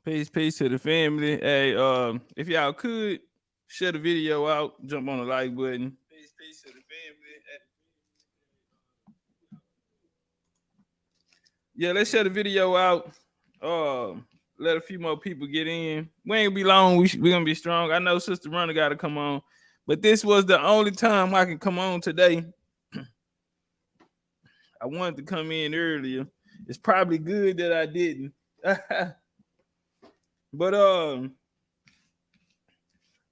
Peace to the family. Hey, if y'all could share the video out, jump on the like button. Peace to the family. Yeah, let's share the video out. Let a few more people get in. We ain't gonna be long. We gonna be strong. I know Sister Runner got to come on, but this was the only time I can come on today. I wanted to come in earlier. It's probably good that I didn't. But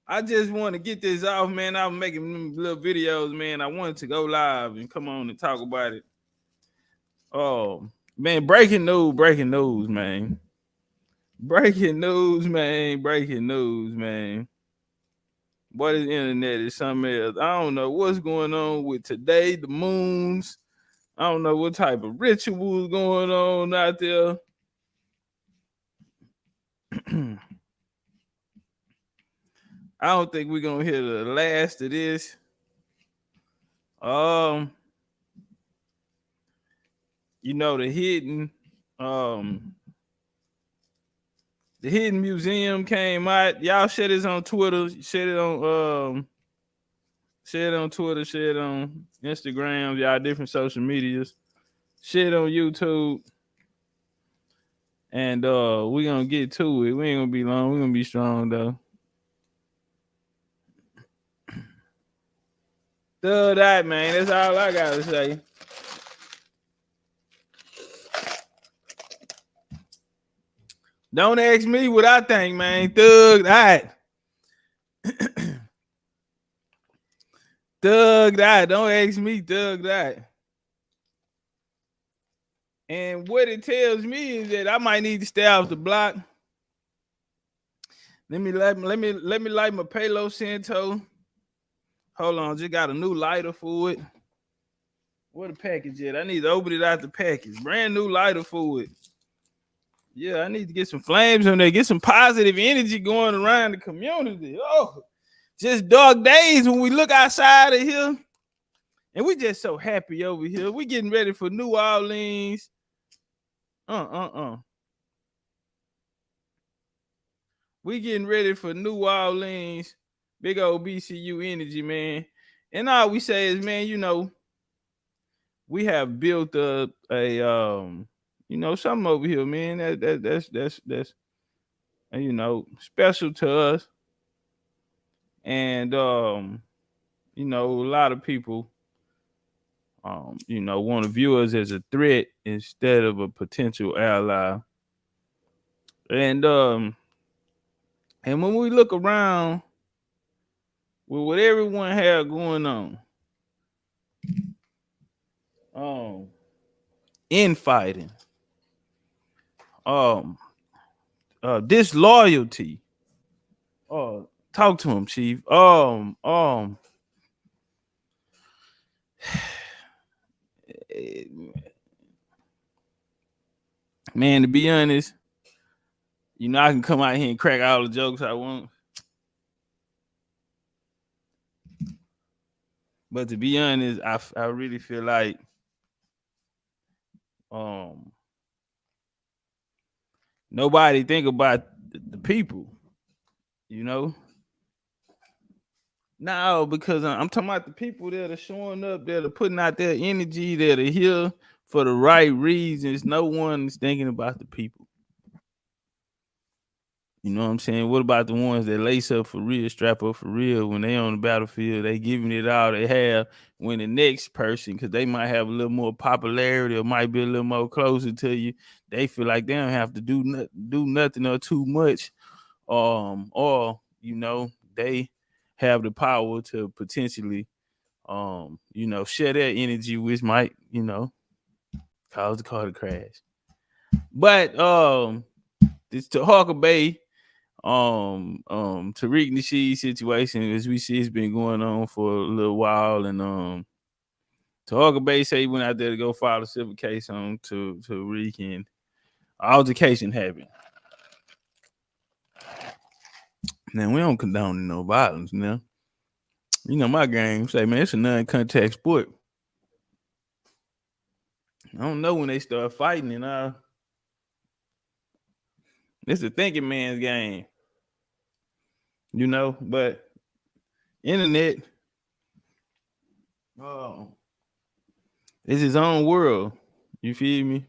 I just want to get this off, man. I'm making little videos, man. I wanted to go live and come on and talk about it. Oh, man, breaking news, man. Breaking news, man. Breaking news, man. What is internet is something else. I don't know what's going on with today, the moons. I don't know what type of rituals going on out there. I don't think we're gonna hear the last of this. Um, you know, um the hidden museum came out. Y'all share this on Twitter, share it on Twitter, share it on Instagram, y'all different social medias, share it on YouTube. And we're gonna get to it. We ain't gonna be long, we're gonna be strong though. Thug that, man. That's all I gotta say. Don't ask me what I think, man. Thug that. Thug that. Don't ask me, thug that. And what it tells me is that I might need to stay off the block. Let me light my Palo Santo. Hold on, just got a new lighter for it. What the package yet? I need to open it out the package. Brand new lighter for it. Yeah, I need to get some flames on there, get some positive energy going around the community. Oh, just dark days when we look outside of here. And we just so happy over here. We getting ready for New Orleans. We getting ready for New Orleans. Big old BCU energy, man. And all we say is, man, you know, we have built up a something over here, man. That's you know, special to us. And you know, a lot of people want to view us as a threat instead of a potential ally. And when we look around with what everyone had going on, infighting, disloyalty. Talk to him, Chief. Man, to be honest, you know, I can come out here and crack all the jokes I want. But to be honest, I really feel like nobody think about the people, you know. No, because I'm talking about the people that are showing up, that are putting out their energy, that are here for the right reasons. No one is thinking about the people. You know what I'm saying? What about the ones that lace up for real, strap up for real when they on the battlefield? They giving it all they have. When the next person, because they might have a little more popularity or might be a little more closer to you, they feel like they don't have to do nothing or too much. Or you know, they have the power to potentially share their energy, which might, you know, cause the car to crash. But this Taharka Bey, Tariq Nasheed situation, as we see, it's been going on for a little while, and Taharka Bey say he went out there to go file a civil case on to Tariq, and altercation happened. Now we don't condone no violence. Now, you know, my game say, man, it's a non-contact sport. I don't know when they start fighting, and It's a thinking man's game, you know. But internet, oh, it's his own world. You feel me?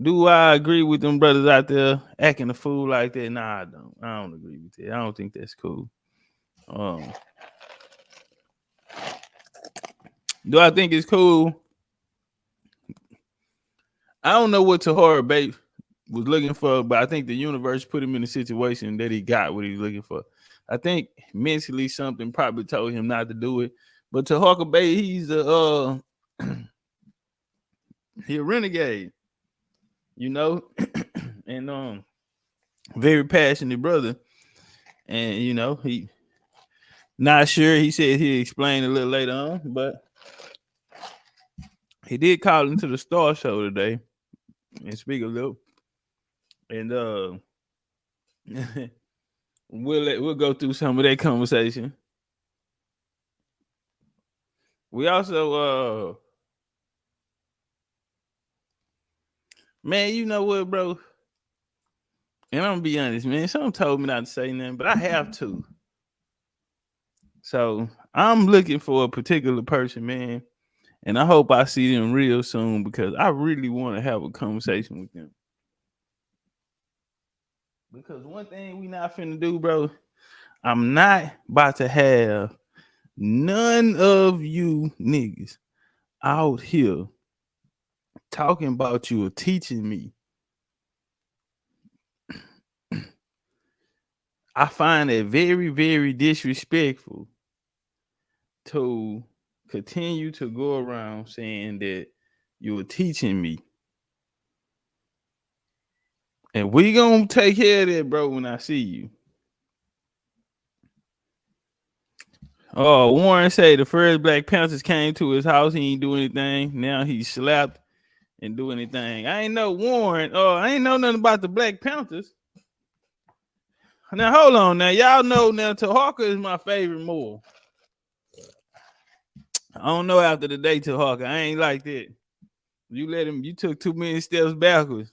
Do I agree with them brothers out there acting a fool like that? Nah, I don't. I don't agree with that. I don't think that's cool. Um, do I think it's cool? I don't know what Taharka Bey was looking for, but I think the universe put him in a situation that he got what he's looking for. I think mentally something probably told him not to do it. But Taharka Bey, he's a he a renegade, you know, and very passionate brother. And you know, he not sure. He said he'd explain a little later on, but he did call into the Star Show today and speak a little. And we'll go through some of that conversation. We also man, you know what, bro? And I'm gonna be honest, man. Someone told me not to say nothing, but I have to. So I'm looking for a particular person, man, and I hope I see them real soon because I really want to have a conversation with them. Because one thing we not finna do, bro, I'm not about to have none of you niggas out here talking about you or teaching me. I find it very, very disrespectful to continue to go around saying that you were teaching me. And we gonna take care of that, bro, when I see you. Oh, Warren say the first Black Panthers came to his house, he ain't do anything. Now he's slapped and do anything. I ain't know Warren. Oh, I ain't know nothing about the Black Panthers. Now hold on. Now y'all know now Taharka is my favorite more. I don't know after the day Taharka. I ain't like that. You took too many steps backwards.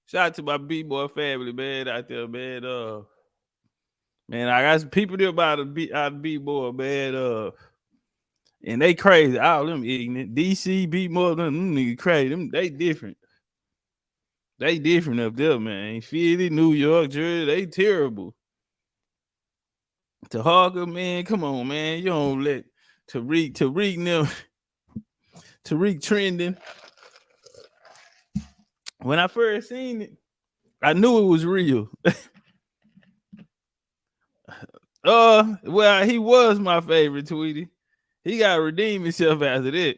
Shout out to my B-boy family, man, out there, man. Man, I got some people there about the B-boy, man. And they crazy. All them ignorant. DC, B-boy, them niggas crazy. Them, they different. They different up there, man. Philly, New York, Jersey, they terrible. Taharka, man, come on, man. You don't let Tariq them, Tariq trending. When I first seen it, I knew it was real. Well, he was my favorite, Tweety. He got to redeem himself after that.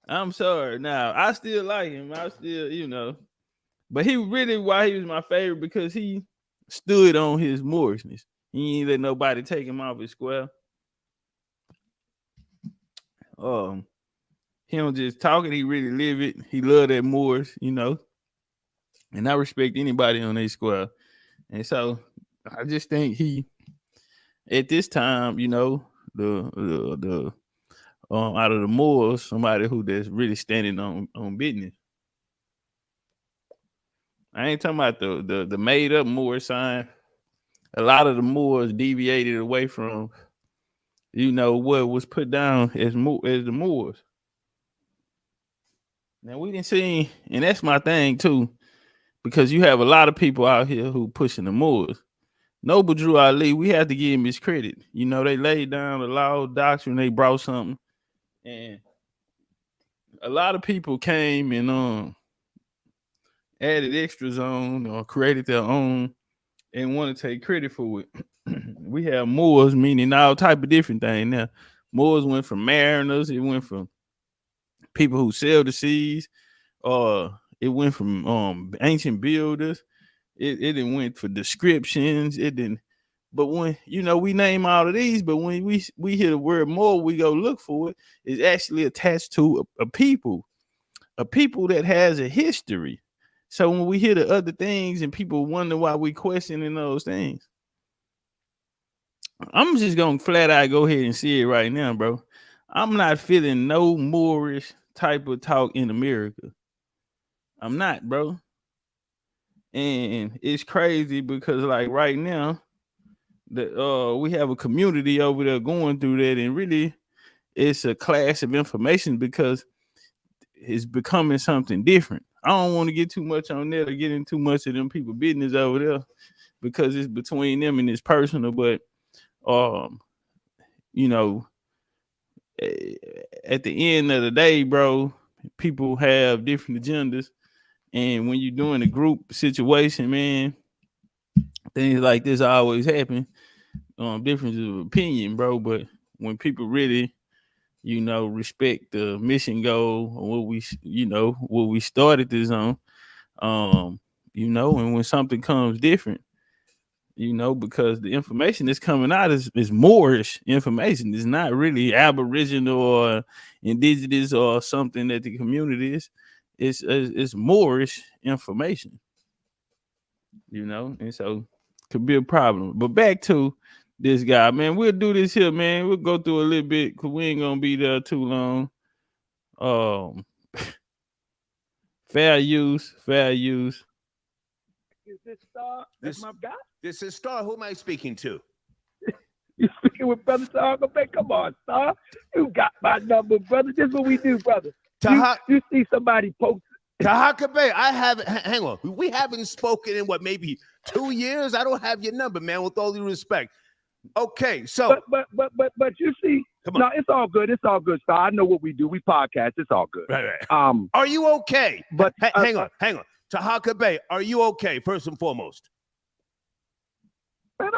I'm sorry. Now, I still like him. I still, you know. But he really, why he was my favorite, because he stood on his Moorishness. He ain't let nobody take him off his square. He don't just talk it, he really live it. He love that Moors, you know. And I respect anybody on their square. And so I just think he, at this time, you know, the out of the Moors, somebody who that's really standing on business. I ain't talking about the made up Moor sign. A lot of the Moors deviated away from, you know, what was put down as the Moors. Now we didn't see, and that's my thing too, because you have a lot of people out here who pushing the Moors. Noble Drew Ali, we have to give him his credit. You know, they laid down the law doctrine, they brought something, and a lot of people came and added extras on or created their own and want to take credit for it. We have Moors, meaning all type of different things. Now, Moors went from mariners, it went from people who sailed the seas, or it went from ancient builders. It went for descriptions. It didn't. But when, you know, we name all of these, but when we hear the word Moor, we go look for it. It's actually attached to a people that has a history. So when we hear the other things and people wonder why we questioning those things, I'm just gonna flat out go ahead and see it right now, bro. I'm not feeling no Moorish type of talk in America. I'm not, bro. And it's crazy because like right now, we have a community over there going through that, and really it's a class of information because it's becoming something different. I don't want to get too much on that or get into too much of them people business over there because it's between them and it's personal. But um, you know, at the end of the day, bro, people have different agendas, and when you're doing a group situation, man, things like this always happen. Differences of opinion, bro. But when people really, respect the mission goal or what we started this on, um, and when something comes different, because the information that's coming out is Moorish information. It's not really Aboriginal or indigenous or something that the community is. It's Moorish information, and so could be a problem. But back to this guy, man. We'll do this here, man. We'll go through a little bit because we ain't gonna be there too long. Um, fair use. Is this Star? That's my guy. This is Star. Who am I speaking to? You speaking with Brother Taharka Bey? Come on, Star. You got my number, brother. This is what we do, brother. You see somebody post. Taharka Bey, hang on. We haven't spoken in maybe 2 years? I don't have your number, man, with all due respect. Okay, so. But you see, no, it's all good. It's all good, Star. I know what we do. We podcast. It's all good. Right. Are you okay? But hang on. Taharka Bey, are you okay, first and foremost? Man,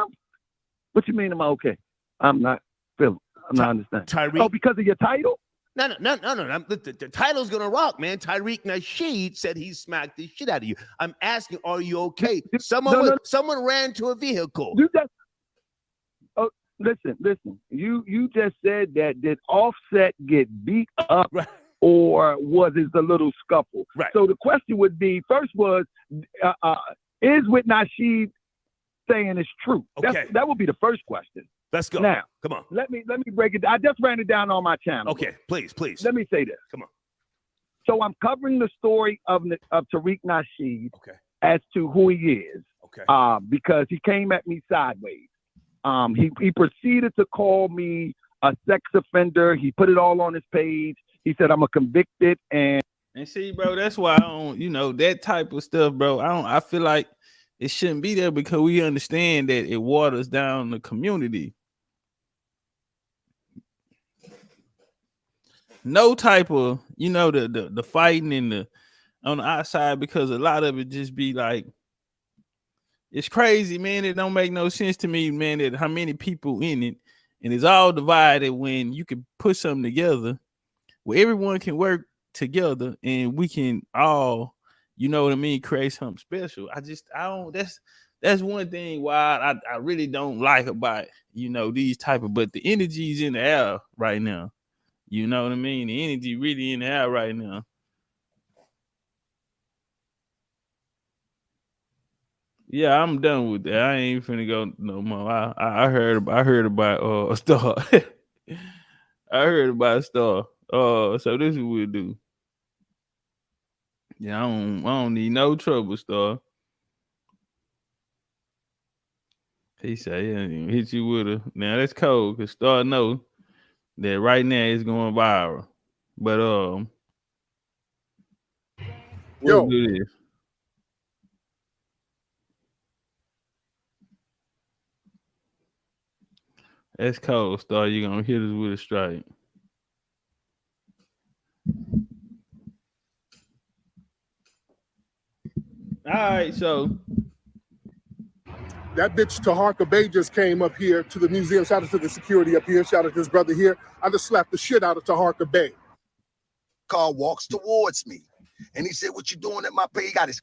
what you mean am I okay? I'm not feeling. I'm not understanding. Tariq. Oh, because of your title? No. The title's gonna rock, man. Tariq Nasheed said he smacked the shit out of you. I'm asking, are you okay? Someone ran to a vehicle. Listen. You just said that did Offset get beat up, right, or was it a little scuffle? Right. So the question would be, first was, is what Nasheed saying is true? Okay. That would be the first question. Let's go. Now, come on. Let me break it. I just ran it down on my channel. Okay, please. Let me say this. Come on. So I'm covering the story of Tariq Nasheed, okay, as to who he is. Okay. Because he came at me sideways. He proceeded to call me a sex offender. He put it all on his page. He said I'm a convicted and see, bro, that's why I don't, that type of stuff, bro. I feel like it shouldn't be there because we understand that it waters down the community. No type of, the fighting in on the outside, because a lot of it just be like, it's crazy, man. It don't make no sense to me, man, that how many people in it, and it's all divided when you can put something together where everyone can work together and we can all, create something special. That's one thing why I really don't like about, these type of, but the energy's in the air right now. You know what I mean? The energy really in the air right now. Yeah, I'm done with that. I ain't finna go no more. I heard about Star. I heard about Star. So this is what we'll do. Yeah, I don't need no trouble, Star. He said, yeah, hit you with a. Now that's cold, cause Star know that right now it's going viral. But we'll do this. That's cold, Star. You're gonna hit us with a strike. All right, so that bitch Taharka Bey just came up here to the museum. Shout out to the security up here. Shout out to his brother here. I just slapped the shit out of Taharka Bey. Car walks towards me, and he said, "What you doing at my pay?" He got his.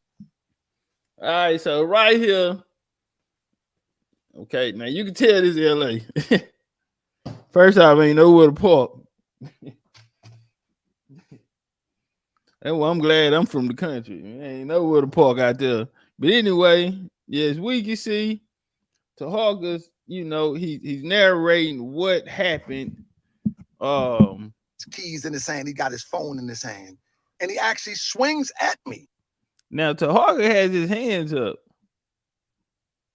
All right, so right here. Okay, now you can tell this is LA. First off, ain't nowhere to park. Well, I'm glad I'm from the country. Ain't nowhere to park out there. But anyway, yes, we can see Taharka's, he's narrating what happened. Keys in his hand, he got his phone in his hand, and he actually swings at me. Now Taharka has his hands up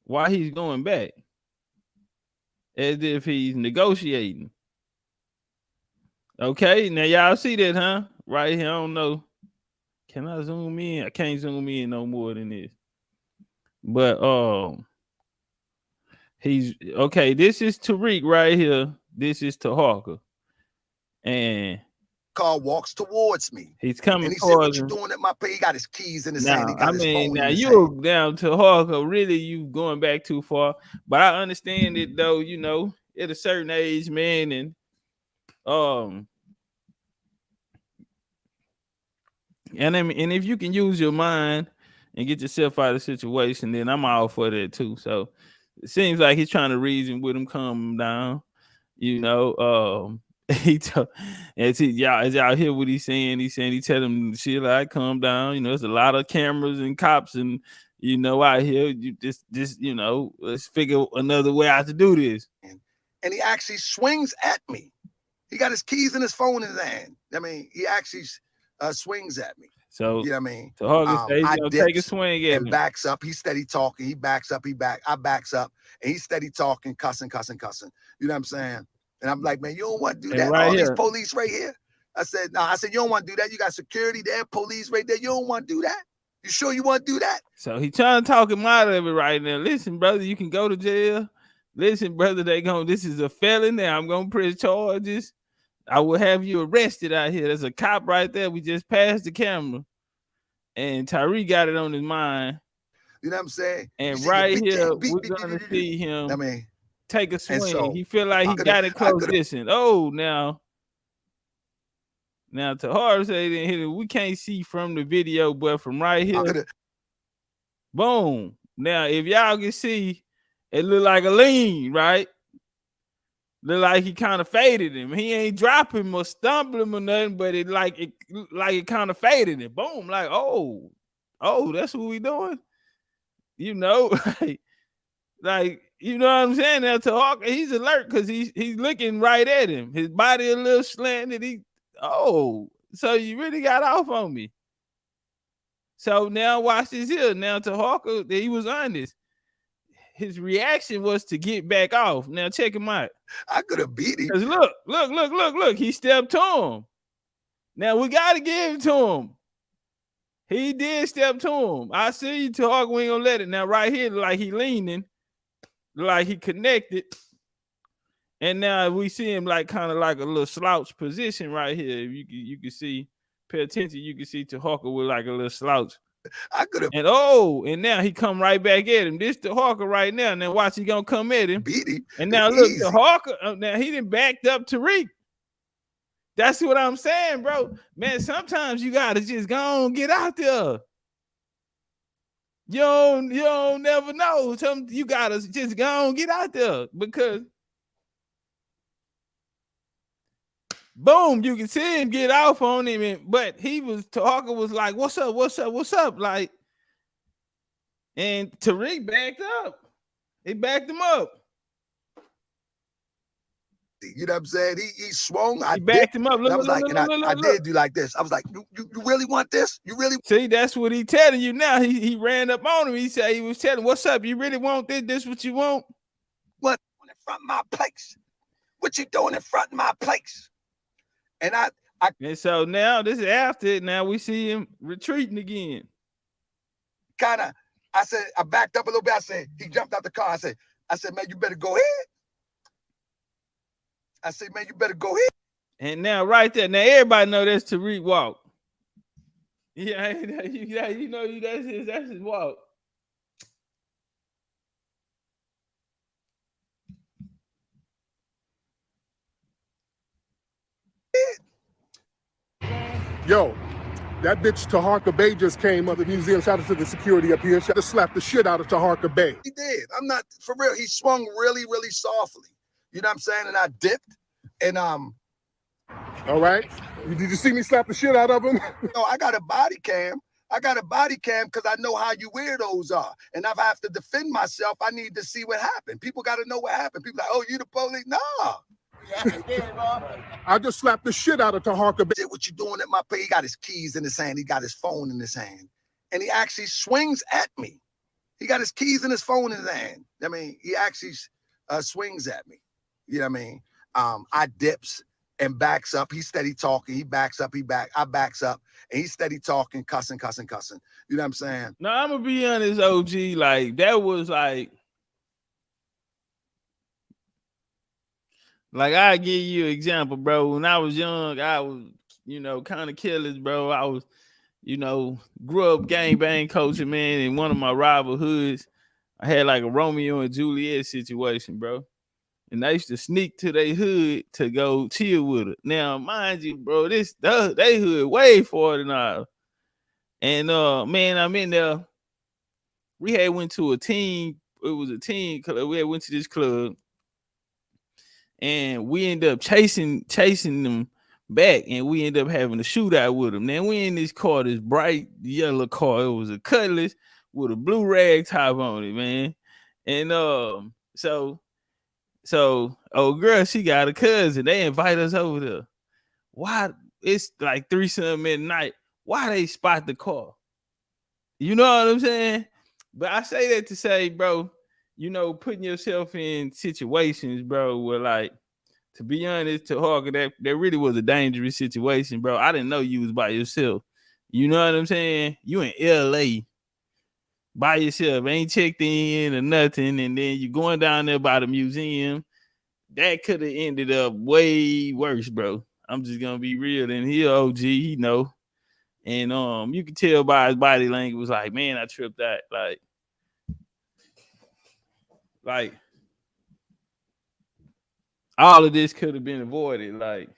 while he's going back, as if he's negotiating. Okay, now y'all see that, huh? Right here, I don't know. Can I zoom in? I can't zoom in no more than this. But he's okay. This is Tariq right here. This is Taharka, and car walks towards me. he's coming And he said, "What you him. doing at my pay?" He got his keys in his hand. He Now, got I his mean, phone now in his you're hand. down to Taharka. Really, you going back too far. But I understand it though. You know, at a certain age, man, and and if you can use your mind and get yourself out of the situation, then I'm all for that too. So it seems like he's trying to reason with him, calm him down. You know, as y'all hear what he's saying, he tell him shit like calm down. You know, there's a lot of cameras and cops and you know out here. You just you know, let's figure another way out to do this. And he actually swings at me. He got his keys and his phone in his hand. I mean, he actually swings at me. So you know what I mean? Taharka says he's I gonna dips take a swing at and him. backs up. He's steady talking. He backs up. I backs up, and he's steady talking, cussing. You know what I'm saying? And I'm like, man, you don't want to do And that. right All here. these police right here. I said, no. I said, you don't want to do that. You got security there, police right there. You don't want to do that. You sure you want to do that? So he trying to talk him out of it right now. Listen, brother, you can go to jail. Listen, brother, this is a felony. I'm gonna press charges. I will have you arrested out here. There's a cop right there. We just passed the camera. And Tariq got it on his mind. You know what I'm saying? And right here, we're gonna see him take a swing. So, he feel like he got it close distance. Oh, now Taharka said we can't see from the video, but from right here, boom. Now, if y'all can see, it look like a lean, right? Look like he kind of faded him. He ain't dropping or stumbling him or nothing, but it kind of faded him. Boom, like oh, that's what we doing. You know, like you know what I'm saying. Now Taharka, he's alert because he's looking right at him. His body a little slanted. So you really got off on me. So now watch this here. Now Taharka, he was honest. His reaction was to get back off. Now check him out. I could have beat him. Look. He stepped to him. Now we got to give it to him. He did step to him. I see Taharka, we ain't gonna let it. Now right here, like he leaning, like he connected. And now we see him like kind of like a little slouch position right here. You can see, pay attention, you can see Taharka with like a little slouch. I could have. And now he come right back at him. This Taharka right now. Now watch, he gonna come at him. Beat him. And now look, Taharka. Now he done backed up Tariq. That's what I'm saying, bro. Man, sometimes you gotta just go on, get out there. You don't never know. You gotta just go on, get out there because boom, you can see him get off on him, but Taharka was like, what's up? Like, and Tariq backed up. He backed him up. You know what I'm saying? He swung. He backed him up. I was like, I did do like this. I was like, you really want this? You really? See, that's what he telling you now. He ran up on him. He said he was telling, what's up? You really want this? This what you want? What in front of my place? What you doing in front of my place? And and so now this is after it. Now we see him retreating again. I said, I backed up a little bit. I said, he jumped out the car. I said, man, you better go ahead. I said, man, you better go ahead. And now right there, now everybody know that's Tariq walk. Yeah, you know that's his walk. Yo, that bitch Taharka Bey just came up. The museum, shout out to the security up here. Shout out to slap the shit out of Taharka Bey. He did. I'm not, for real. He swung really, really softly. You know what I'm saying? And I dipped. And all right. Did you see me slap the shit out of him? No, I got a body cam. Because I know how you weirdos are. And if I have to defend myself, I need to see what happened. People got to know what happened. People like, oh, you the police? Nah. I just slapped the shit out of Taharka Bey. What you doing at my pay? He got his keys in his hand. He got his phone in his hand. and he actually swings at me. He got his keys and his phone in his hand. I mean, he actually swings at me. You know what I mean? I dips and backs up. He steady talking. He backs up. I backs up, and he steady talking, cussing. You know what I'm saying? No, I'm gonna be honest, OG. Like that was like I give you an example, bro. When I was young, I was, kind of careless, bro. I was, grew up gang bang coaching, man. In one of my rival hoods, I had like a Romeo and Juliet situation, bro. And I used to sneak to their hood to go chill with her. Now, mind you, bro, they hood way farther than ours. And man, I'm in there. We had went to a team. It was a team club. We had went to this club, and we ended up chasing them back, and we ended up having a shootout with them. Now we in this car, this bright yellow car. It was a Cutlass with a blue rag top on it, man. And so old girl, she got a cousin. They invite us over there. Why? It's like 3 something at night. Why they spot the car? You know what I'm saying? But I say that to say, bro, putting yourself in situations, bro, where like, to be honest, Taharka, that really was a dangerous situation, bro. I didn't know you was by yourself. You know what I'm saying? You in LA by yourself, ain't checked in or nothing, and then you going down there by the museum. That could have ended up way worse, bro. I'm just gonna be real. And he OG, he know. And you can tell by his body language, was like, man, I tripped out. Like all of this could have been avoided. Like,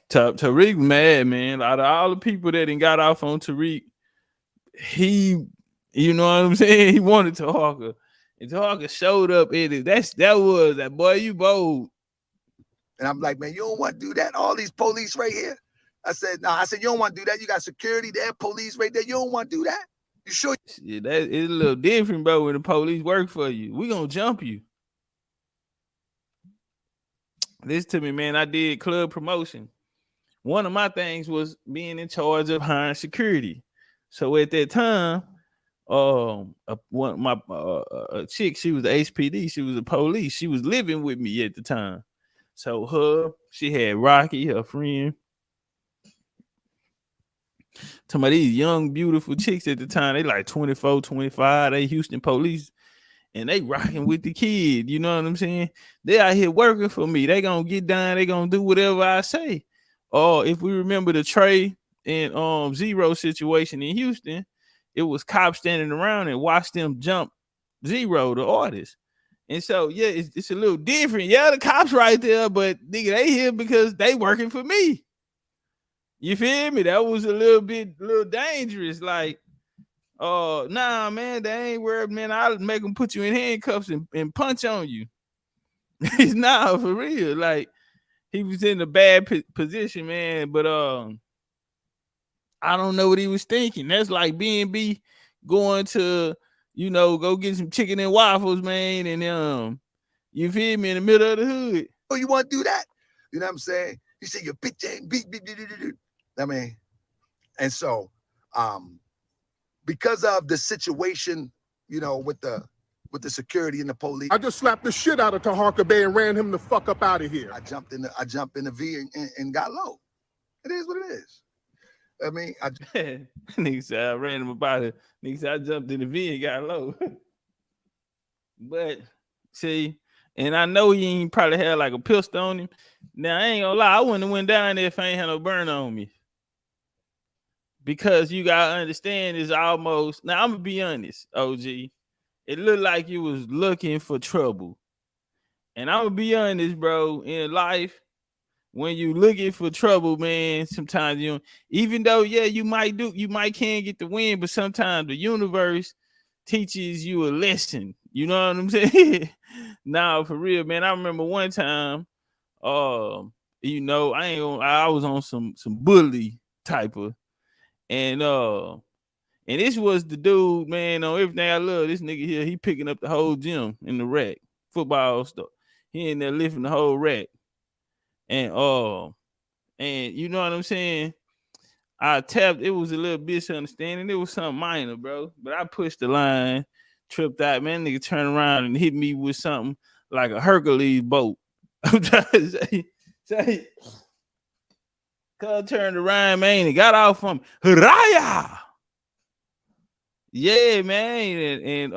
Tariq mad, man. Out of all the people that done got off on Tariq, he, you know what I'm saying? He wanted Taharka. And Taharka showed up in it. That boy, you bold. And I'm like, man, you don't want to do that? All these police right here. I said, no, you don't want to do that. You got security there, police right there. You don't want to do that? You sure? Yeah, that is a little different, bro, when the police work for you. We gonna jump you. Listen to me, man. I did club promotion. One of my things was being in charge of hiring security. So at that time, a chick, she was the HPD, she was a police. She was living with me at the time. So she had Rocky, her friend. Talking about these young, beautiful chicks at the time. They like 24, 25. They Houston police. And they rocking with the kid. You know what I'm saying? They out here working for me. They gonna get down. They gonna do whatever I say. Or if we remember the Trey and Zero situation in Houston, it was cops standing around and watched them jump Zero, the artist. And so, yeah, it's a little different. Yeah, the cops right there, but nigga, they here because they working for me. You feel me? That was a little dangerous. Like, nah, man, they ain't worried, man. I'll make them put you in handcuffs and punch on you. Nah, for real. Like, he was in a bad position, man. But I don't know what he was thinking. That's like B&B going to, go get some chicken and waffles, man, and you feel me, in the middle of the hood. Oh, you want to do that? You know what I'm saying? You say your bitch ain't beat. I mean, and so, because of the situation, with the security and the police, I just slapped the shit out of Taharka Bey and ran him the fuck up out of here. I jumped in the V and got low. It is what it is. I mean, nigga said I ran him about it. Nigga said I jumped in the V and got low. But see, and I know he ain't probably had like a pistol on him. Now I ain't gonna lie, I wouldn't have went down there if I ain't had no burn on me. Because you gotta understand, it's almost, now I'm gonna be honest, OG. It looked like you was looking for trouble. And I'm gonna be honest, bro, in life, when you looking for trouble, man, sometimes you don't, even though, yeah, you might can get the win, but sometimes the universe teaches you a lesson. You know what I'm saying? Nah, for real, man. I remember one time, I was on some bully type of, and this was the dude, man, on everything I love. This nigga here, he picking up the whole gym in the rack, football stuff. He in there lifting the whole rack. And you know what I'm saying? I tapped. It was a little misunderstanding. It was something minor, bro. But I pushed the line, tripped out. Man, nigga turned around and hit me with something like a Hercules boat. I'm trying to say, cuz turned around, man, and got off from Raya. Yeah, man, and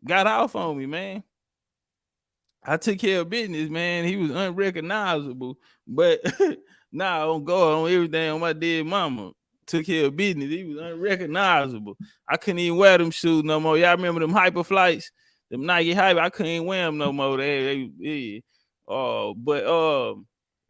got off on me, man. I took care of business, man. He was unrecognizable, but nah, on go on everything on my dead mama. Took care of business. He was unrecognizable. I couldn't even wear them shoes no more. Y'all remember them hyper flights, them Nike hyper? I couldn't even wear them no more. Yeah.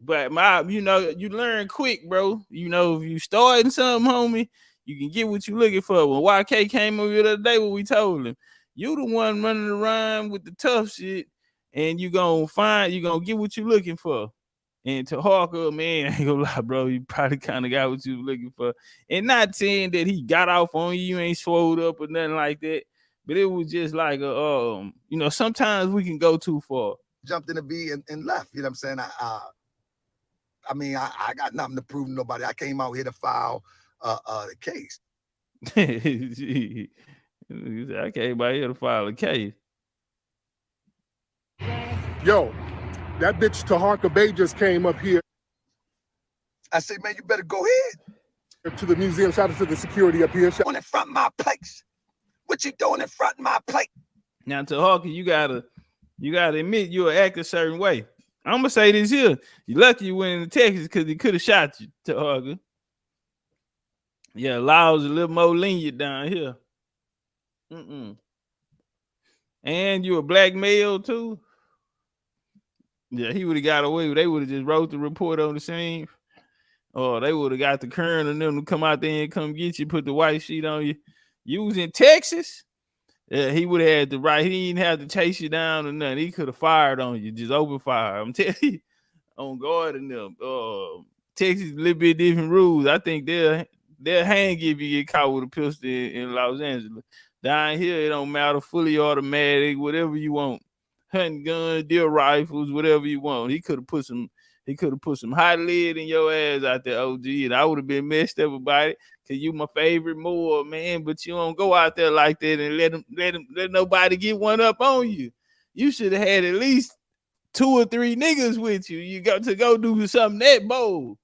But my, you learn quick, bro. If you starting something, homie, you can get what you looking for. When YK came over the other day, what we told him, you the one running around with the tough shit. And you gonna get what you looking for. And Taharka, man, I ain't gonna lie, bro, you probably kind of got what you looking for. And not saying that he got off on you ain't swole up or nothing like that, but it was just like sometimes we can go too far. Jumped in the V and left. You know what I'm saying? I got nothing to prove to nobody. I came out here to file the case. I came out here to file a case. Yo, that bitch Taharka Bey just came up here. I said, man, you better go ahead. To the museum, shout out to the security up here. On in front of my place. What you doing in front of my place? Now, Taharka, you gotta admit you'll act a certain way. I'm gonna say this here. You lucky you went into Texas because he could have shot you, Taharka. Yeah, law's a little more lenient down here. And you a black male too. Yeah, he would have got away. They would have just wrote the report on the scene. Or they would have got the current and them to come out there and come get you, put the white sheet on you. You was in Texas. Yeah, he would have had the right. He didn't have to chase you down or nothing. He could have fired on you, just open fire. I'm telling you, on guard and them. Texas a little bit different rules. I think they'll hang if you get caught with a pistol in Los Angeles. Down here, it don't matter. Fully automatic, whatever you want. Hunting guns, deer rifles, whatever you want. He could have put some hot lead in your ass out there, OG, and I would have been messed up about it. Cause you my favorite more, man. But you don't go out there like that and let nobody get one up on you. You should have had at least 2 or 3 niggas with you. You got to go do something that bold.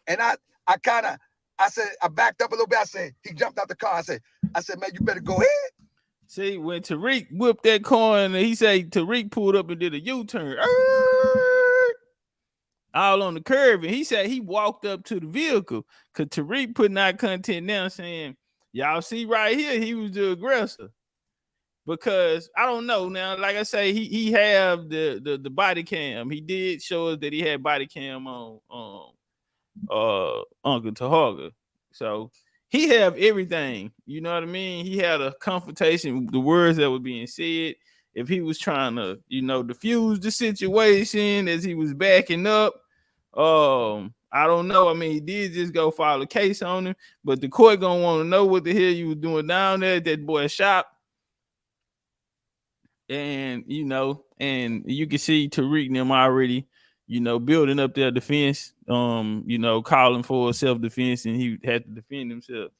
And I said, I backed up a little bit. I said, he jumped out the car. I said, man, you better go ahead. See, when Tariq whipped that car and he said Tariq pulled up and did a U-turn. All on the curve. And he said he walked up to the vehicle because Tariq putting out content now saying, y'all see right here, he was the aggressor. Because I don't know now, like I say, he have the body cam. He did show us that he had body cam on Uncle Taharka. So he have everything, you know what I mean? He had a confrontation, the words that were being said. If he was trying to, diffuse the situation as he was backing up, I don't know. I mean, he did just go file a case on him, but the court gonna want to know what the hell you was doing down there at that boy's shop. And and you can see Tariq and them already, building up their defense, calling for self-defense, and he had to defend himself.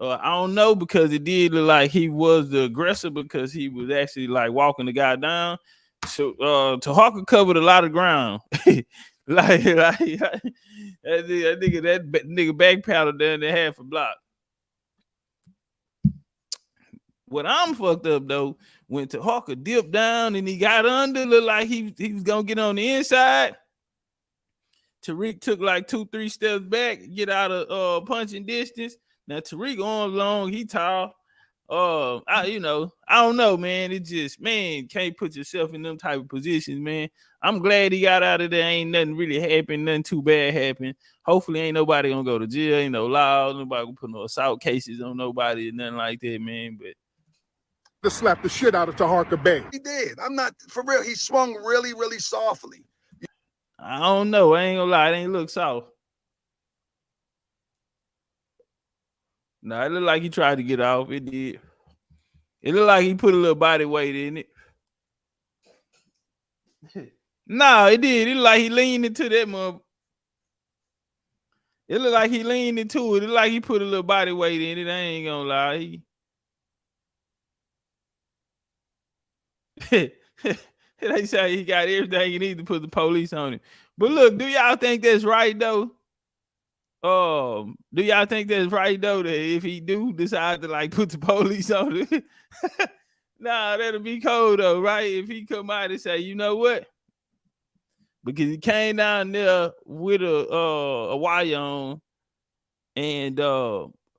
I don't know, because it did look like he was the aggressor because he was actually like walking the guy down. So Taharka covered a lot of ground. like that nigga backpedaled down the half a block. What I'm fucked up though, when Taharka dipped down and he got under, looked like he was gonna get on the inside. Tariq took like 2-3 steps back, get out of punching distance. Now Tariq arms long, he tall. I don't know, man. It just, man, can't put yourself in them type of positions, man. I'm glad he got out of there. Ain't nothing really happened, nothing too bad happened. Hopefully ain't nobody gonna go to jail, ain't no law, nobody gonna put no assault cases on nobody or nothing like that, man. But to slap the shit out of Taharka Bey. He did. I'm not, for real. He swung really, really softly. I don't know. I ain't gonna lie. It ain't look soft. No, it looked like he tried to get off. It did. It looked like he put a little body weight in it. No, it did. It looked like he leaned into that mother. It looked like he leaned into it. It looked like he put a little body weight in it. I ain't gonna lie. They say he got everything he needs to put the police on him. But look, do y'all think that's right though? Do y'all think that's right though? That if he do decide to like put the police on it, nah, that'll be cold though, right? If he come out and say, you know what? Because he came down there with a wire on, and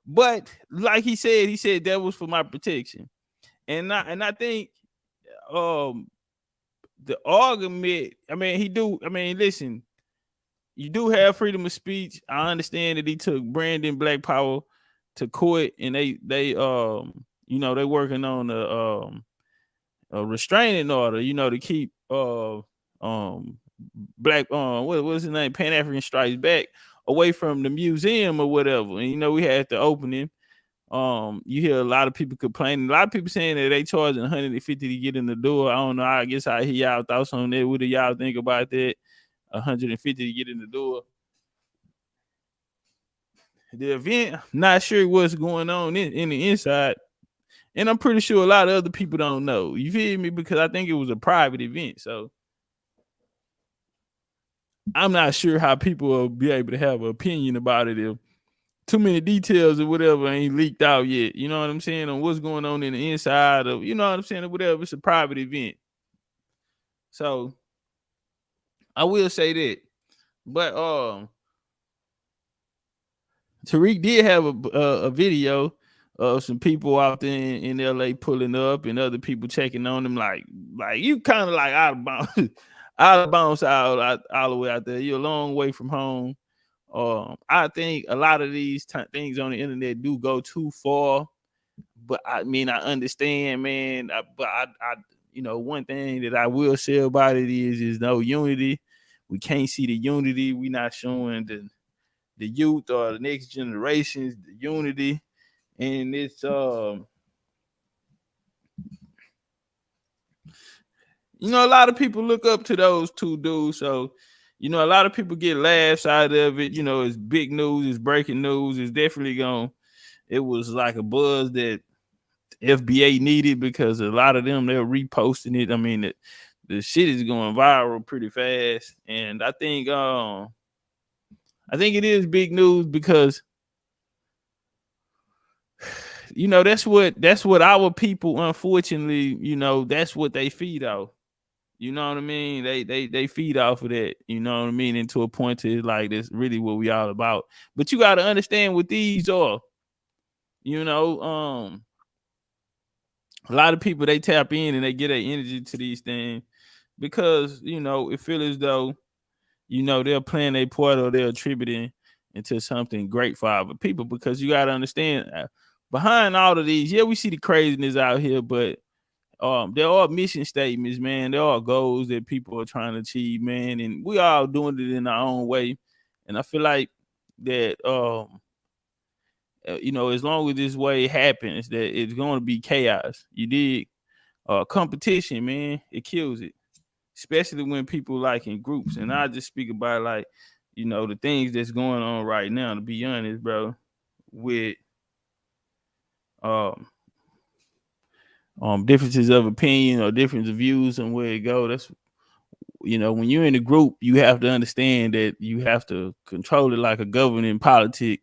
but like he said that was for my protection, and I think the argument. I mean, listen, you do have freedom of speech. I understand that he took Brandon Black Power to court, and they they working on a restraining order, to keep Black what's his name, Pan African Strikes Back away from the museum or whatever. And we had the opening. You hear a lot of people complaining. A lot of people saying that they charging 150 to get in the door. I don't know. I guess I hear y'all thoughts on that. What do y'all think about that? 150 to get in the door. The event, not sure what's going on in the inside. And I'm pretty sure a lot of other people don't know. You feel me? Because I think it was a private event. So I'm not sure how people will be able to have an opinion about it if too many details or whatever ain't leaked out yet. You know what I'm saying? On what's going on in the inside of, you know what I'm saying, or whatever. It's a private event. So I will say that. But Tariq did have a video of some people out there in LA pulling up and other people checking on them like you kind of like out of bounds, out of bounds all the way out there. You're a long way from home. I think a lot of these things on the internet do go too far, but I mean I understand, man. But I one thing that I will say about it is no unity. We can't see the unity. We not showing the youth or the next generations the unity, and it's a lot of people look up to those two dudes. So a lot of people get laughs out of it. It's big news, it's breaking news, it's definitely it was like a buzz that FBA needed because a lot of them, they're reposting it. I mean, the shit is going viral pretty fast, and I think it is big news because that's what our people, unfortunately, that's what they feed off. You know what I mean? They feed off of that. You know what I mean? And to a point to like that's really what we all about. But you got to understand what these are. A lot of people, they tap in and they get their energy to these things because it feels as though they're playing their part or they're attributing into something great for other people. Because you got to understand, behind all of these, yeah, we see the craziness out here, but there are mission statements, man. There are goals that people are trying to achieve, man, and we all doing it in our own way. And I feel like that as long as this way happens, that it's going to be chaos. You dig? Competition, man, it kills it, especially when people like in groups. And I just speak about like the things that's going on right now, to be honest, bro, with differences of opinion or difference of views on where it go. That's when you're in a group, you have to understand that you have to control it like a governing politic.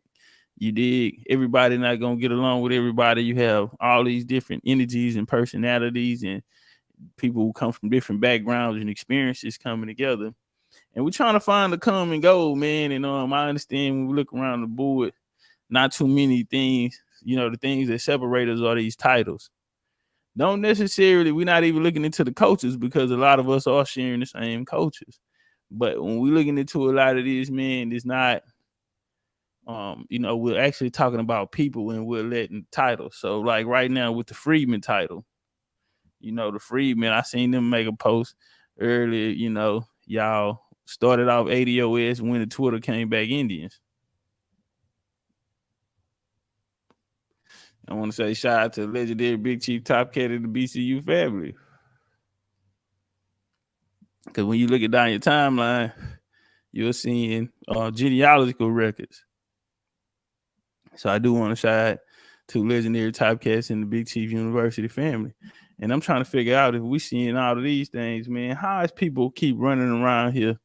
You dig? Everybody not gonna get along with everybody. You have all these different energies and personalities and people who come from different backgrounds and experiences coming together. And we're trying to find the common goal, man. And I understand when we look around the board, not too many things, the things that separate us are these titles. Don't necessarily, we're not even looking into the coaches because a lot of us are sharing the same coaches. But when we're looking into a lot of this, man, it's not, we're actually talking about people and we're letting titles. So like right now with the Freedman title, the Freedmen, I seen them make a post earlier, y'all started off ADOS when the Twitter came back Indians. I want to say shout out to legendary Big Chief Top Cat of the BCU family. Because when you look at down your timeline, you're seeing genealogical records. So I do want to shout out to legendary typecast in the Big Chief University family. And I'm trying to figure out if we seeing all of these things, man, how is people keep running around here?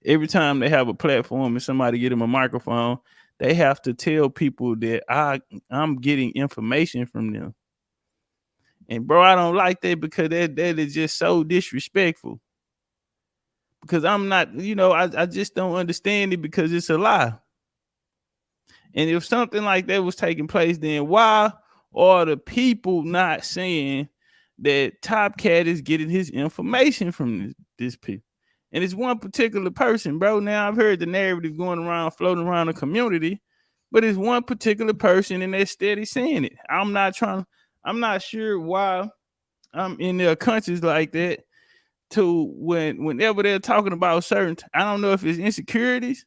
Every time they have a platform and somebody get them a microphone, they have to tell people that I'm getting information from them. And bro, I don't like that because that is just so disrespectful. Because I'm not, I just don't understand it because it's a lie. And if something like that was taking place, then why are the people not saying that Top Cat is getting his information from this people? And it's one particular person, bro. Now I've heard the narrative going around, floating around the community, but it's one particular person and they're steady saying it. I'm not sure why I'm in their countries like that to whenever they're talking about certain, I don't know if it's insecurities,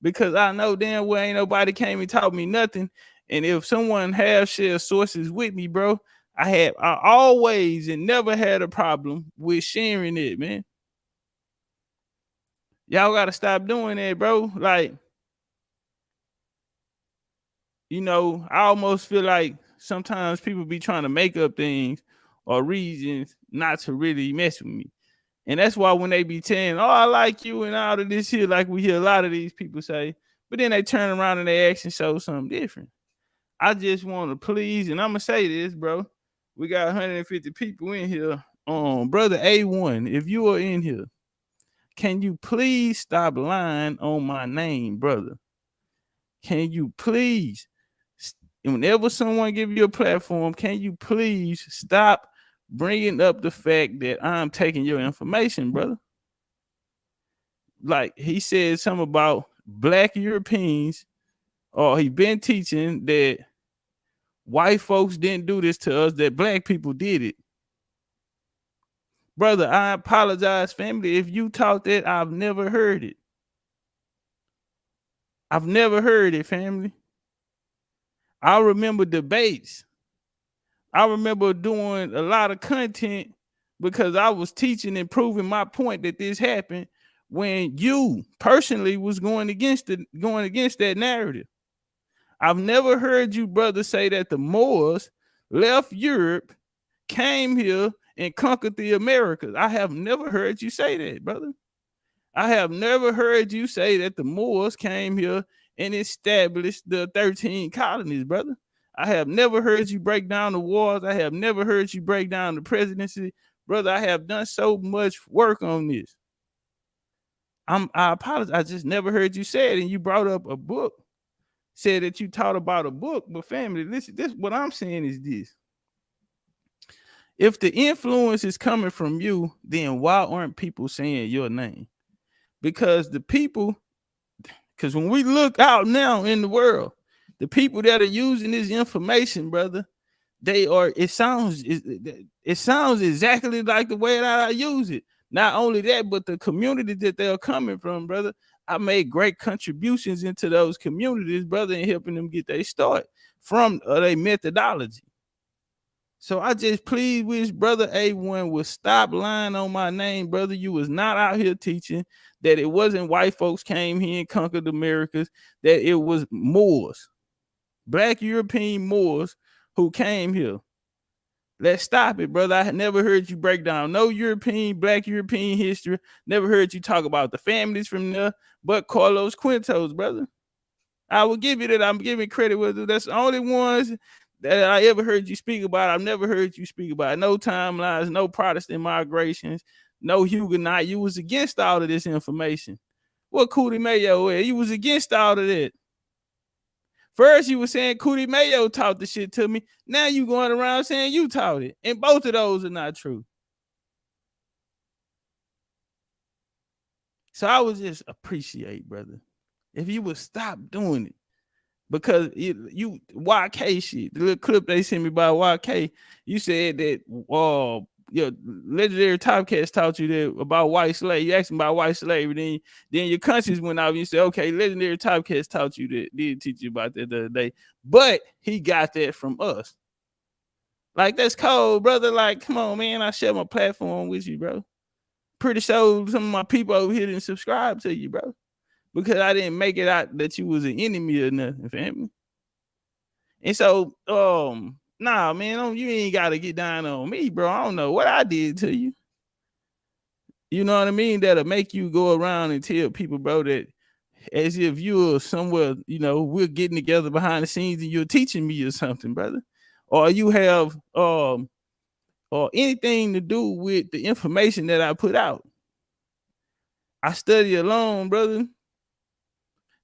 because I know damn well ain't nobody came and taught me nothing. And if someone has shared sources with me, bro, I always and never had a problem with sharing it, man. Y'all gotta stop doing that, bro. Like, I almost feel like sometimes people be trying to make up things or reasons not to really mess with me. And that's why when they be saying, oh, I like you and all of this here, like we hear a lot of these people say, but then they turn around and they action show something different. I just want to please, and I'm going to say this, bro. We got 150 people in here. Brother A1, if you are in here, can you please stop lying on my name, brother? Can you please, whenever someone give you a platform, can you please stop bringing up the fact that I'm taking your information, brother? Like he said something about Black Europeans, or he been teaching that white folks didn't do this to us, that Black people did it. Brother, I apologize, family. If you taught that, I've never heard it. I've never heard it, family. I remember debates. I remember doing a lot of content because I was teaching and proving my point that this happened when you personally was going against that narrative. I've never heard you, brother, say that the Moors left Europe, came here, and conquered the Americas. I have never heard you say that, brother. I have never heard you say that the Moors came here and established the 13 colonies, brother. I have never heard you break down the wars. I have never heard you break down the presidency. Brother, I have done so much work on this. I apologize. I just never heard you say it. And you brought up a book, said that you taught about a book. But family, listen, this what I'm saying is this. If the influence is coming from you, then why aren't people saying your name? Because when we look out now in the world, the people that are using this information, brother, it sounds exactly like the way that I use it. Not only that, but the community that they're coming from, brother, I made great contributions into those communities, brother, and helping them get their start from their methodology. So I just please wish brother A1 would stop lying on my name, brother. You was not out here teaching that it wasn't white folks came here and conquered the Americas, that it was Moors, Black European Moors who came here. Let's stop it, brother. I had never heard you break down no Black European history. Never heard you talk about the families from there, but Carlos Quintos, brother. I will give you that. I'm giving credit with it. That's the only ones that I ever heard you speak about. I've never heard you speak about no timelines, no Protestant migrations, no Huguenot. You was against all of this information. What Cootie Mayo is? You was against all of that. First, you were saying Cootie Mayo taught the shit to me. Now you going around saying you taught it. And both of those are not true. So I would just appreciate, brother, if you would stop doing it. Because you YK shit, the little clip they sent me by YK, you said that your legendary Topcats taught you that about white slavery. You asked me about white slavery, then your conscience went out and you said, okay, legendary Topcats taught you that, did teach you about that the other day. But he got that from us. Like, that's cold, brother. Like, come on, man. I share my platform with you, bro. pretty sure some of my people over here didn't subscribe to you, bro. Because I didn't make it out that you was an enemy or nothing, family. And so, nah, man, you ain't gotta get down on me, bro. I don't know what I did to you. You know what I mean? That'll make you go around and tell people, bro, that as if you're somewhere, you know, we're getting together behind the scenes and you're teaching me or something, brother. Or you have or anything to do with the information that I put out. I study alone, brother.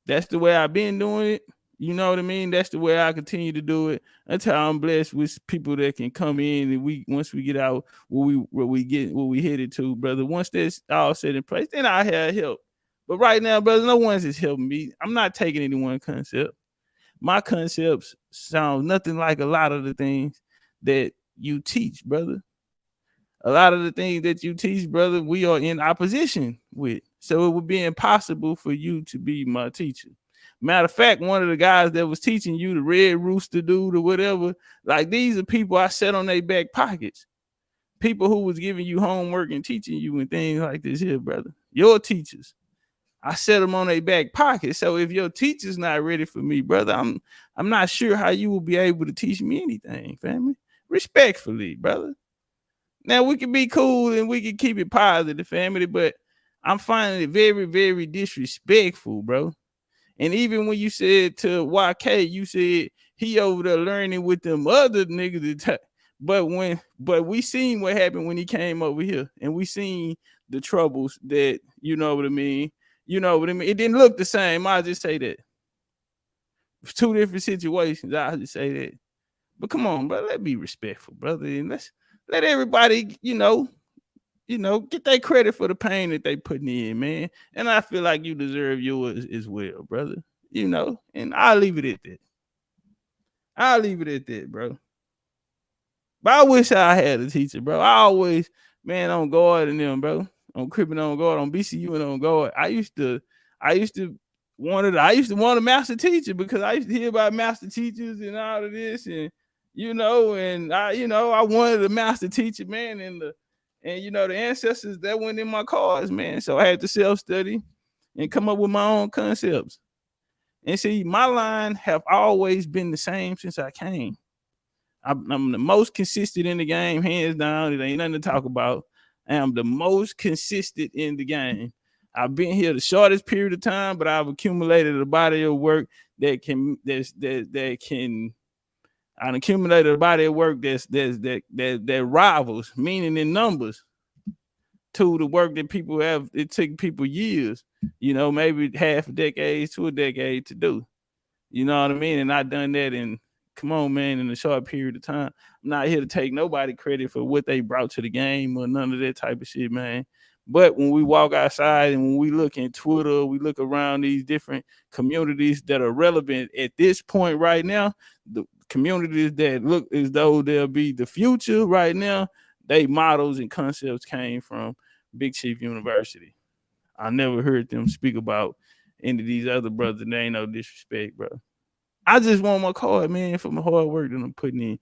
That's the way I've been doing it. You know what I mean? That's the way I continue to do it until I'm blessed with people that can come in and once we get out where we headed to, brother. Once that's all set in place, then I have help. But right now, brother, no one's is helping me. I'm not taking any one concept. My concepts sound nothing like a lot of the things that you teach, brother. A lot of the things that you teach, brother, we are in opposition with. So it would be impossible for you to be my teacher. Matter of fact, one of the guys that was teaching you, the Red Rooster dude or whatever, like these are people I set on their back pockets. People who was giving you homework and teaching you and things like this here, brother. Your teachers. I set them on their back pocket. So if your teacher's not ready for me, brother, I'm not sure how you will be able to teach me anything, family. Respectfully, brother. Now we can be cool and we can keep it positive, family, but I'm finding it very, very disrespectful, bro. And even when you said to YK, you said he over there learning with them other niggas. But we seen what happened when he came over here, and we seen the troubles that, you know what I mean. You know what I mean. It didn't look the same. I'll just say that. Two different situations. I'll just say that. But come on, bro. Let's be respectful, brother, and let's let everybody, get their credit for the pain that they putting in, man. And I feel like you deserve yours as well, brother. And I'll leave it at that. Bro. But I wish I had a teacher, bro. I always, man, on guard and them, bro. On Crippin' on guard, on BCU and on guard. I used to want a master teacher because I used to hear about master teachers and all of this, and I wanted a master teacher, man, and the ancestors that went in my cards, man. So I had to self-study and come up with my own concepts. And see, my line have always been the same since I came. I'm the most consistent in the game, hands down. It ain't nothing to talk about. I am the most consistent in the game. I've been here the shortest period of time, but I've accumulated a body of work that rivals, meaning in numbers, to the work that people have. It took people years, maybe half a decade to a decade to do. You know what I mean? And I done that in a short period of time. I'm not here to take nobody credit for what they brought to the game or none of that type of shit, man. But when we walk outside and when we look in Twitter, we look around these different communities that are relevant at this point right now, the communities that look as though they'll be the future right now, they models and concepts came from Big Chief University. I never heard them speak about any of these other brothers. There ain't no disrespect, bro. I just want my card, man, for my hard work that I'm putting in.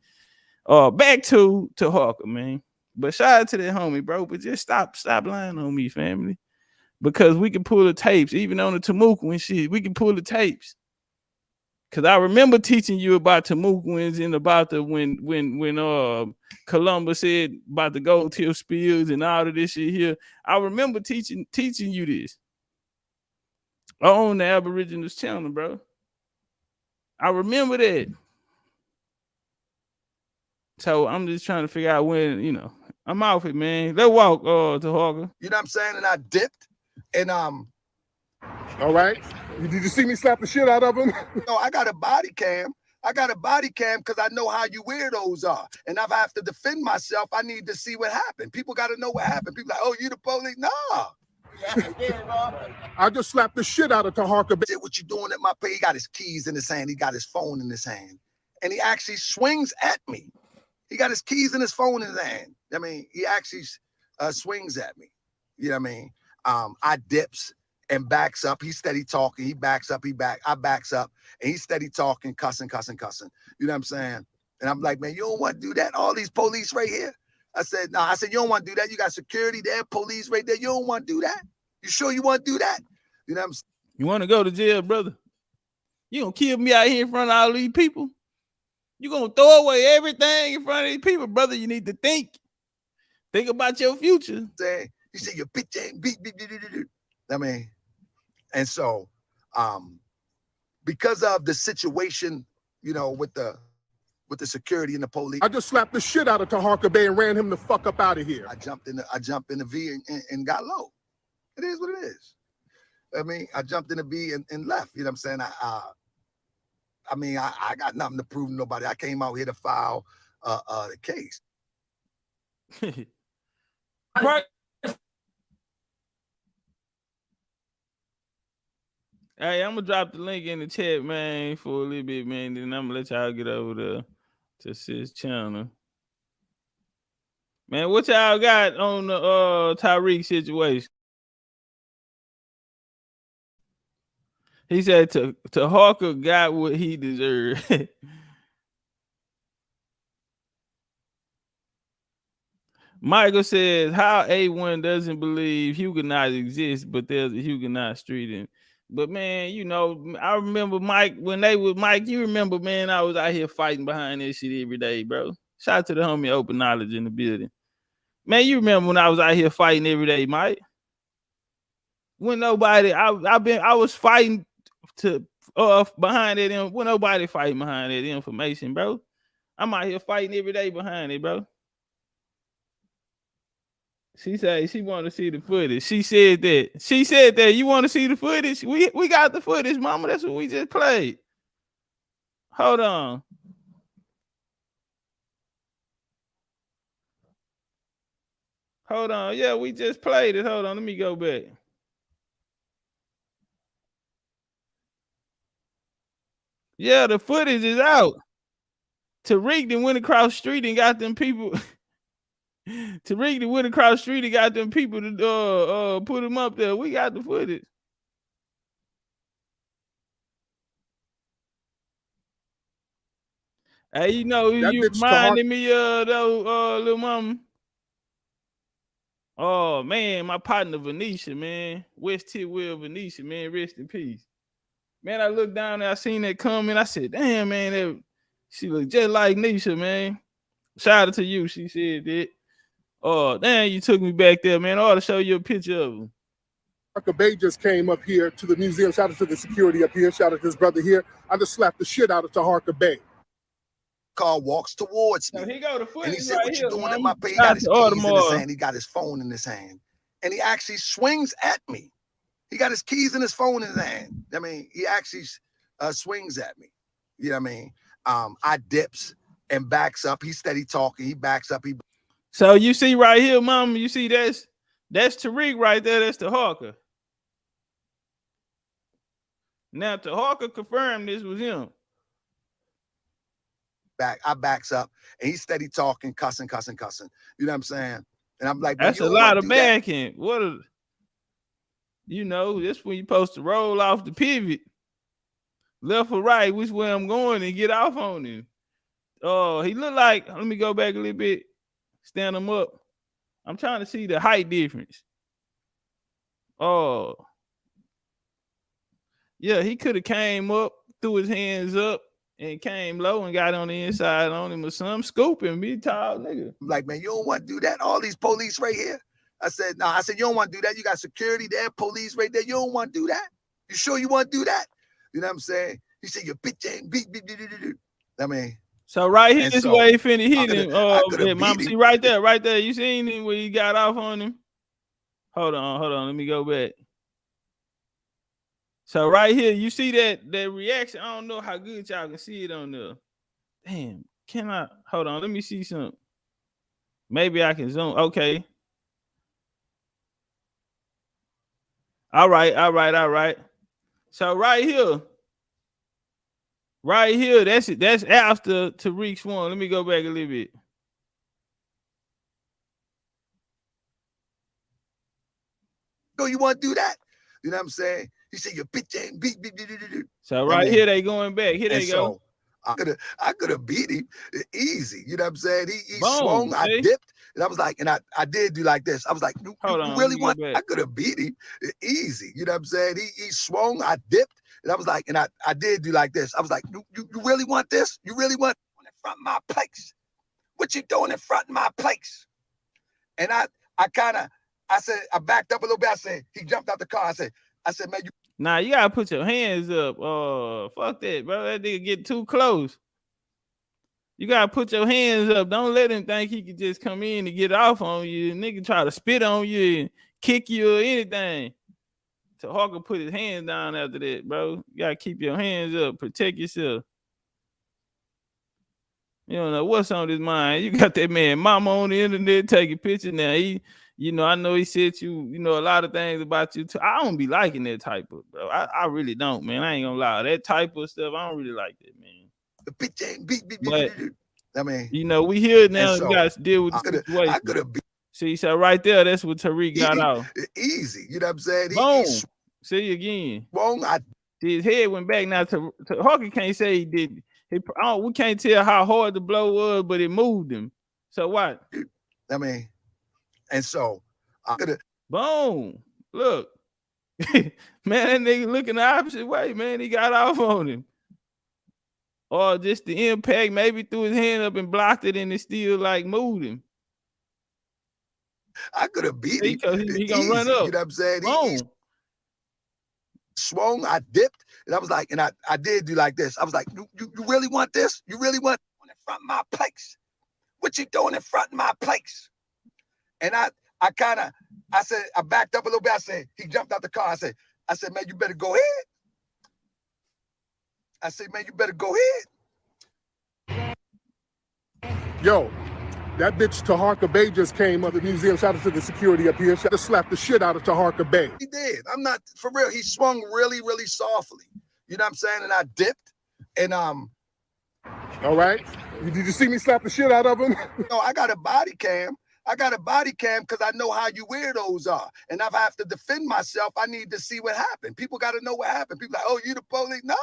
Back to Taharka, man. But shout out to that homie, bro. But just stop lying on me, family. Because we can pull the tapes, even on the Temuka and shit. We can pull the tapes. Cause I remember teaching you about Temuka and about the when Columbus said about the gold tip spills and all of this shit here. I remember teaching you this on the Aboriginals channel, bro. I remember that. So I'm just trying to figure out when, I'm off it, man. Let's walk to Harker. You know what I'm saying? And I dipped and All right. Did you see me slap the shit out of him? No, I got a body cam. Because I know how you weirdos are. And if I have to defend myself, I need to see what happened. People got to know what happened. People like, oh, you the police? Nah. I just slapped the shit out of Taharka Bey. What you doing at my pay? He got his keys in his hand. He got his phone in his hand. And he actually swings at me. He got his keys and his phone in his hand. I mean, he actually swings at me. You know what I mean? I dips and backs up. He's steady talking. He backs up. I backs up. And he's steady talking, cussing. You know what I'm saying? And I'm like, man, you don't want to do that? All these police right here. I said, no, I said, you don't want to do that. You got security there, police right there. You don't want to do that. You sure you want to do that? You know what I'm saying? You want to go to jail, brother? You gonna kill me out here in front of all these people? You gonna throw away everything in front of these people, brother? You need to think. Think about your future. Saying, you say your bitch ain't beat. I mean, and so, because of the situation, you know, with the security and the police, I just slapped the shit out of Taharka Bey and ran him the fuck up out of here. I jumped in the V and got low. It is what it is. I mean, I jumped in the V and left. You know what I'm saying? I mean, I got nothing to prove to nobody. I came out here to file the case. Hey, I'm gonna drop the link in the chat, man, for a little bit, man. Then I'm gonna let y'all get over to Sis channel. Man, what y'all got on the Tariq situation? He said Taharka got what he deserved. Michael says, how A1 doesn't believe Huguenots exist, but there's a Huguenot street. But man, you know, I remember Mike, when they was Mike, you remember, man, I was out here fighting behind this shit every day, bro. Shout out to the homie Open Knowledge in the building. Man, you remember when I was out here fighting every day, Mike? When nobody, I was fighting to behind it, when nobody fighting behind that information, bro. I'm out here fighting every day behind it, bro. She said she wanted to see the footage. She said that you want to see the footage? We got the footage, mama. That's what we just played. Hold on. Yeah, we just played it. Hold on. Let me go back. Yeah, the footage is out. Tariq then went across the street and got them people. Tariq then went across the street and got them people to put him up there. We got the footage. Hey, you know, you reminded me of little mama. Oh man, my partner Venetia, man. West Tidwell Venetia, man. Rest in peace. Man, I looked down there, I seen that comment. I said, damn, man, she looked just like Nisha, man. Shout out to you. She said that. Oh, damn, you took me back there, man. I ought to show you a picture of him. Taharka Bey just came up here to the museum. Shout out to the security up here. Shout out to his brother here. I just slapped the shit out of Taharka Bey. Car walks towards me. Now, he go to footage, and he said, right what here, you doing man? at my place? He got his keys in his hand. He got his phone in his hand. And he actually swings at me. He got his keys and his phone in his hand. I mean, he actually swings at me. You know what I mean? I dips and backs up. He's steady talking. He backs up. So you see right here, mama, you see that's Tariq right there. That's Taharka. Now Taharka confirmed this was him. I backs up and he's steady talking, cussing. You know what I'm saying? And I'm like, that's a lot of backing. You know, this when you supposed to roll off the pivot, left or right, which way I'm going, and get off on him. Oh, he looked like, let me go back a little bit, stand him up. I'm trying to see the height difference. Oh, yeah, he could have came up, threw his hands up, and came low and got on the inside on him or something, scooping me, tall nigga. I'm like, man, you don't want to do that? All these police right here. I said, no, you don't want to do that. You got security there, police right there. You don't want to do that. You sure you want to do that? You know what I'm saying? He said, your bitch ain't beat. I mean. So right here, this way he finna hit him. Mom, see right there. You seen him when he got off on him? Hold on. Let me go back. So right here, you see that reaction. I don't know how good y'all can see it on there. Damn, can I? Hold on, let me see something. Maybe I can zoom. Okay. All right. So right here, that's it. That's after Tariq's one. Let me go back a little bit. So you want to do that? You know what I'm saying? He said your bitch ain't beat. So right here they going back. Here they go. I could have beat him easy. You know what I'm saying? He swung. I dipped And I was like, and I did do like this. I was like, you really want? I could have beat him easy. You know what I'm saying? He swung, I dipped, and I was like, and I did do like this. I was like, you really want this? You really want in front of my place? What you doing in front of my place? And I said, I backed up a little bit. I said, he jumped out the car. I said, man, you. Nah, you gotta put your hands up. Fuck that, bro. That nigga get too close. You gotta put your hands up. Don't let him think he can just come in and get off on you. Nigga try to spit on you and kick you or anything. Taharka put his hands down after that, bro. You gotta keep your hands up. Protect yourself. You don't know what's on his mind. You got that man mama on the internet taking pictures now. I know he said a lot of things about you too. I don't be liking that type of, bro. I really don't, man. I ain't gonna lie. That type of stuff, I don't really like that, man. The bitch ain't beat. But, I mean, we here now. So, you guys deal with the situation. I could have beat. See, so right there, that's what Tariq got out. Easy. You know what I'm saying? Boom. See you again. Boom. His head went back. Now, Taharka can't say he did. We can't tell how hard the blow was, but it moved him. So what? I mean, and so I could have. Boom. Look. Man, that nigga looking the opposite way, man. He got off on him. Or just the impact maybe threw his hand up and blocked it and it still like moved him. I could have beat him. He gonna run up. You know what I'm saying? Boom. He swung, I dipped, and I was like, and I did do like this. I was like, you really want this? You really want in front of my place? What you doing in front of my place? And I said, I backed up a little bit. I said, he jumped out the car. I said, man, you better go ahead. I said, man, you better go ahead. Yo, that bitch Taharka Bey just came up at the museum. Shout out to the security up here. Shout out to slap the shit out of Taharka Bey. He did. I'm not, for real. He swung really, really softly. You know what I'm saying? And I dipped. And all right. Did you see me slap the shit out of him? No, I got a body cam. Because I know how you weirdos are. And if I have to defend myself, I need to see what happened. People got to know what happened. People like, oh, you the police? Nah.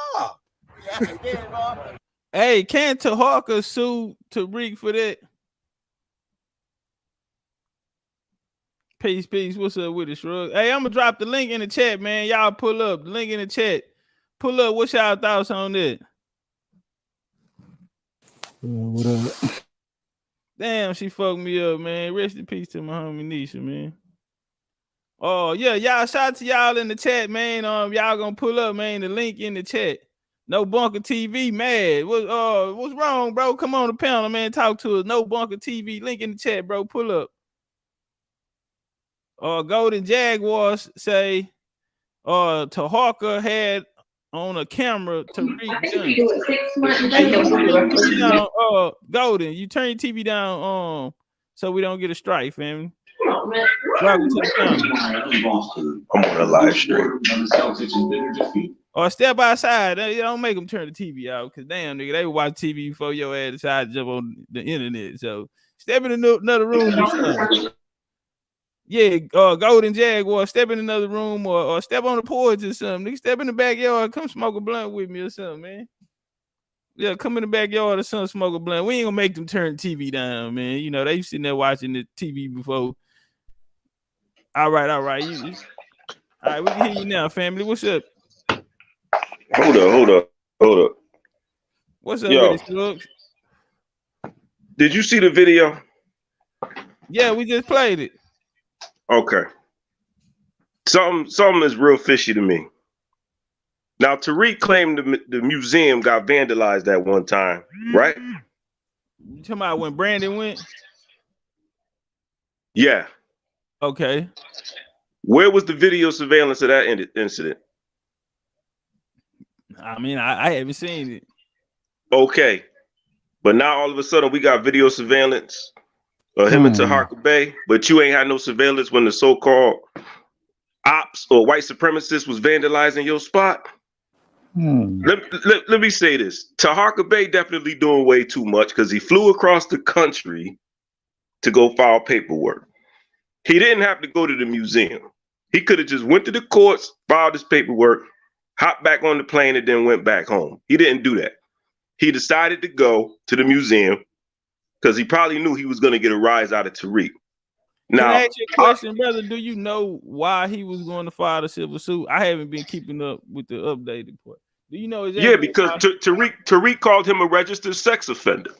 Hey, can Taharka sue Tariq for that? Peace. What's up with it, Shrug? Hey, I'm gonna drop the link in the chat, man. Y'all pull up the link in the chat. Pull up. What's y'all thoughts on that? What up? Damn, she fucked me up, man. Rest in peace to my homie Nisha, man. Oh yeah, y'all shout out to y'all in the chat, man. Y'all gonna pull up, man. The link in the chat. No Bunker TV, mad. What's wrong, bro? Come on the panel, man. Talk to us. No Bunker TV. Link in the chat, bro. Pull up. Golden Jaguars say Taharka had on a camera to read. Golden, you turn your TV down so we don't get a strike, family. Welcome to the camera. I'm on a live stream. Or step outside. Don't make them turn the TV out because damn nigga, they watch TV before your ass decide to jump on the internet. So step in another room. Yeah, Golden Jaguar, step in another room or step on the porch or something. Nigga, step in the backyard, come smoke a blunt with me or something, man. Yeah, come in the backyard or something, smoke a blunt. We ain't gonna make them turn the TV down, man. You know, they sitting there watching the TV before. All right. All right, we can hear you now, family. What's up? Hold up. What's up with it, Slugs? Did you see the video? Yeah, we just played it. Okay. Something is real fishy to me. Now, Tariq claimed the museum got vandalized at one time, right? You talking about when Brandon went? Yeah. Okay. Where was the video surveillance of that incident? I mean, I haven't seen it. Okay. But now all of a sudden we got video surveillance of him and Taharka Bey, but you ain't had no surveillance when the so-called ops or white supremacists was vandalizing your spot. Let me say this. Taharka Bey definitely doing way too much because he flew across the country to go file paperwork. He didn't have to go to the museum. He could have just went to the courts, filed his paperwork, hopped back on the plane, and then went back home. He didn't do that. He decided to go to the museum because he probably knew he was going to get a rise out of Tariq. Now, can I ask you a question, brother? Do you know why he was going to file the civil suit? I haven't been keeping up with the updated part. Do you know exactly? Yeah, because Tariq called him a registered sex offender.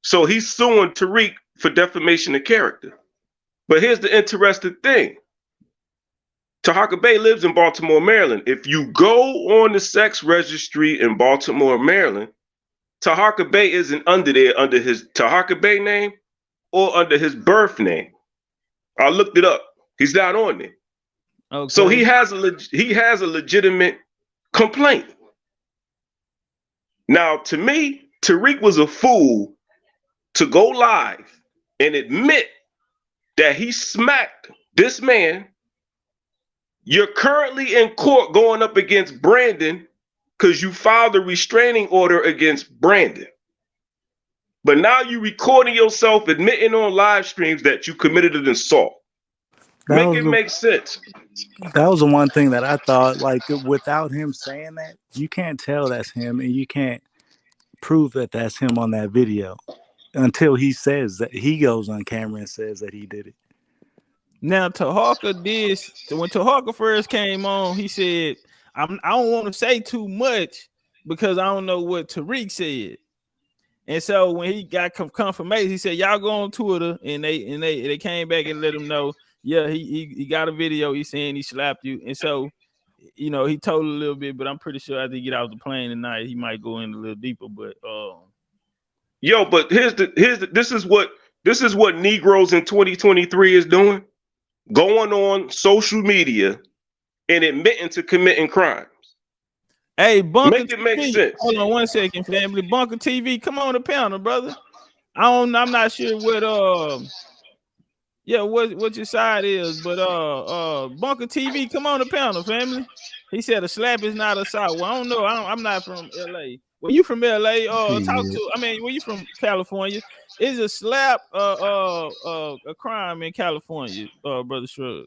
So he's suing Tariq for defamation of character. But here's the interesting thing. Taharka Bey lives in Baltimore, Maryland. If you go on the sex registry in Baltimore, Maryland, Taharka Bey isn't under there under his Taharka Bey name or under his birth name. I looked it up. He's not on there. Okay. So he has a legitimate complaint. Now, to me, Tariq was a fool to go live and admit that he smacked this man. You're currently in court going up against Brandon because you filed a restraining order against Brandon. But now you recording yourself admitting on live streams that you committed an assault. Make it make sense. That was the one thing that I thought, like, without him saying that, you can't tell that's him, and you can't prove that that's him on that video until he says that he goes on camera and says that he did it. Now, Taharka did, when Taharka first came on, he said, I don't want to say too much because I don't know what Tariq said. And so when he got confirmation, he said, y'all go on Twitter, and they came back and let him know, yeah, he got a video. He's saying he slapped you. And so, you know, he told a little bit, but I'm pretty sure after he get off the plane tonight, he might go in a little deeper. But yo, but this is what Negroes in 2023 is doing. Going on social media and admitting to committing crimes. Hey, Bunker Make it TV. make sense. Hold on 1 second, family. Bunker TV, come on the panel, brother. I'm not sure what what your side is, but Bunker TV, come on the panel, family. He said a slap is not assault. Well, I don't know. I'm not from LA. Well, you from LA? Where you from California? Is a slap a crime in California, brother Shrug?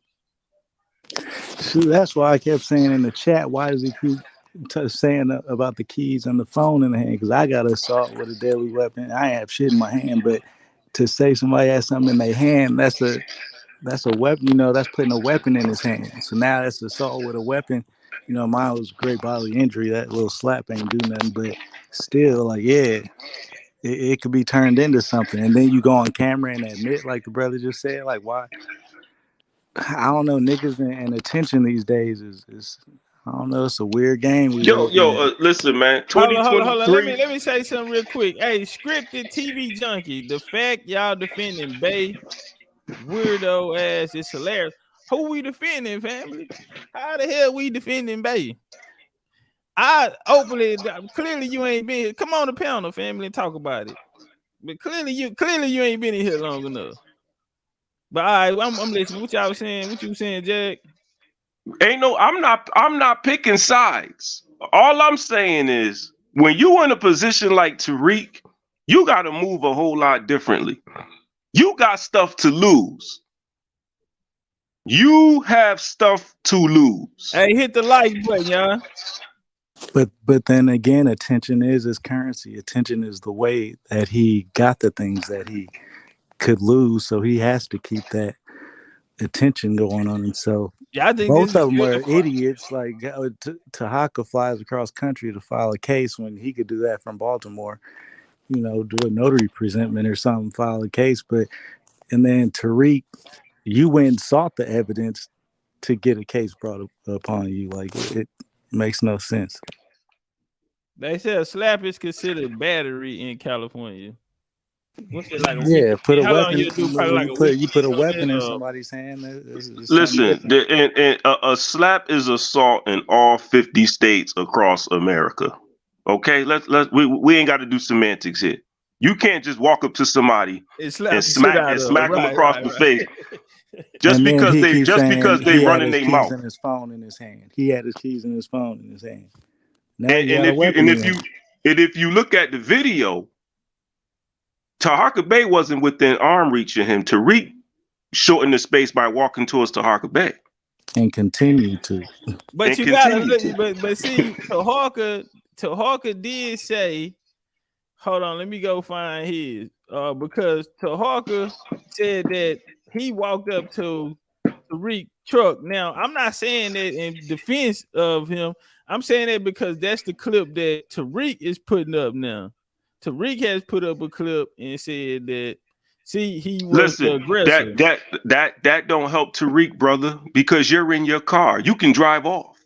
So that's why I kept saying in the chat, why does he keep saying about the keys and the phone in the hand? Because I got assault with a deadly weapon. I have shit in my hand, but to say somebody has something in their hand, that's a weapon. You know, that's putting a weapon in his hand. So now that's assault with a weapon. You know, mine was great bodily injury. That little slap ain't do nothing, but still, like, yeah, it could be turned into something. And then you go on camera and admit, like the brother just said, like, why? I don't know, niggas and attention these days is I don't know, it's a weird game. Listen, man. Hold on. Let me say something real quick. Hey, scripted TV junkie. The fact y'all defending Bey, weirdo ass, is hilarious. Who we defending, family? How the hell we defending Bey? Clearly you ain't been here. Come on the panel, family, and talk about it. But clearly you ain't been in here long enough. But all right, I'm listening. What y'all was saying? What you saying, Jack? I'm not picking sides. All I'm saying is when you in a position like Tariq, you got to move a whole lot differently. You got stuff to lose. You have stuff to lose. Hey, hit the like button, y'all. But then again, attention is his currency. Attention is the way that he got the things that he could lose. So he has to keep that attention going on himself. Yeah, I think both of them are idiots. Like Taharka flies across country to file a case when he could do that from Baltimore. You know, do a notary presentment or something, file a case. And then Tariq, you went and sought the evidence to get a case brought upon you. Like, it makes no sense. They said a slap is considered battery in California. What's it like? Put a weapon. You put a weapon in somebody's hand. Listen, a slap is assault in all 50 states across America. Okay, we ain't got to do semantics here. You can't just walk up to somebody and smack them across the face just because they running their mouth. And his phone in his hand. He had his keys and his phone in his hand. Now if you look at the video, Taharka Bey wasn't within arm reach of him. Tariq shortened the space by walking towards Taharka Bey. And continue to. But and you gotta look, but see, Taharka did say, hold on, let me go find his. Because Taharka said that he walked up to Tariq truck. Now, I'm not saying that in defense of him. I'm saying that because that's the clip that Tariq is putting up now. Tariq has put up a clip and said that, see, he was the Listen, aggressor. that don't help Tariq, brother, because you're in your car. You can drive off.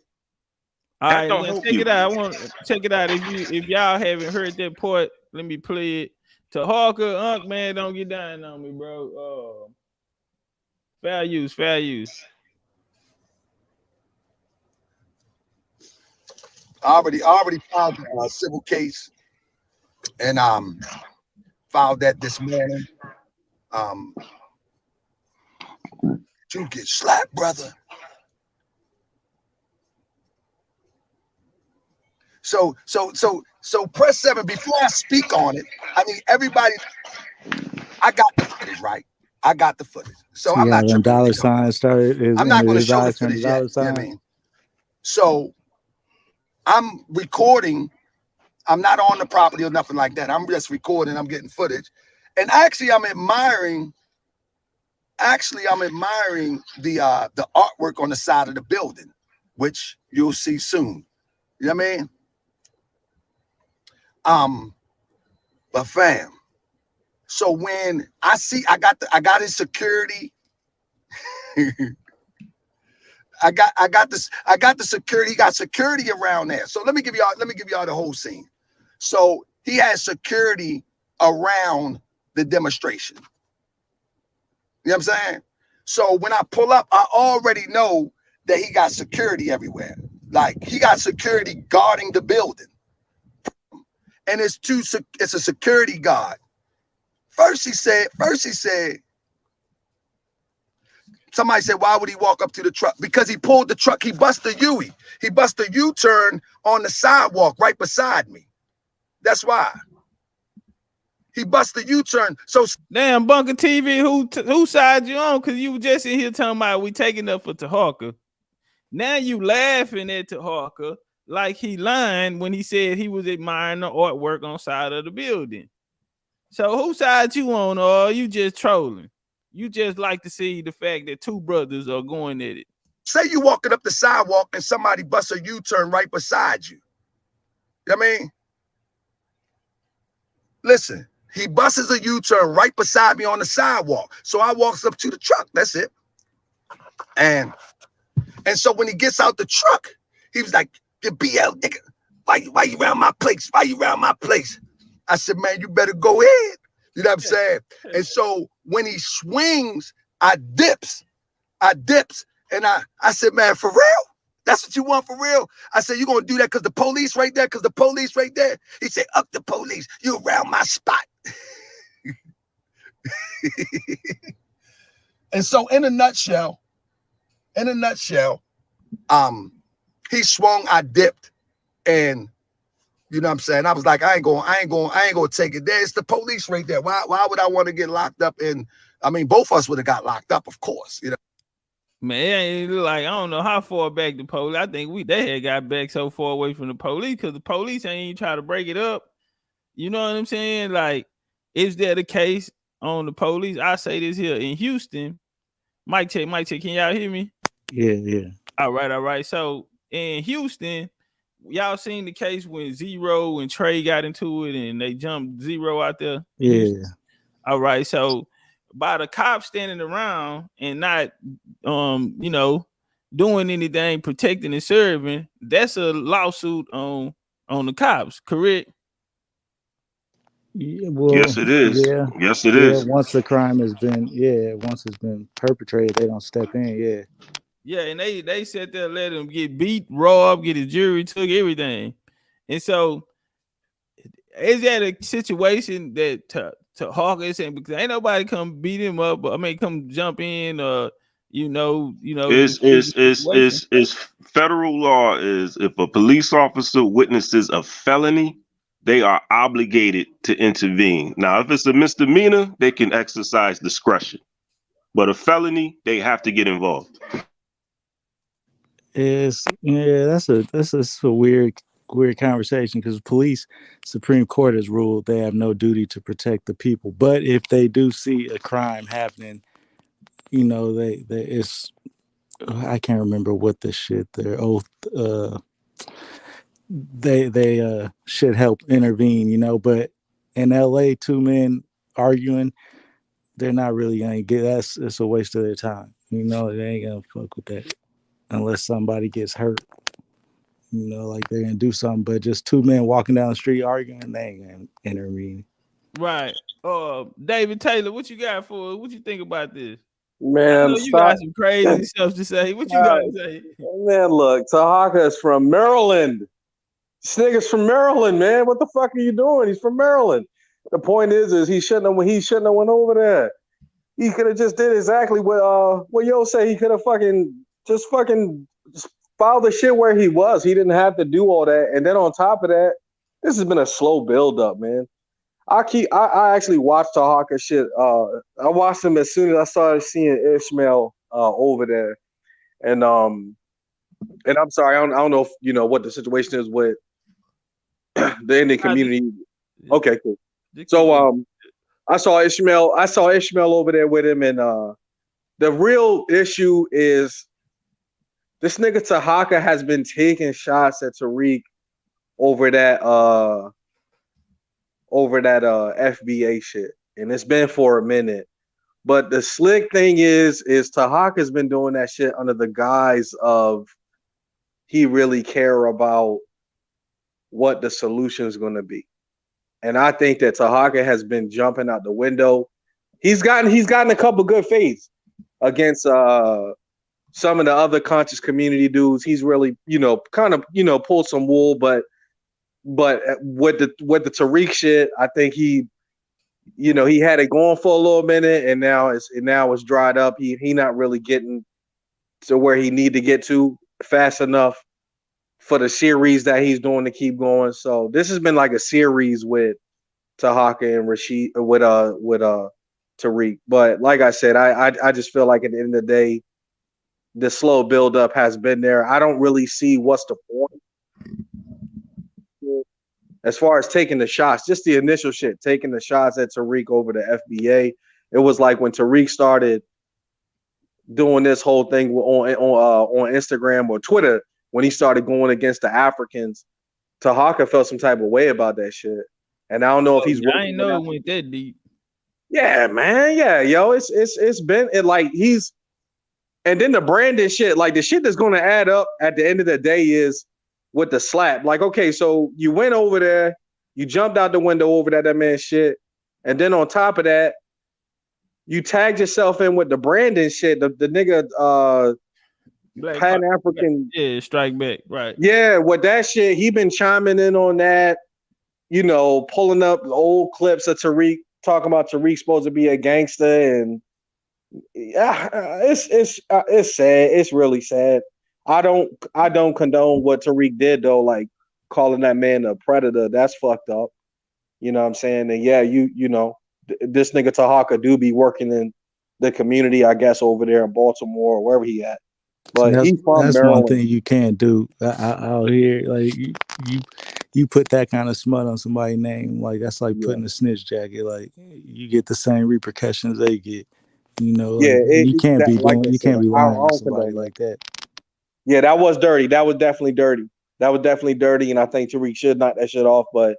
All That right, don't well, help check you. it out. I want to check it out. If y'all haven't heard that part, let me play it. Taharka, Unc, man, don't get down on me, bro. Fair use, fair use. I already filed a civil case and filed that this morning. To get slapped, brother. So press 7. Before I speak on it, I mean everybody. I got the footage, right? I got the footage. So I'm not tripping. Dollar sign started. I'm not going to show the footage yet. You know what I mean? So I'm recording. I'm not on the property or nothing like that. I'm just recording. I'm getting footage, and actually, I'm admiring. I'm admiring the artwork on the side of the building, which you'll see soon. You know what I mean? But fam, so when I got his security. I got the security. He got security around there. So let me give y'all the whole scene. So he has security around the demonstration. You know what I'm saying? So when I pull up, I already know that he got security everywhere. Like he got security guarding the building. And it's a security guard. First he said, somebody said, why would he walk up to the truck? Because he pulled the truck. He bust a U-turn. He bust a U-turn on the sidewalk right beside me. That's why. He bust a U-turn. So damn, Bunker TV, who side you on? Because you were just in here talking about we taking up for Taharka. Now you laughing at Taharka like he lying when he said he was admiring the artwork on side of the building. So who side you on, or are you just trolling? You just like to see the fact that two brothers are going at it. Say you walking up the sidewalk and somebody busts a U-turn right beside you. You know what I mean? Listen, he busts a U-turn right beside me on the sidewalk. So I walks up to the truck. That's it. And so when he gets out the truck, he was like, "The BL nigga, why you around my place? Why you around my place?" I said, "Man, you better go ahead." You know what I'm saying? And so when he swings, I dips. And I said, "Man, for real? That's what you want for real?" I said, "You gonna do that because the police right there? Because the police right there?" He said, "Up the police. You around my spot." And so in a nutshell, he swung, I dipped, and you know what I'm saying? I was like, I ain't gonna take it there. It's the police right there. Why would I want to get locked up? And I mean, both of us would have got locked up, of course, you know. Man, like I don't know how far back the police. I think they had got back so far away from the police because the police ain't even try to break it up. You know what I'm saying? Like, is that the case on the police? I say this here in Houston. Mic check. Can y'all hear me? Yeah. All right. So in Houston, y'all seen the case when Zero and Trey got into it and they jumped Zero out there? Yeah. All right. So by the cops standing around and not doing anything, protecting and serving, that's a lawsuit on the cops, correct? Yeah, well, Yes, it is. yeah. Yes, it is. Once the crime has been, once it's been perpetrated, they don't step in, Yeah, and they sat there, let him get beat, robbed, get his jewelry took, everything. And so is that a situation that Taharka is saying, because ain't nobody come beat him up, come jump in, Is federal law is if a police officer witnesses a felony, they are obligated to intervene. Now, if it's a misdemeanor, they can exercise discretion, but a felony, they have to get involved. that's a weird weird conversation because police, Supreme Court has ruled they have no duty to protect the people. But if they do see a crime happening, you know, they it's I can't remember what the shit their oath they should help intervene, you know. But in LA, two men arguing, they're not really gonna get that's it's a waste of their time. You know, they ain't gonna fuck with that unless somebody gets hurt. You know, like they're gonna do something, but just two men walking down the street arguing, they ain't gonna intervene. Right. David Taylor, what you got for us? What you think about this? I Man, know you stop. got some crazy stuff to say. What you got to say? Man, look, Taharka is from Maryland. This nigga's from Maryland, man. What the fuck are you doing? He's from Maryland. The point is he shouldn't have went over there. He could have just did exactly what Yo say. He could have just filed the shit where he was. He didn't have to do all that. And then on top of that, this has been a slow build up, man. I actually watched Taharka shit. I watched him as soon as I started seeing Ishmael over there. And I'm sorry, I don't know if you know what the situation is with the Indian community. Okay, cool. So I saw Ishmael over there with him, and the real issue is this nigga Taharka has been taking shots at Tariq over that FBA shit, and it's been for a minute. But the slick thing is Taharka's been doing that shit under the guise of he really care about what the solution is going to be. And I think that Taharka has been jumping out the window. He's gotten a couple good fights against some of the other conscious community dudes. He's really, kind of, pulled some wool, but with the Tariq shit, I think he had it going for a little minute, and now it's dried up. He not really getting to where he need to get to fast enough for the series that he's doing to keep going. So this has been like a series with Taharka and Rashid with Tariq. But like I said, I just feel like at the end of the day, the slow build up has been there. I don't really see what's the point. As far as taking the shots, just the initial shit, taking the shots at Tariq over the FBA. It was like when Tariq started doing this whole thing on Instagram or Twitter, when he started going against the Africans, Taharka felt some type of way about that shit. And I don't know if he's. I ain't know it went that deep. Yeah, man. Yeah, yo, it's been like he's. And then the branding shit, like the shit that's going to add up at the end of the day is with the slap. Like, okay, so you went over there, you jumped out the window over that man's shit, and then on top of that, you tagged yourself in with the branding shit. The nigga Pan African, strike back, right? Yeah, with that shit, he been chiming in on that. Pulling up old clips of Tariq talking about Tariq supposed to be a gangster, and yeah, it's sad. It's really sad. I don't condone what Tariq did though, like calling that man a predator. That's fucked up. You know what I'm saying? And yeah, this nigga Taharka do be working in the community, I guess, over there in Baltimore or wherever he at. But that's Maryland. One thing you can't do out here. Like you put that kind of smut on somebody's name, like that's like putting a snitch jacket. Like you get the same repercussions they get. You can't be lying to somebody like that. Yeah, that was dirty. That was definitely dirty. And I think Tariq should knock that shit off. But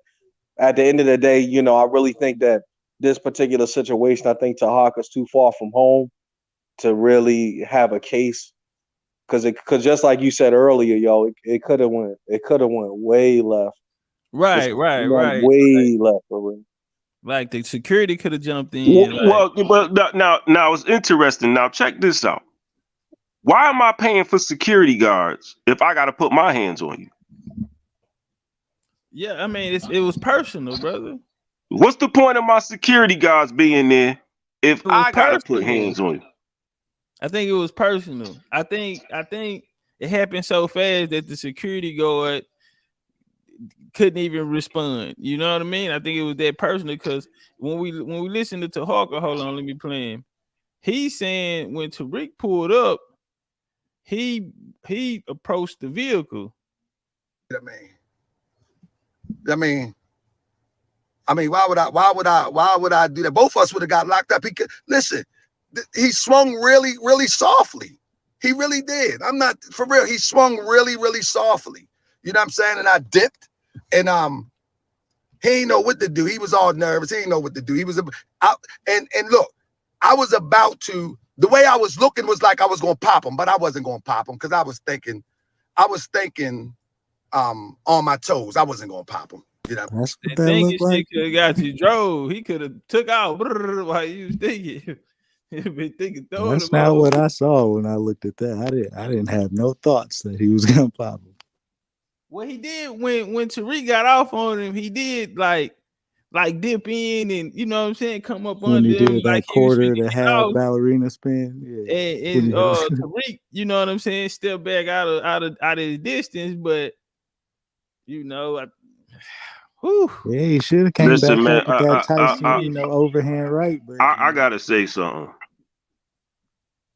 at the end of the day, I really think that this particular situation, I think Taharka's too far from home to really have a case. Because just like you said earlier, yo, it could have went way left. Right. Way left for real. Like the security could have jumped in. Well, now it's interesting. Now check this out. Why am I paying for security guards if I got to put my hands on you? Yeah, I mean it was personal, brother. What's the point of my security guards being there if I got to put hands on you? I think it was personal. I think it happened so fast that the security guard couldn't even respond. You know what I mean? I think it was that personal because when we listen to Taharka, hold on, let me play him. He's saying when Tariq pulled up, he approached the vehicle. I mean, I mean, why would I do that? Both of us would have got locked up. Listen, he swung really, really softly. He really did. I'm not for real. He swung really, really softly. You know what I'm saying? And I dipped, and he ain't know what to do. He was all nervous. He ain't know what to do. He was and look, I was about to. The way I was looking was like I was gonna pop him, but I wasn't gonna pop him because I was thinking on my toes. I wasn't gonna pop him. You know, that's what that looked like. Could have got you drove. He could have took out while you was thinking. That's not what I saw when I looked at that. I didn't have no thoughts that he was gonna pop him. Well, he did when Tariq got off on him. He did like dip in and you know what I'm saying, come up when under he did him, that like quarter to half ballerina spin. Yeah, and Tariq, you know what I'm saying, step back out of his distance, but you know, yeah, he should have came Listen, back man, up with that Tyson, overhand right. But I gotta say something.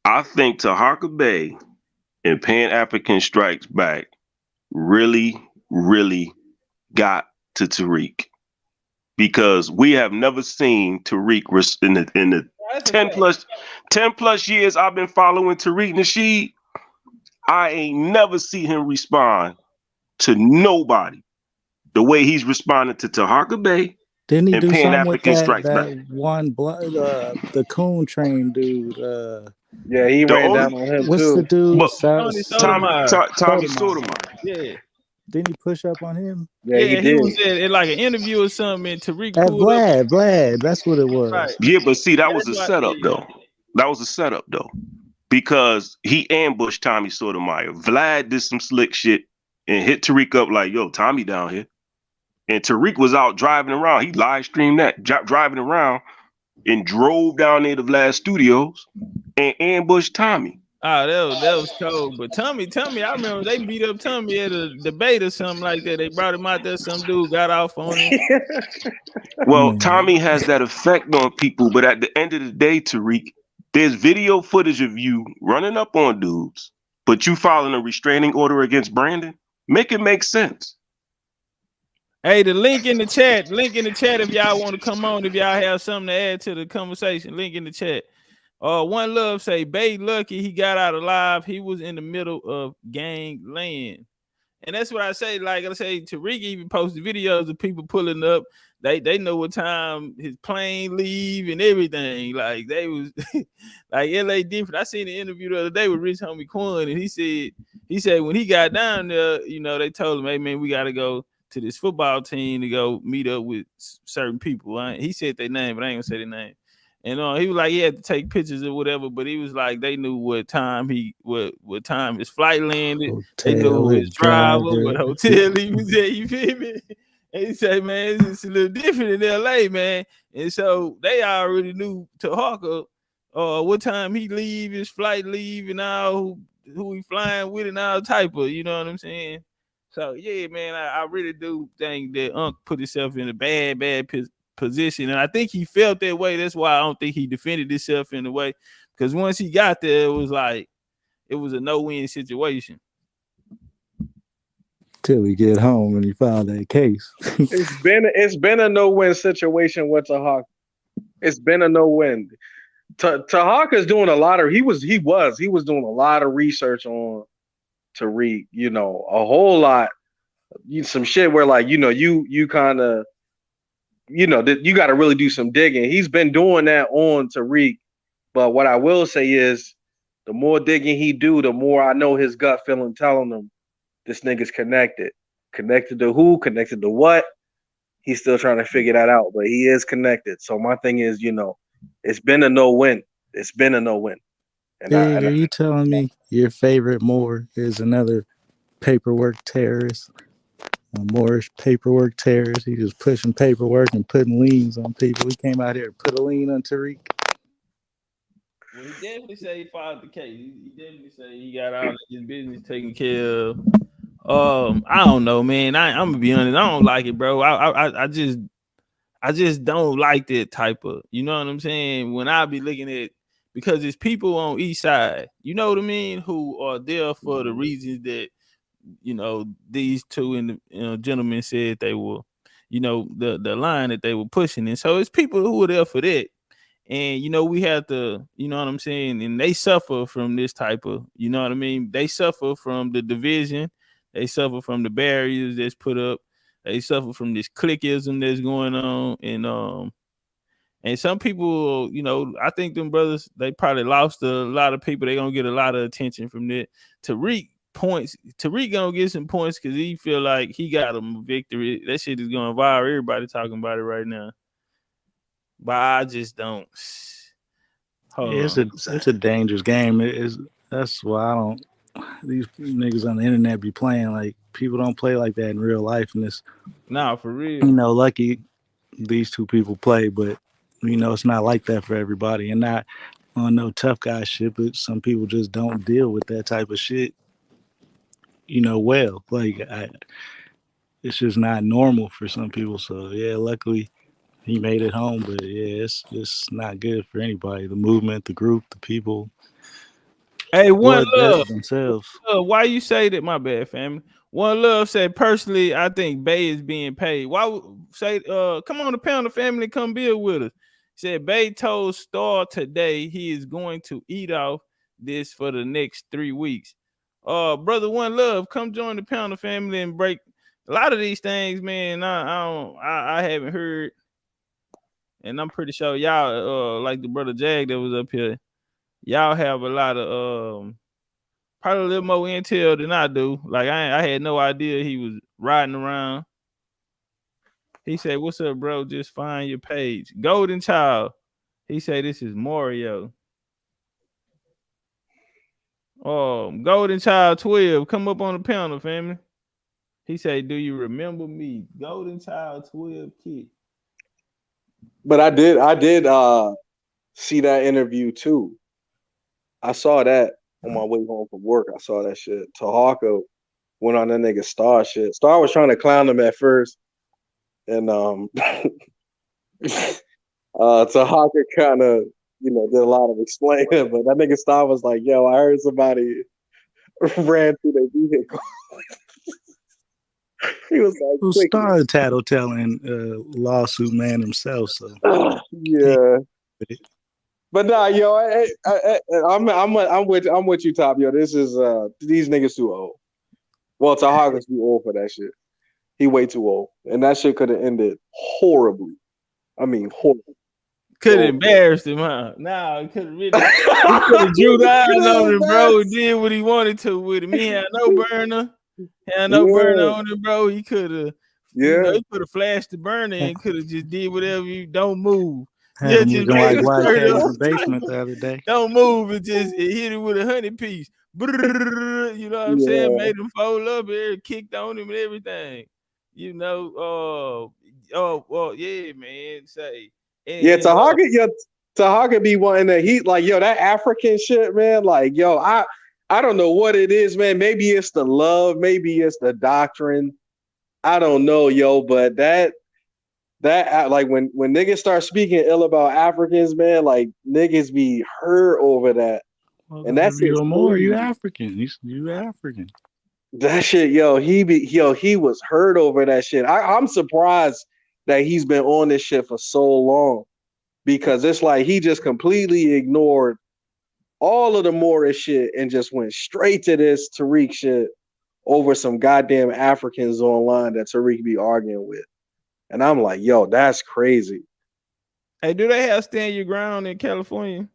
I think Taharka Bey and Pan African Strikes Back really, really got to Tariq because we have never seen Tariq in the 10 plus years I've been following Tariq Nasheed. I ain't never see him respond to nobody the way he's responding to Taharka Bey. Didn't he and do Pan something with African Strikes Back. that one the Coon Train dude? Yeah, he ran down on him what's too. the dude? Tommy Sotomayor. Yeah. Didn't he push up on him? Yeah, he did. was in like an interview or something, and Tariq That pulled up. Vlad, that's what it was. Right. Yeah, but see, that was a setup though. That was a setup though, because he ambushed Tommy Sotomayor. Vlad did some slick shit and hit Tariq up like, "Yo, Tommy down here," and Tariq was out driving around. He live streamed that driving around and drove down there to Vlad Studios and ambushed Tommy. Oh, that was cold. But Tommy, I remember they beat up Tommy at a debate or something like that. They brought him out there. Some dude got off on him. Well, Tommy has that effect on people, but at the end of the day, Tariq, there's video footage of you running up on dudes, but you filing a restraining order against Brandon. Make it make sense. Hey, the link in the chat. If y'all want to come on, if y'all have something to add to the conversation, link in the chat. One Love say Bay lucky he got out alive. He was in the middle of gangland. And that's what I say. Like I say, Tariq even posted videos of people pulling up. They know what time his plane leave and everything. Like they was like LA different. I seen an interview the other day with Rich Homie Quan, and he said when he got down there, you know, they told him, "Hey man, we got to go to this football team to go meet up with certain people." He said their name, but I ain't gonna say their name. And he was like, he had to take pictures or whatever, but he was like, they knew what time what time his flight landed. They knew his driver, what hotel he was at. You feel me? And he said, man, it's a little different in LA, man. And so they already knew Taharka, what time he leave, his flight leave, and all who he flying with, and all type of, you know what I'm saying? So yeah, man, I really do think that Unc put himself in a bad position, and I think he felt that way. That's why I don't think he defended himself in a way, because once he got there, it was like it was a no-win situation. Till he get home and he filed that case. It's been a no-win situation with Taharka. It's been a no-win. Taharka's doing a lot of he was doing a lot of research on Tariq, you know, a whole lot. Some shit where like, you know, you kind of, you know, you got to really do some digging. He's been doing that on Tariq, but what I will say is the more digging he do, the more I know his gut feeling telling him this nigga's connected. Connected to who? Connected to what? He's still trying to figure that out, but he is connected. So my thing is, you know, it's been a no-win. It's been a no-win. Are you telling me your favorite Moore is another paperwork terrorist? A Moorish paperwork terrorist. He was pushing paperwork and putting liens on people. He came out here to put a lien on Tariq. Well, he definitely said he filed the case. He definitely said he got all his business taken care of. I don't know, man. I'm gonna be honest. I don't like it, bro. I just don't like that type of. You know what I'm saying? When I be looking at, because it's people on each side. You know what I mean? Who are there for the reasons that, you know, these two gentlemen said they were. the line that they were pushing. And so it's people who were there for that. And we have to, you know what I'm saying, and they suffer from this type of, you know what I mean, they suffer from the division, they suffer from the barriers that's put up, they suffer from this cliquism that's going on. And some people, I think them brothers, they probably lost a lot of people. They gonna get a lot of attention from that. Tariq gonna get some points because he feel like he got him a victory. That shit is going viral. Everybody talking about it right now. But I just don't. Hold Yeah, on. it's a dangerous game. That's why I don't. These niggas on the internet be playing like people don't play like that in real life, and it's Nah, for real. lucky these two people play, but it's not like that for everybody, and not on no tough guy shit. But some people just don't deal with that type of shit, well. Like it's just not normal for some people. So yeah, luckily he made it home, but yeah, it's not good for anybody. The movement, the group, the people, Hey, One or Love. themselves. Why you say that? My bad, family. One Love said, personally, I think Bay is being paid. Why would say, come on, the Pound of Family, come build with us. Said Bay told Star today he is going to eat off this for the next 3 weeks. Brother One Love, come join the Pound of Family and break a lot of these things, man. I haven't heard, and I'm pretty sure y'all, like the brother Jag that was up here, y'all have a lot of probably a little more intel than I do. Like I had no idea he was riding around. He said, "What's up, bro? Just find your page." Golden Child. He said, "This is Mario." Golden Child 12. Come up on the panel, family. He said, "Do you remember me?" Golden Child 12 kid. But I did see that interview too. I saw that on my way home from work. I saw that shit. Taharka went on that nigga Star shit. Star was trying to clown him at first, and Taharka kind of did a lot of explaining, but that nigga Star was like, "Yo, I heard somebody ran through their vehicle." He was like, Well, quick. Star a tattletailing lawsuit man himself, so yeah. But nah, yo, I'm with you, Top. Yo, this is these niggas too old. Well, Taharka's too old for that shit. He way too old, and that shit could have ended horribly. I mean, horrible. Could have embarrassed him, huh? Nah, he could have really. He could have drew the eyes on him, bro. Did what he wanted to with him. He had no burner. Burner on him, bro. He could have. Yeah. He could have flashed the burner and could have just did whatever you don't move. Had him looking like YK in the basement the other day. Don't move. It hit him with a 100 piece. You know what I'm saying? Made him fold up here, kicked on him and everything. Yeah, man. Say. Taharka be wanting to heat like, yo, that African shit, man. Like, yo, I don't know what it is, man. Maybe it's the love, maybe it's the doctrine. I don't know, yo, but that like when niggas start speaking ill about Africans, man, like niggas be hurt over that. Well, and that's it. More, you African. You African. That shit, he was hurt over that shit. I'm surprised that he's been on this shit for so long, because it's like he just completely ignored all of the Moorish shit and just went straight to this Tariq shit over some goddamn Africans online that Tariq be arguing with. And I'm like, yo, that's crazy. Hey, do they have Stand Your Ground in California?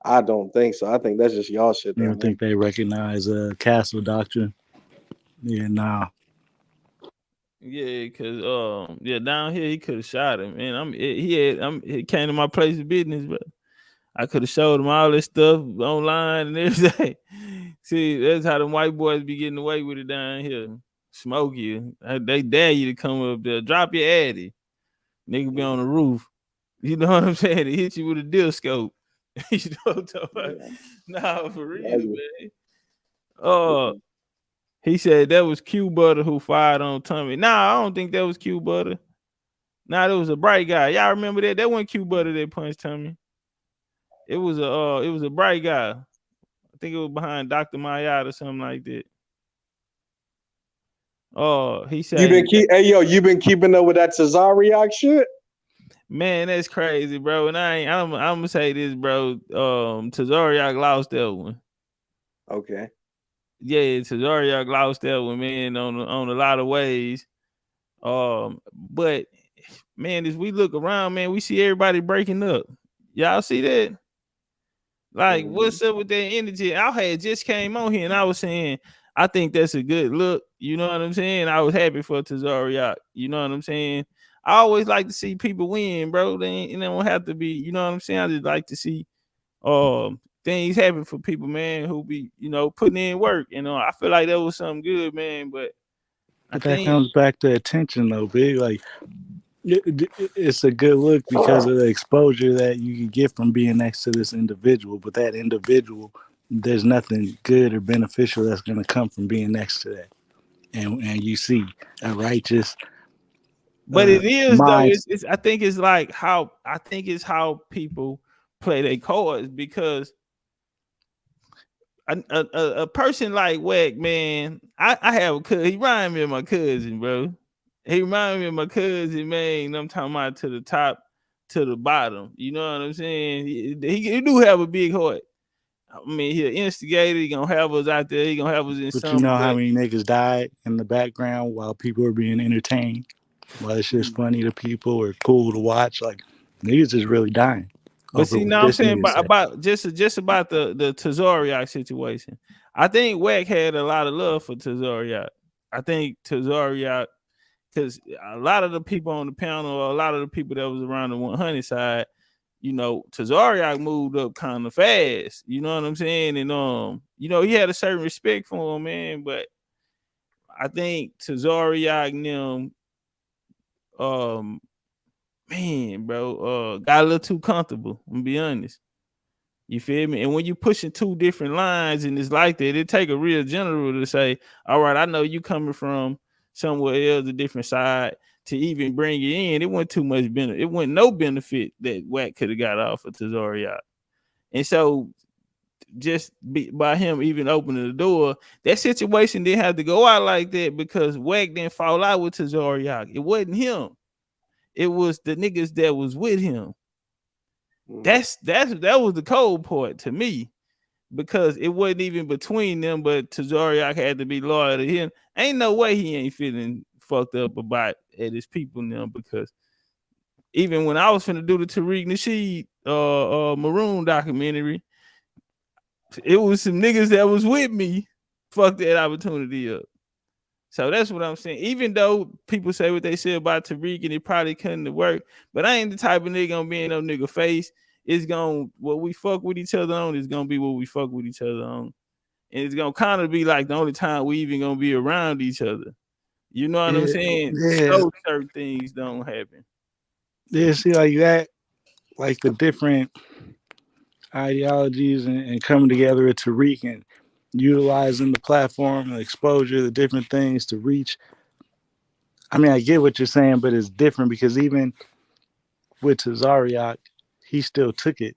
I don't think so. I think that's just y'all shit. I don't think they recognize castle doctrine. Yeah, nah. Yeah, cause down here he could have shot him, man. He came to my place of business, but I could have showed him all this stuff online and everything. See, that's how them white boys be getting away with it down here. Smoke you. They dare you to come up there. Drop your addy. Nigga be on the roof. You know what I'm saying? They hit you with a deal scope. You know what I'm talking about? Nah, for real, man. He said that was Q Butter who fired on Tommy. Nah, I don't think that was Q Butter. Nah, that was a bright guy. Y'all remember that? That wasn't Q Butter that punched Tommy. It was a bright guy. I think it was behind Dr. Mayat or something like that. He You said, been you been keeping up with that Tazariak shit? man, that's crazy, bro. And I'm gonna say this, bro. Tazariak lost that one. Okay. Yeah, Tazariak lost that one, man, on a lot of ways. But man, as we look around, man, we see everybody breaking up. Y'all see that? Like, what's up with that energy? I had just came on here and I was saying, I think that's a good look. You know what I'm saying? I was happy for Tazariak. You know what I'm saying? I always like to see people win, bro. They don't have to be, you know what I'm saying? I just like to see things happen for people, man, who be, putting in work. I feel like that was something good, man. But I But that think comes back to attention, though, big. Like it's a good look because of the exposure that you can get from being next to this individual. But that individual, there's nothing good or beneficial that's going to come from being next to that. And you see a righteous but it is though. mind. It's I think it's like how people play their cards because a person like Wack, man, I have a cousin. He reminds me of my cousin, bro. He reminds me of my cousin, man. I'm talking about to the top, to the bottom. You know what I'm saying? He do have a big heart. I mean, he'll instigate it. He gonna have us out there. He gonna have us in But you some. know how many niggas died in the background while people are being entertained? While it's just funny to people or cool to watch. Like niggas is really dying. But see, now I'm This saying nigga said. about just about the Tazariak situation. I think Wack had a lot of love for Tazariak. I think Tazariak, because a lot of the people on the panel, or a lot of the people that was around the 100 side, Tazariak moved up kind of fast. You know what I'm saying? And he had a certain respect for him, man. But I think Tazariak and them, man, bro, got a little too comfortable. I'm gonna be honest. You feel me? And when you pushing two different lines and it's like that, it take a real general to say, all right, I know you coming from somewhere else, a different side, to even bring it in. It wasn't too much benefit. It wasn't no benefit that Wack could have got off of Tazariak. And so by him even opening the door, that situation didn't have to go out like that because Wack didn't fall out with Tazariak. It wasn't him. It was the niggas that was with him. That was the cold part to me, because it wasn't even between them, but Tazariak had to be loyal to him. Ain't no way he ain't feeling fucked up about at his people now, because even when I was finna do the Tariq Nasheed Maroon documentary, it was some niggas that was with me fucked that opportunity up. So that's what I'm saying. Even though people say what they say about Tariq and it probably couldn't work, but I ain't the type of nigga gonna be in no nigga face. It's gonna, what we fuck with each other on is gonna be what we fuck with each other on. And it's gonna kind of be like the only time we even gonna be around each other. You know what I'm saying? Yeah. So certain things don't happen. Yeah, see like that, like the different ideologies and coming together at Tariq and utilizing the platform and exposure, the different things to reach. I mean, I get what you're saying, but it's different because even with Tazariak, he still took it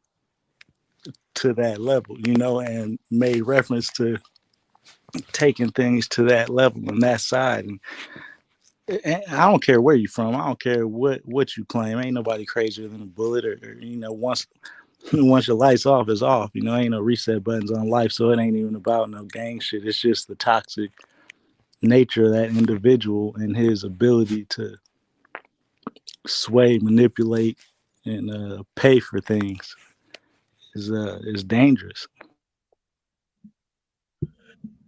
to that level, and made reference to taking things to that level and that side. And I don't care where you're from. I don't care what you claim. Ain't nobody crazier than a bullet, or once your lights off, it's off. Ain't no reset buttons on life, so it ain't even about no gang shit. It's just the toxic nature of that individual and his ability to sway, manipulate, and pay for things is dangerous.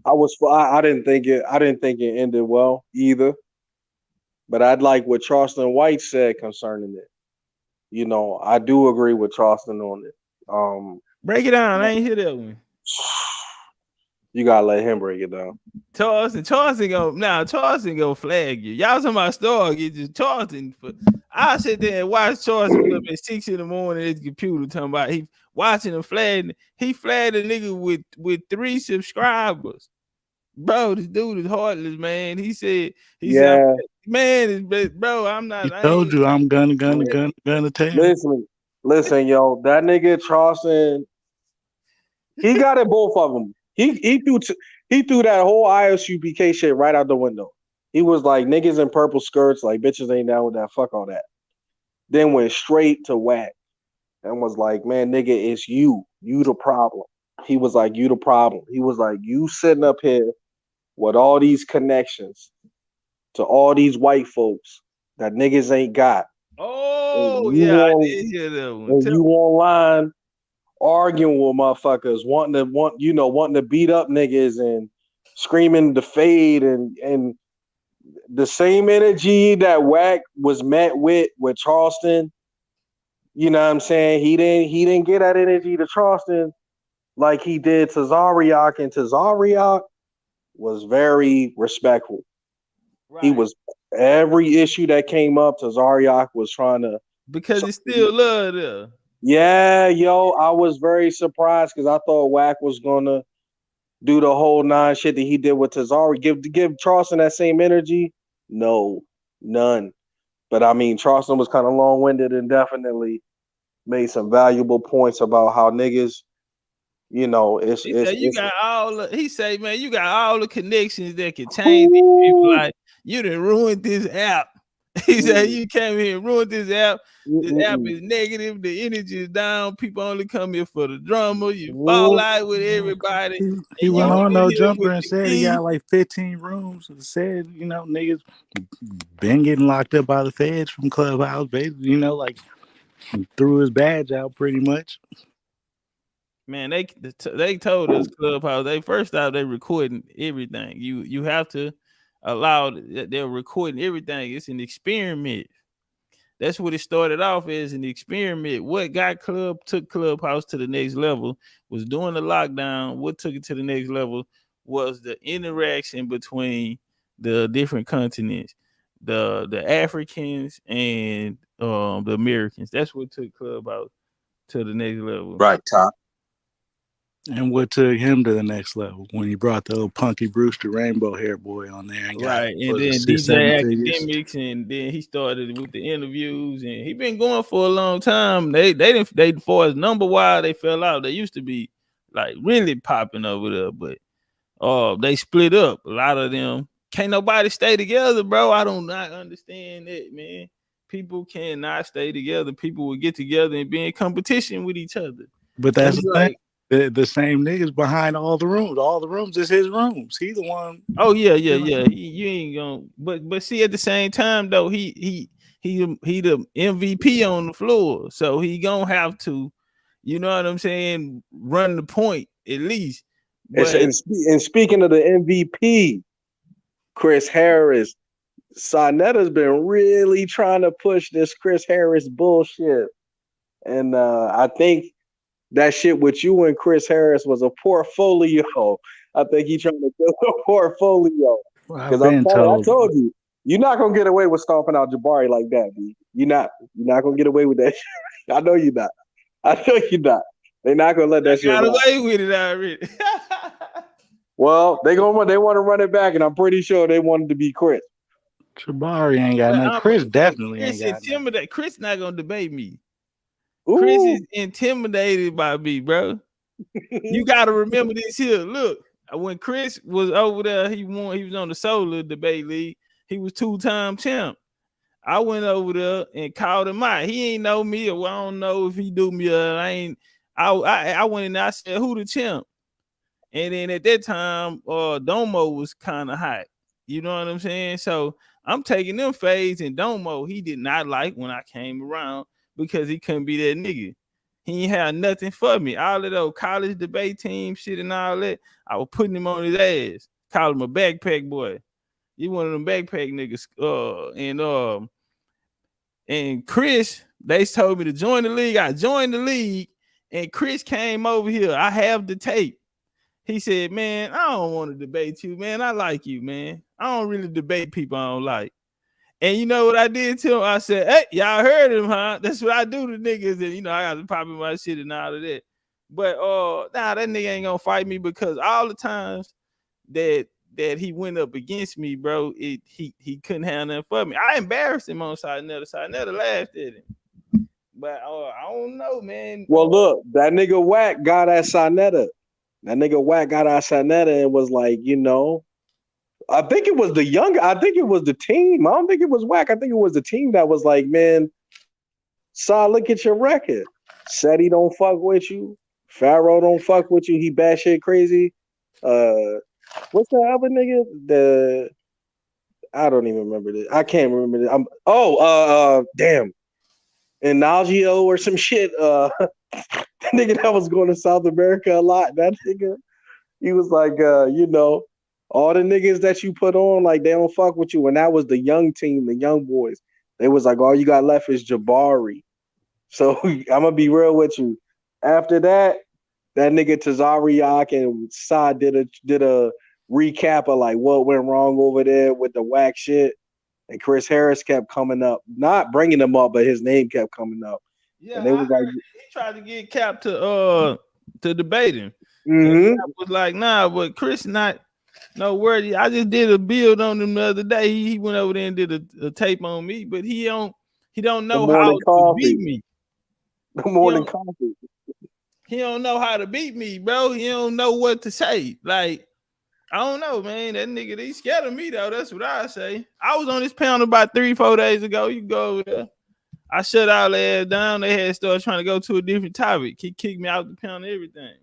I didn't think it ended well either. But I'd like what Charleston White said concerning it. I do agree with Charleston on it. Break it down. I ain't hear that one. You gotta let him break it down. Charleston go flag you. Y'all talking about Star get just Charleston. I sit there and watch Charleston up at 6 a.m. at his computer talking about he watching him flag. He flagged a nigga with 3 subscribers. Bro, this dude is heartless, man. He said, man, bro, I'm not. He told you I'm gonna tell. Listen, yo, that nigga Charleston, he got it both of them. He threw that whole ISUPK shit right out the window. He was like, niggas in purple skirts, like bitches ain't down with that. Fuck all that. Then went straight to Wack and was like, man, nigga, it's you. You the problem. He was like, you the problem. He was like, you sitting up here with all these connections to all these white folks that niggas ain't got. Oh And yeah, I did hear that one. and you online arguing with motherfuckers, wanting to beat up niggas and screaming the fade and the same energy that Wack was met with Charleston. You know what I'm saying? He didn't get that energy to Charleston like he did to Zariak, and to Zariak was very respectful. Right. He was every issue that came up to Zariak was trying to, because it's still love there. Yeah, yo, I was very surprised because I thought Wack was gonna do the whole 9 shit that he did with Tazari. Give Charleston that same energy? No, none. But I mean, Charleston was kind of long-winded and definitely made some valuable points about how niggas, you know, it's He it's, said you it's got all the, he say, man, you got all the connections that can change these people. Like, you done ruined this app. He said you came here and ruined this app. This app is negative, the energy is down, people only come here for the drama, you fall out with everybody. He And went you on in no here jumper with and the said he key. got like 15 rooms and said, you know, niggas been getting locked up by the feds from Clubhouse, basically, you know, like threw his badge out pretty much. Man, they told us Clubhouse. They first out they recording everything. You have to allow that they're recording everything. It's an experiment. That's what it started off as, an experiment. What took Clubhouse to the next level was during the lockdown. What took it to the next level was the interaction between the different continents, the Africans and the Americans. That's what took Clubhouse to the next level. Right, Top. And what took him to the next level when he brought the old Punky Brewster rainbow hair boy on there and got Right, and was then it 6-7 DJ figures? Academics, and then he started with the interviews, and he been going for a long time. They for as number wise they fell out. They used to be like really popping over there, but they split up. A lot of them can't nobody stay together, bro. I don't not understand that, man. People cannot stay together. People will get together and be in competition with each other. But that's the like, thing. The same niggas behind all the rooms. All the rooms is his rooms. He the one. Oh yeah. You ain't gonna. But see, at the same time though, he the MVP on the floor, so he gonna have to, you know what I'm saying, run the point at least. But and speaking of the MVP, Chris Harris, Sonetta's been really trying to push this Chris Harris bullshit, and I think that shit with you and Chris Harris was a portfolio. I think he's trying to build a portfolio. Because I told you, you're not gonna get away with stomping out Jabari like that, B. You're not gonna get away with that. I know you're not. They're not gonna let that shit got run. away with it already. Well, they want to run it back, and I'm pretty sure they wanted to be Chris. Jabari ain't got nothing. Chris definitely ain't got nothing. Chris not gonna debate me. Ooh. Chris is intimidated by me, bro. You gotta remember this here. Look, when Chris was over there, he was on the Solar Debate League. He was 2-time champ. I went over there and called him out. He ain't know me, or I don't know if he do me or I ain't. I went in there, I said, who the champ? And then at that time, Domo was kind of hot. You know what I'm saying? So I'm taking them fades, and Domo, he did not like when I came around because he couldn't be that nigga. He ain't had nothing for me. All of those college debate team shit and all that, I was putting him on his ass. Call him a backpack boy. You one of them backpack niggas. And Chris, they told me to join the league. I joined the league, and Chris came over here. I have the tape. He said, man, I don't want to debate you, man. I like you, man. I don't really debate people I don't like. And you know what I did to him? I said, hey, y'all heard him, huh? That's what I do to niggas. And, you know, I got to pop in my shit and all of that. But, that nigga ain't going to fight me, because all the times that he went up against me, bro, he couldn't have nothing for me. I embarrassed him on Sinetta. Sinetta laughed at him. But I don't know, man. Well, look, that nigga Wack got at Sinetta. That nigga Wack got at Sinetta and was like, you know, I think it was the team. I don't think it was whack. I think it was the team that was like, man, Saw, look at your record. Said he don't fuck with you. Pharaoh don't fuck with you. He batshit crazy. What's the other nigga? I don't even remember this. I can't remember this. Damn. Inalgio or some shit. That nigga that was going to South America a lot. That nigga, he was like, all the niggas that you put on, like, they don't fuck with you. And that was the young team, the young boys. They was like, all you got left is Jabari. So I'm gonna be real with you. After that nigga Tazariak and Sa did a recap of like what went wrong over there with the whack shit. And Chris Harris kept coming up, not bringing him up, but his name kept coming up. Yeah, and they was like, he tried to get Cap to debate him. mm-hmm. Cap was like, nah, but Chris not no worthy. I just did a build on him the other day. He went over there and did a tape on me, but he don't know how to beat me. The morning coffee. He don't know how to beat me, bro. He don't know what to say. Like, I don't know, man. That nigga, he scared of me, though. That's what I say. I was on this panel about 3-4 days ago. You go over there. I shut all their ass down. They had started trying to go to a different topic. He kicked me out the panel and everything.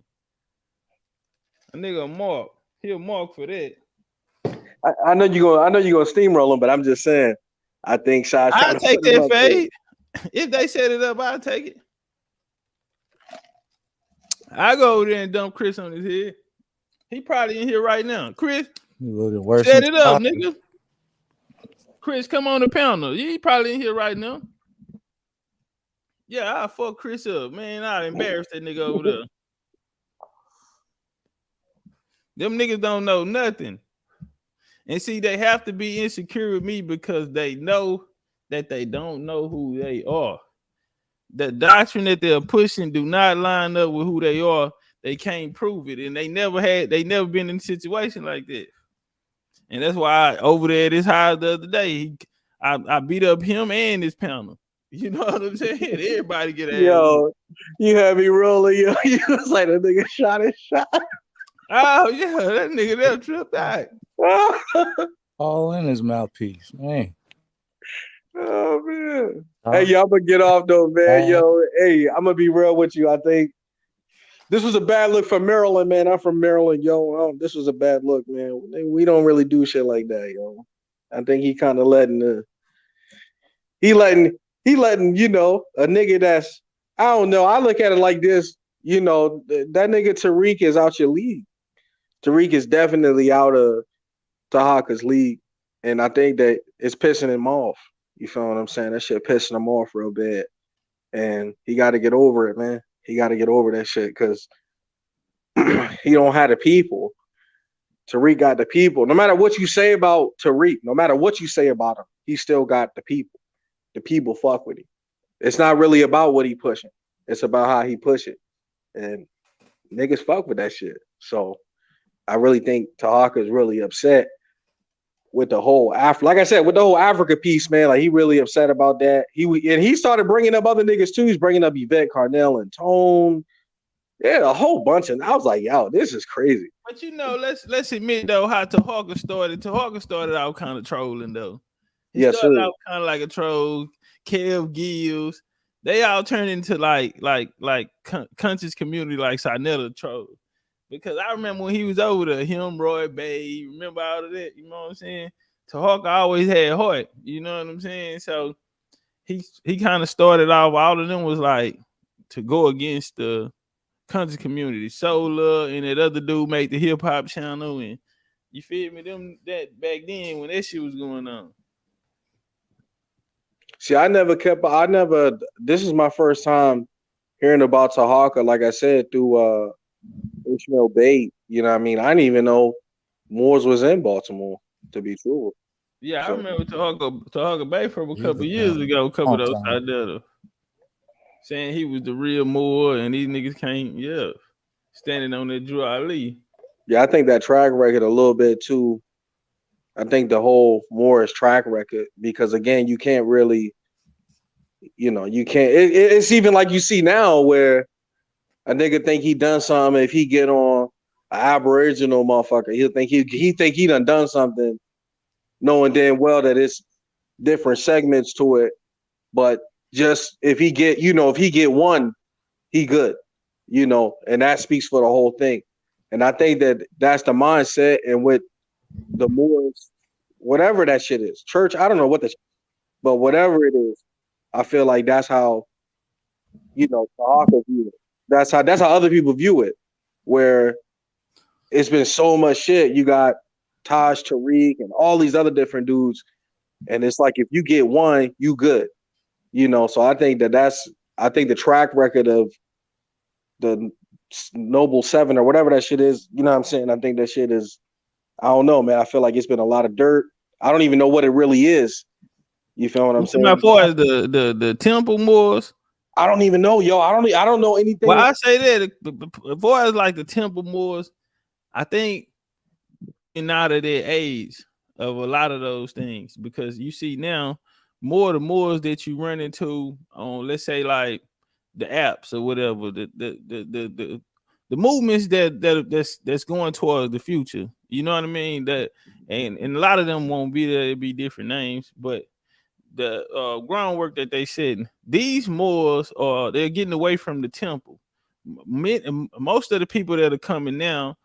A nigga Mark. He'll mark for that. I know you're gonna steamroll him, but I'm just saying, I think Shai's trying I'll take that fade. If they set it up, I'll take it. I go over there and dump Chris on his head. He probably in here right now. Chris, set it up, nigga. Chris, come on the panel. He probably in here right now. Yeah, I'll fuck Chris up, man. I'll embarrass that nigga over there. Them niggas don't know nothing. And see, they have to be insecure with me because they know that they don't know who they are. The doctrine that they're pushing do not line up with who they are. They can't prove it, and they never been in a situation like that. And that's why over there at his house the other day, I beat up him and his panel. You know what I'm saying? Everybody get ass. Yo, you had me rolling. Yo, you was like, a nigga shot his shot. Oh yeah, that nigga that tripped out. All in his mouthpiece, man. Oh man. Hey, y'all gonna get off though, man. Yo, hey, I'm gonna be real with you. I think this was a bad look for Maryland, man. I'm from Maryland, yo. This was a bad look, man. We don't really do shit like that, yo. I think he kind of letting, a nigga that's, I don't know. I look at it like this, that nigga Tariq is out your league. Tariq is definitely out of Taharka's league, and I think that it's pissing him off. You feel what I'm saying? That shit pissing him off real bad. And he got to get over it, man. He got to get over that shit because he don't have the people. Tariq got the people. No matter what you say about Tariq, no matter what you say about him, he still got the people. The people fuck with him. It's not really about what he pushing. It's about how he push it. And niggas fuck with that shit. So I really think Taharka is really upset with the whole like I said, with the whole Africa piece, man. Like, he really upset about that. He started bringing up other niggas too. He's bringing up Yvette Carnell and Tone. Yeah, a whole bunch. And I was like, yo, this is crazy. But let's admit though how Taharka started. Taharka started out kind of trolling though. He started out kind of like a troll. Kev Gills, they all turned into like conscious community like Sinetta troll. Because I remember when he was over there, him, Roy Bay, remember all of that, you know what I'm saying? Taharka always had heart, you know what I'm saying? So he kind of started off, all of them was like to go against the country community. Solar and that other dude made the hip hop channel, and you feel me? Them that back then when that shit was going on. See, this is my first time hearing about Taharka, like I said, through Ishmael Bey, you know what I mean? I didn't even know Moores was in Baltimore, to be true. Yeah, I remember Taharka Bey from a couple years ago, a couple of those ideas, saying he was the real Moore and these niggas can't, standing on that Drew Ali. Yeah, I think that track record a little bit too. I think the whole Morris track record, because again, you can't really, you can't. It's even like you see now where a nigga think he done something if he get on Aboriginal motherfucker. He'll think he think he done something, knowing damn well that it's different segments to it. But just if he get one, he good, and that speaks for the whole thing. And I think that that's the mindset, and with the Moors, whatever that shit is, church, I don't know what but whatever it is, I feel like that's how, Taharka view it. That's how other people view it, where it's been so much shit. You got Taj, Tariq, and all these other different dudes, and it's like if you get one, you good, So I think I think the track record of the Noble Seven or whatever that shit is, you know what I'm saying? I think that shit is, I don't know, man. I feel like it's been a lot of dirt. I don't even know what it really is. You feel what I'm saying? As far as the Temple Moors, I don't even know, yo. I don't know anything. Well, I say that as far as like the Temple Moors, I think out of their age of a lot of those things, because you see now more the Moors that you run into on, let's say, like the apps or whatever, the movements that's going towards the future. You know what I mean? That and a lot of them won't be there. It'll be different names, but the groundwork that they said, these Moors they're getting away from the temple. Most of the people that are coming now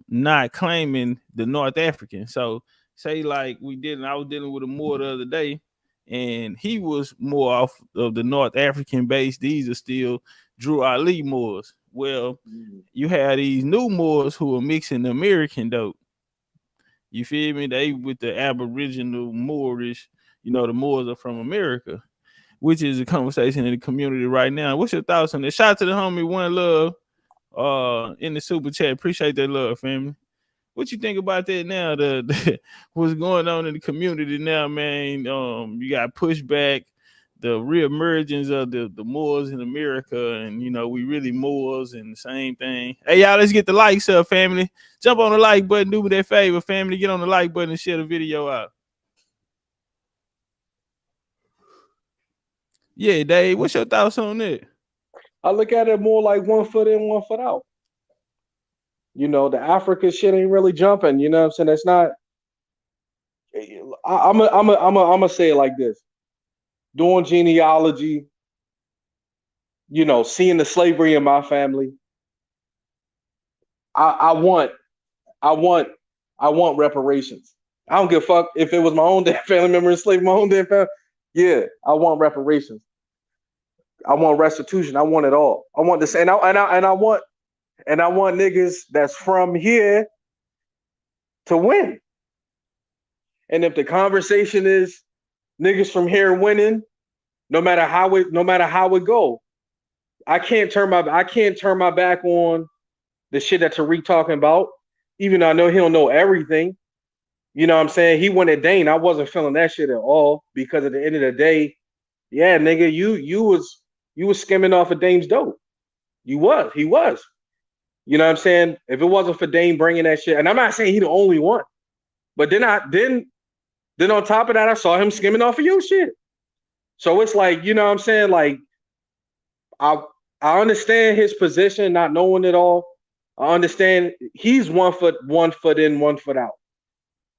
not claiming the North African. So say like I was dealing with a Moor the other day, and he was more off of the North African base. These are still Drew Ali Moors. Well, you have these new Moors who are mixing the American dope. You feel me? They with the Aboriginal Moorish, the Moors are from America, which is a conversation in the community right now. What's your thoughts on this? Shout out to the homie One Love in the super chat. Appreciate that love, family. What you think about that now? What's going on in the community now, man? You got pushback, the reemergence of the Moors in America, and we really Moors and the same thing. Hey, y'all, let's get the likes up, family. Jump on the like button, do me that favor, family. Get on the like button and share the video out. Yeah, Dave, what's your thoughts on that? I look at it more like 1 foot in, 1 foot out. The Africa shit ain't really jumping. You know what I'm saying? It's not. I'm gonna say it like this: doing genealogy, seeing the slavery in my family. I want reparations. I don't give a fuck if it was my own damn family member enslaved my own damn family. Yeah, I want reparations. I want restitution. I want it all. I want this, and I want niggas that's from here to win. And if the conversation is niggas from here winning, no matter how it go, I can't turn my back on the shit that Tariq talking about. Even though I know he don't know everything. You know what I'm saying? He went at Dane. I wasn't feeling that shit at all, because at the end of the day, yeah, nigga, you was skimming off of Dame's dope. He was. You know what I'm saying? If it wasn't for Dame bringing that shit, and I'm not saying he the only one, but then on top of that, I saw him skimming off of your shit. So it's like, you know what I'm saying? Like, I understand his position, not knowing it all. I understand he's 1 foot in, 1 foot out.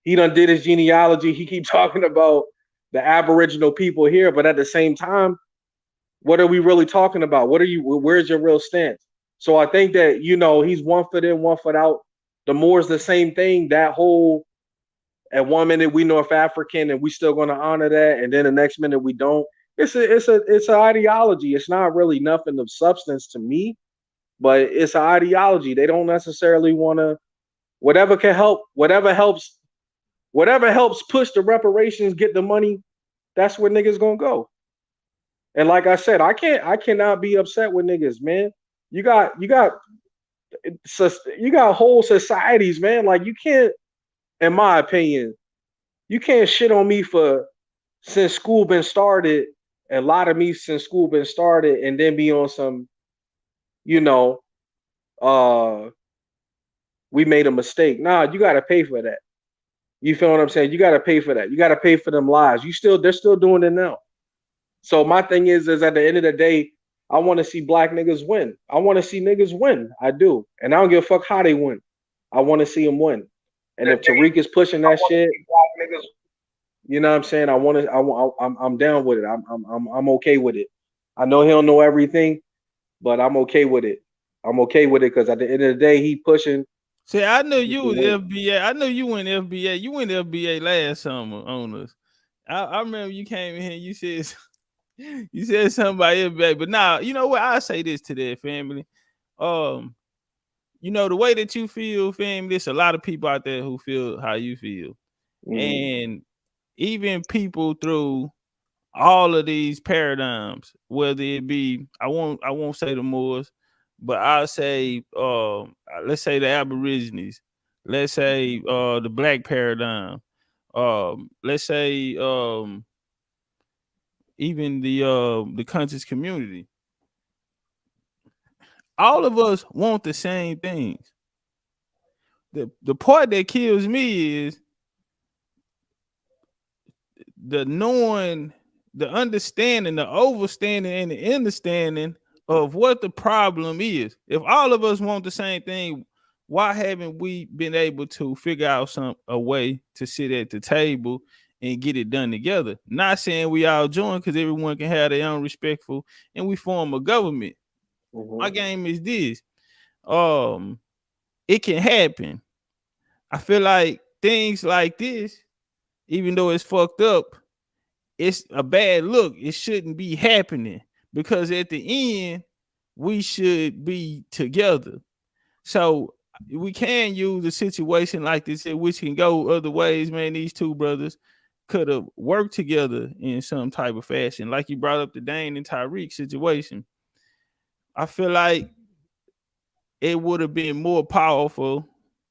He done did his genealogy. He keep talking about the Aboriginal people here, but at the same time, what are we really talking about? Where's your real stance? So I think that, he's 1 foot in, 1 foot out. The Moors the same thing. That whole, at 1 minute we North African and we still gonna honor that, and then the next minute we don't. It's an ideology. It's not really nothing of substance to me, but it's an ideology. They don't necessarily want to. Whatever helps push the reparations, get the money. That's where niggas gonna go. And like I said, I cannot be upset with niggas, man. You got whole societies, man. Like, you can't, in my opinion, you can't shit on me for since school been started, and lie to me since school been started, and then be on some, we made a mistake. Nah, you gotta pay for that. You feel what I'm saying? You gotta pay for that. You gotta pay for them lies. They're still doing it now. So my thing is at the end of the day, I want to see black niggas win. I want to see niggas win. I do. And I don't give a fuck how they win. I want to see them win. And if Tariq is pushing that shit, you know what I'm saying? I'm down with it. I'm okay with it. I know he don't know everything, but I'm okay with it. I'm okay with it because at the end of the day, he pushing. See, I know you was FBA. I know you went FBA. You went FBA last summer on us. I remember you came in here. You said you said something about FBA, but now you know what? I say this to their family. You know the way that you feel, family. There's a lot of people out there who feel how you feel, and even people through all of these paradigms, whether it be I won't say the Moors, but I'll say let's say the Aborigines, let's say the Black paradigm, let's say even the conscious community. All of us want the same things. The part that kills me is the knowing, the understanding, the overstanding, and the understanding of what the problem is. If all of us want the same thing, why haven't we been able to figure out a way to sit at the table and get it done together? Not saying we all join because everyone can have their own respectful and we form a government. My game is this. It can happen. I feel like things like this, even though it's fucked up, it's a bad look. It shouldn't be happening because at the end, we should be together. So we can use a situation like this, which can go other ways, man. These two brothers could have worked together in some type of fashion. Like you brought up the Dane and Tariq situation. I feel like it would have been more powerful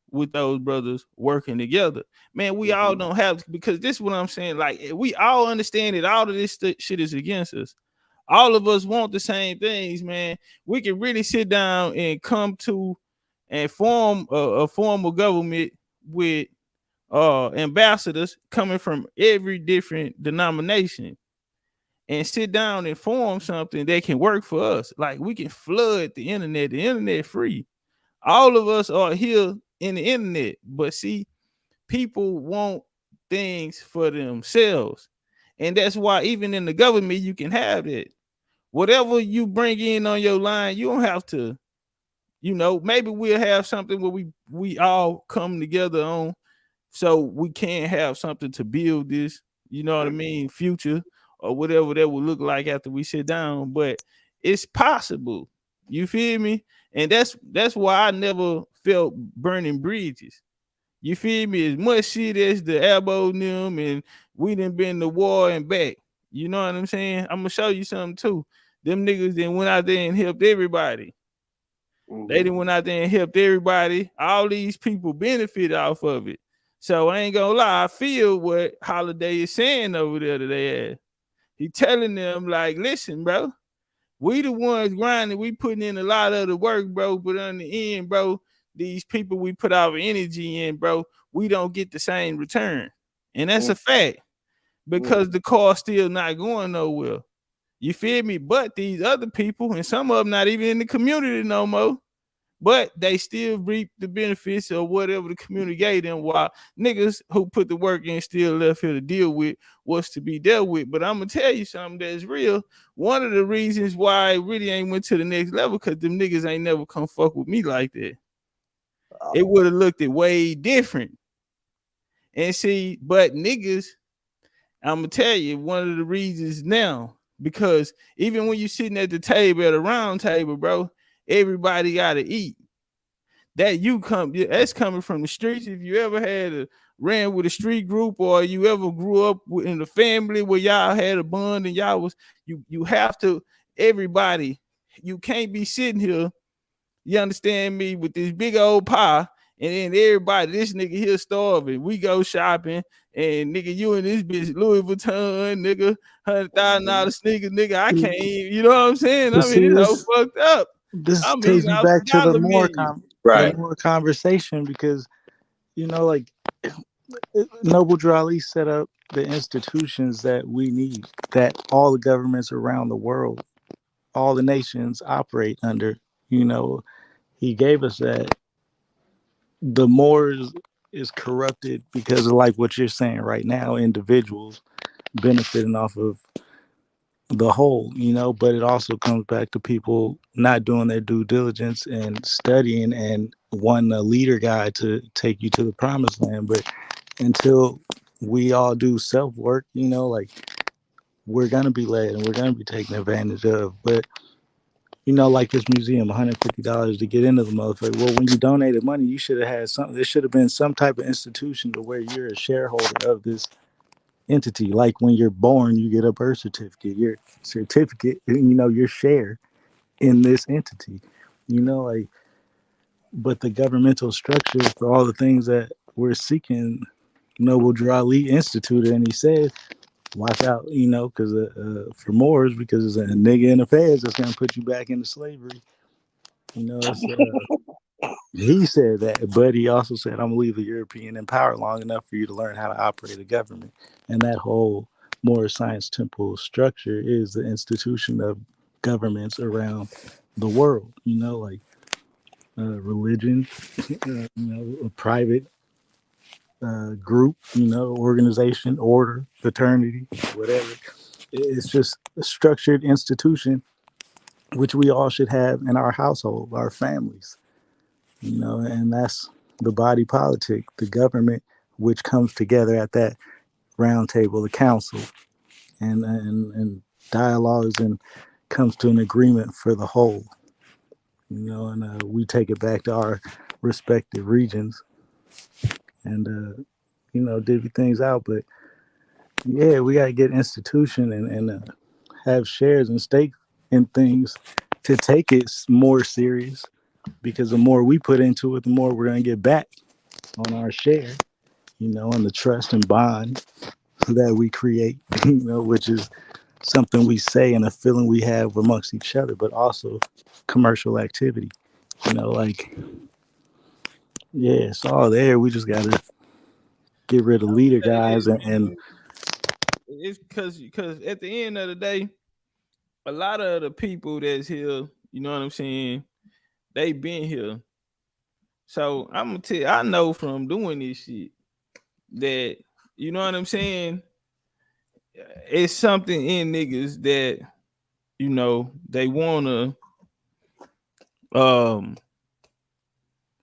with those brothers working together. Man, we all don't have, because this is what I'm saying. Like, we all understand that all of this shit is against us. All of us want the same things, man. We can really sit down and come to and form a formal government with ambassadors coming from every different denomination and sit down and form something that can work for us. Like, we can flood the internet free. All of us are here in the internet, but see, people want things for themselves. And that's why even in the government, you can have it. Whatever you bring in on your line, you don't have to, maybe we'll have something where we all come together on, so we can have something to build this, you know what I mean, future or whatever that will look like after we sit down. But it's possible. You feel me? And that's why I never felt burning bridges. You feel me? As much shit as the elbow them and we done been to war and back. You know what I'm saying? I'm gonna show you something too. Them niggas then went out there and helped everybody. They done went out there and helped everybody. All these people benefit off of it. So I ain't gonna lie, I feel what Holiday is saying over there to their ass. He telling them, like, listen, bro, we the ones grinding, we putting in a lot of the work, bro, but on the end, bro, these people we put our energy in, bro, we don't get the same return. And that's a fact, because the car's still not going nowhere. You feel me? But these other people, and some of them not even in the community no more, but they still reap the benefits of whatever the community gave them, while niggas who put the work in still left here to deal with what's to be dealt with. But I'm gonna tell you something that's real. One of the reasons why it really ain't went to the next level, because them niggas ain't never come fuck with me like that. It would have looked way different. And see, but niggas, I'm gonna tell you one of the reasons now, because even when you sitting at the table, at a round table, bro, everybody gotta eat. That's coming from the streets. If you ever ran with a street group, or you ever grew up in a family where y'all had a bond and y'all was, you have to, everybody, you can't be sitting here, you understand me, with this big old pie, and then everybody, this nigga here starving. We go shopping, and nigga, you and this bitch Louis Vuitton, nigga, $100,000 sneakers, nigga. I can't even, you know what I'm saying? I mean, it's so fucked up. This I'm takes eating me out back the to the dollar more menu. Right. the more conversation, because like Noble Drew Ali set up the institutions that we need, that all the governments around the world all the nations operate under. You know, he gave us that. The more is corrupted because of like what you're saying right now, individuals benefiting off of the whole, you know, but it also comes back to people not doing their due diligence and studying and wanting a leader guide to take you to the promised land. But until we all do self work, you know, like we're gonna be led and we're gonna be taken advantage of. But you know, like this museum, $150 to get into the motherfucker. Well, when you donated money, you should have had something. There should have been some type of institution to where you're a shareholder of this entity. Like when you're born, you get a birth certificate. Your certificate, you know, your share in this entity. You know, like, but the governmental structure for all the things that we're seeking, Noble Drew Ali instituted, and he said, watch out, you know, because for Moors, because there's a nigga in the feds that's gonna put you back into slavery. You know, it's, he said that, but he also said, I'm gonna leave the European in power long enough for you to learn how to operate a government. And that whole Moorish Science Temple structure is the institution of governments around the world. You know, like religion, you know, a private group, you know, organization, order, fraternity, whatever. It's just a structured institution which we all should have in our household, our families, you know, and that's the body politic, the government, which comes together at that round table, the council, and dialogues and comes to an agreement for the whole, you know, and we take it back to our respective regions and, you know, divvy things out. But yeah, we got to get institution and have shares and stake in things to take it more serious because the more we put into it, the more we're going to get back on our share, you know, and the trust and bond that we create, you know, which is something we say and a feeling we have amongst each other, but also commercial activity, you know, like, yeah, it's all there. We just got to get rid of leader Say guys this, and man. It's because at the end of the day, a lot of the people that's here, you know what I'm saying, they been here. So I'm gonna tell you, I know from doing this shit that, you know what I'm saying, it's something in niggas that, you know, they wanna um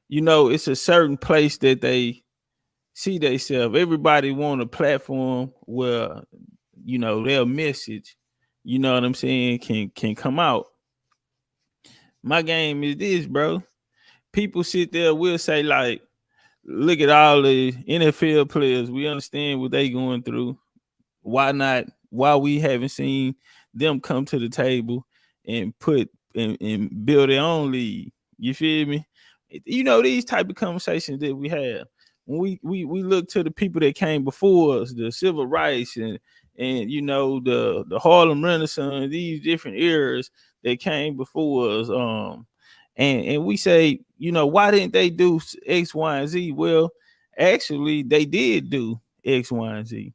you know, it's a certain place that they see themselves. Everybody want a platform where, you know, their message, you know what I'm saying, can come out. My game is this, bro. People sit there, will say, like, look at all the NFL players. We understand what they going through. Why not? Why we haven't seen them come to the table and put and build their own league? You feel me? You know, these type of conversations that we have when we look to the people that came before us, the civil rights and you know the Harlem Renaissance, these different eras that came before us. And we say, you know, why didn't they do X, Y, and Z? Well, actually, they did do X, Y, and Z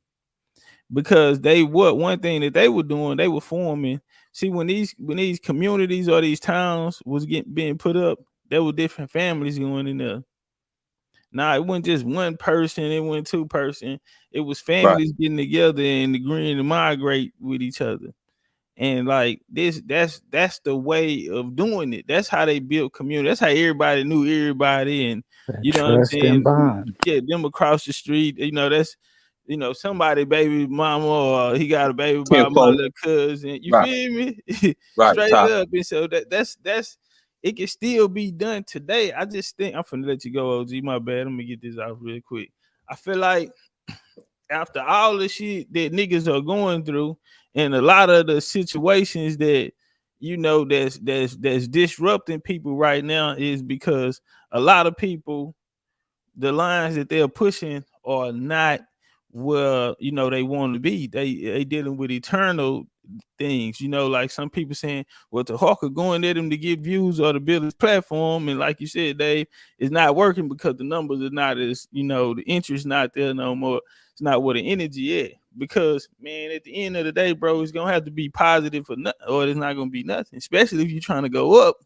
because they what one thing that they were doing, they were forming. See, when these communities or these towns was being put up, there were different families going in there. Now it wasn't just one person, it wasn't two person. It was Right. families getting together and agreeing to migrate with each other. And like this, that's the way of doing it. That's how they built community. That's how everybody knew everybody, and that you know what I'm trust and saying. bond. Yeah, them across the street. You know that's somebody baby mama or he got a baby by my Kinfolk. little cousin. You Right. feel me? Right. Straight Top. up. And so that's it can still be done today. I just think I'm finna let you go, OG. My bad. Let me get this off real quick. I feel like after all the shit that niggas are going through and a lot of the situations that you know that's disrupting people right now is because a lot of people, the lines that they're pushing are not where you know they want to be. They dealing with eternal things, you know, like some people saying, well, the Hawker going at him to get views or to build his platform, and like you said, Dave, it's not working because the numbers are not as, you know, the interest not there no more. It's not where the energy at. because man, at the end of the day, bro, it's gonna have to be positive or nothing, or it's not gonna be nothing. Especially if you're trying to go up.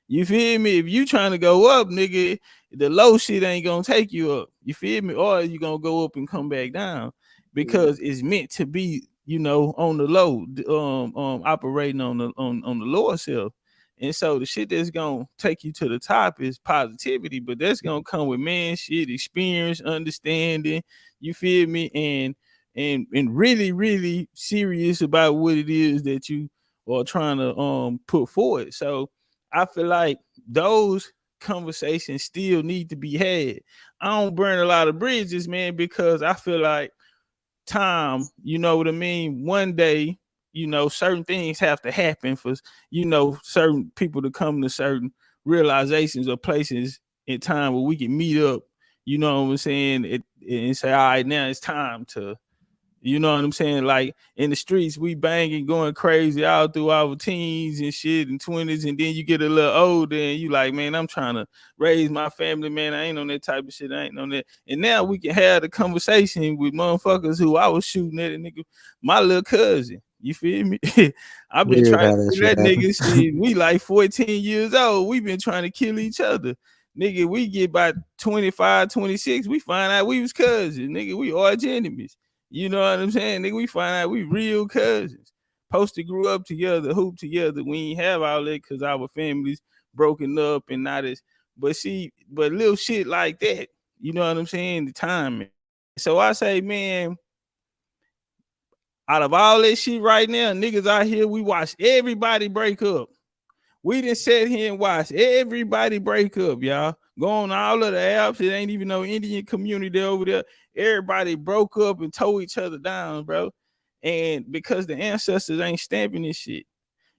You feel me? If you trying to go up, nigga, the low shit ain't gonna take you up. You feel me? Or you gonna go up and come back down because it's meant to be, you know, on the low, operating on the lower self. And so the shit that's gonna take you to the top is positivity, but that's gonna come with man shit, experience, understanding. You feel me? And really, really serious about what it is that you are trying to put forward. So I feel like those conversations still need to be had. I don't burn a lot of bridges, man, because I feel like time, you know what I mean? One day, you know, certain things have to happen for, you know, certain people to come to certain realizations or places in time where we can meet up, you know what I'm saying? And say, all right, now it's time to, you know what I'm saying? Like in the streets, we banging, going crazy all through our teens and shit and 20s. And then you get a little older and you like, man, I'm trying to raise my family, man. I ain't on that type of shit. I ain't on that. And now we can have the conversation with motherfuckers who I was shooting at a nigga, my little cousin. You feel me? I've been Weird trying how to that do shit that happen. nigga shit. We like 14 years old. We been trying to kill each other. Nigga, we get about 25, 26. We find out we was cousins. Nigga, we arch enemies. You know what I'm saying? Nigga, we find out we real cousins. Posted grew up together, hooped together. We ain't have all that because our families broken up and not as, but see, but little shit like that, you know what I'm saying? The timing. So I say, man, out of all that shit right now, niggas out here, we watch everybody break up. We done sat here and watch everybody break up, y'all. Go on all of the apps. It ain't even no Indian community over there. Everybody broke up and tore each other down, bro. And because the ancestors ain't stamping this shit,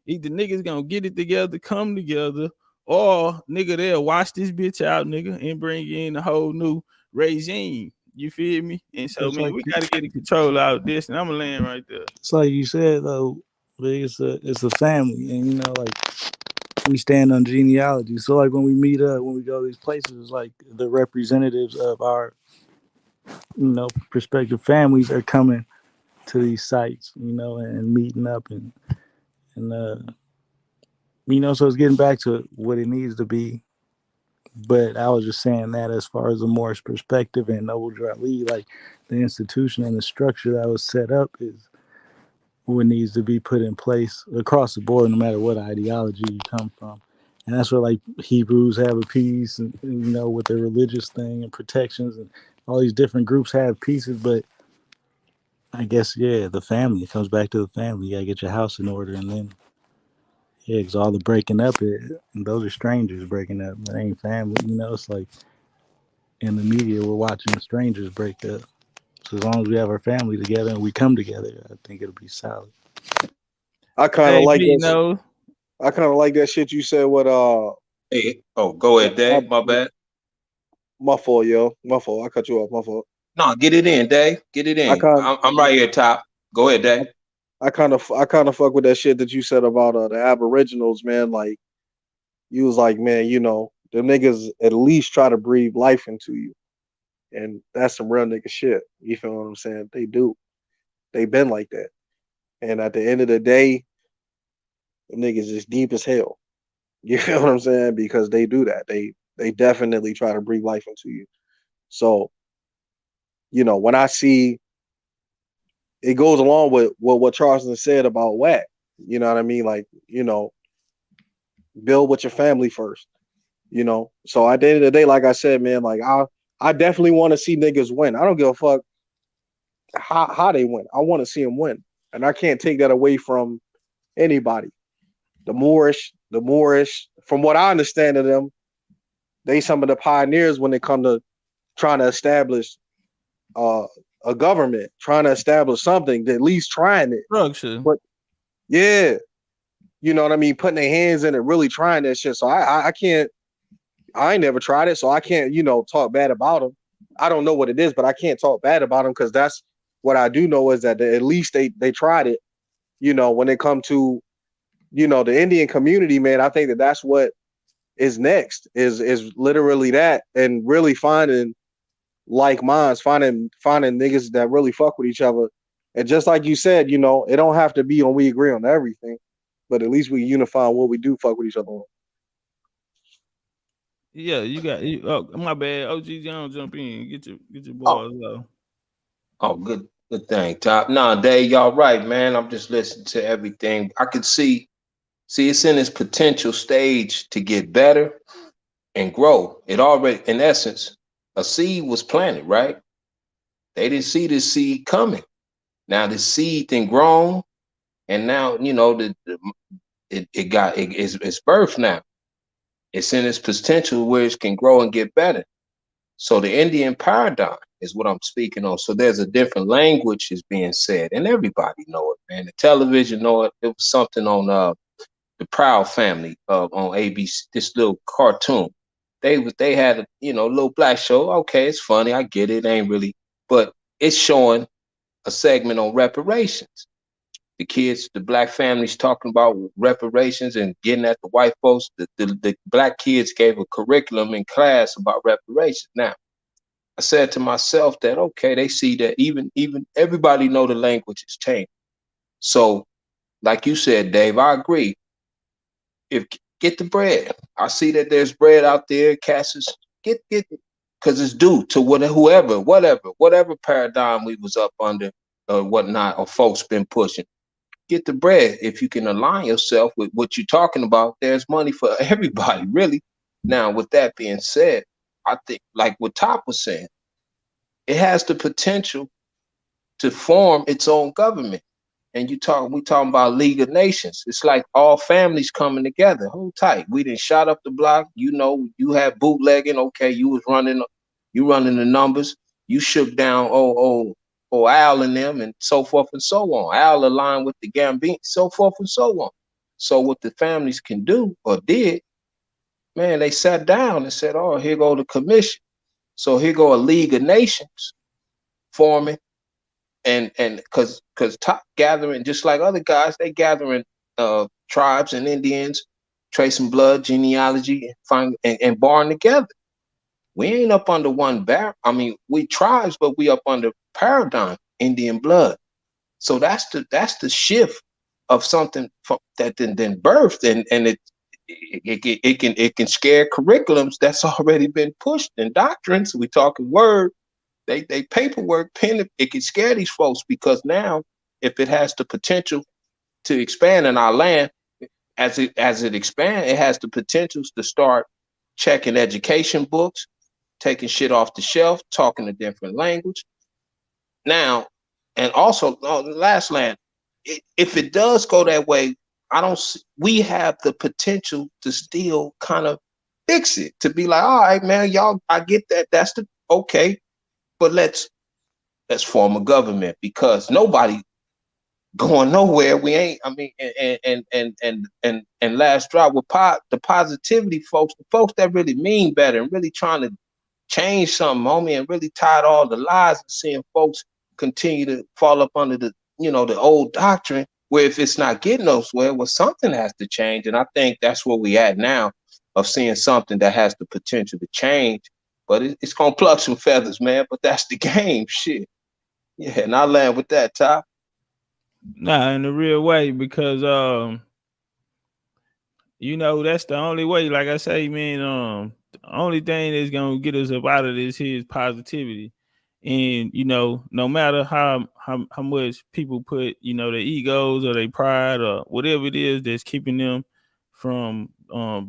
either niggas gonna get it together, come together, or nigga they'll watch this bitch out, nigga, and bring in a whole new regime. You feel me? And so, It's man, like we gotta get the control out of this. And I'm gonna land right there. it's like you said though, it's a family, and you know, like we stand on genealogy. So like when we meet up, when we go to these places, it's like the representatives of our, you know, prospective families are coming to these sites, you know, and meeting up and you know, so it's getting back to what it needs to be. But I was just saying that as far as the Morris perspective and Noble Dry Lee, like the institution and the structure that was set up is what needs to be put in place across the board, no matter what ideology you come from. And that's where like Hebrews have a piece, and you know, with the religious thing and protections, and all these different groups have pieces. But I guess yeah, the family, it comes back to the family. You gotta get your house in order, and then yeah, because all the breaking up, and those are strangers breaking up. It ain't family, you know. It's like in the media, we're watching strangers break up. So as long as we have our family together and we come together, I think it'll be solid. I kind of Hey, like B, this. no. I kind of like that shit you said. What Hey, oh, go ahead, Dave. My bad. my fault, yo. My fault. I cut you off. My fault. No, get it in, Dave. Get it I in. kind I'm right here, top. Go ahead, Dave. I kind of fuck with that shit that you said about the Aboriginals, man. Like you was like, man, you know, them niggas at least try to breathe life into you, and that's some real nigga shit. You feel what I'm saying? They do. They been like that, and at the end of the day, them niggas is deep as hell. You feel what I'm saying? Because they do that. They definitely try to breathe life into you. So, you know, when I see it goes along with what Charleston said about whack. You know what I mean? Like, you know, build with your family first. You know. So at the end of the day, like I said, man, like I definitely want to see niggas win. I don't give a fuck how they win. I want to see them win. And I can't take that away from anybody. The Moorish, from what I understand of them, they some of the pioneers when it come to trying to establish a government, trying to establish something, at least trying it. Structure. But yeah, you know what I mean, putting their hands in it, really trying that shit. So I can't, I ain't never tried it, so I can't, you know, talk bad about them. I don't know what it is, but I can't talk bad about them because that's what I do know is that at least they tried it. You know, when it come to, you know, the Indian community, man, I think that's what is next is literally that, and really finding like minds, finding niggas that really fuck with each other And just like you said, you know, it don't have to be on we agree on everything, but at least we unify on what we do fuck with each other on. Yeah, you got. Oh, my bad. OG Jones, jump in. Get your Oh, boys low. oh, good thing, Top. Nah, Dave, y'all right, man. I'm just listening to everything. I could see it's in its potential stage to get better and grow. It already, in essence, a seed was planted, right? They didn't see this seed coming. Now the seed then grown, and now you know it's birth now. It's in its potential where it can grow and get better. So the Indian paradigm is what I'm speaking on. So there's a different language is being said, and everybody know it, man. The television know it. It was something on the Proud Family on ABC. This little cartoon. They had a little black show. Okay, it's funny. I get it. It ain't really, but it's showing a segment on reparations. The kids, the black families talking about reparations and getting at the white folks. The black kids gave a curriculum in class about reparations. Now, I said to myself that, okay, they see that even everybody know the language is changing. So, like you said, Dave, I agree. If get the bread, I see that there's bread out there. Cassis, get because it's due to whatever paradigm we was up under or whatnot, or folks been pushing. Get the bread. If you can align yourself with what you're talking about, there's money for everybody, really. Now, with that being said, I think, like what Top was saying, it has the potential to form its own government. And we talking about League of Nations. It's like all families coming together. Hold tight. We didn't shot up the block. You know, you had bootlegging. Okay, you running the numbers. You shook down Al and them, and so forth and so on. Al aligned with the Gambino, so forth and so on. So what the families can do or did, man, they sat down and said, "Oh, here go the commission. So here go a League of Nations forming." And because Top gathering, just like other guys, they gathering tribes and Indians, tracing blood, genealogy, and barring together. We ain't up under one I mean, we tribes, but we up under paradigm, Indian blood. So that's the shift of something that then birthed, and it can scare curriculums that's already been pushed and doctrines. We talking word. They paperwork pen, it can scare these folks, because now if it has the potential to expand in our land, as it expands, it has the potential to start checking education books, taking shit off the shelf, talking a different language. Now, and also last land, if it does go that way, we have the potential to still kind of fix it, to be like, all right, man, y'all, I get that. That's the okay. But let's form a government, because nobody going nowhere. We ain't. I mean, and last drop with the positivity, folks. The folks that really mean better and really trying to change something, homie, and really tired all the lies and seeing folks continue to fall up under the the old doctrine. Where if it's not getting us well, something has to change, and I think that's where we at now, of seeing something that has the potential to change. But it's gonna pluck some feathers, man. But that's the game, shit. Yeah, and I land with that, Top. Nah, in a real way, because that's the only way. Like I say, man, the only thing that's gonna get us up out of this here is positivity. And no matter how much people put their egos or their pride or whatever it is that's keeping them from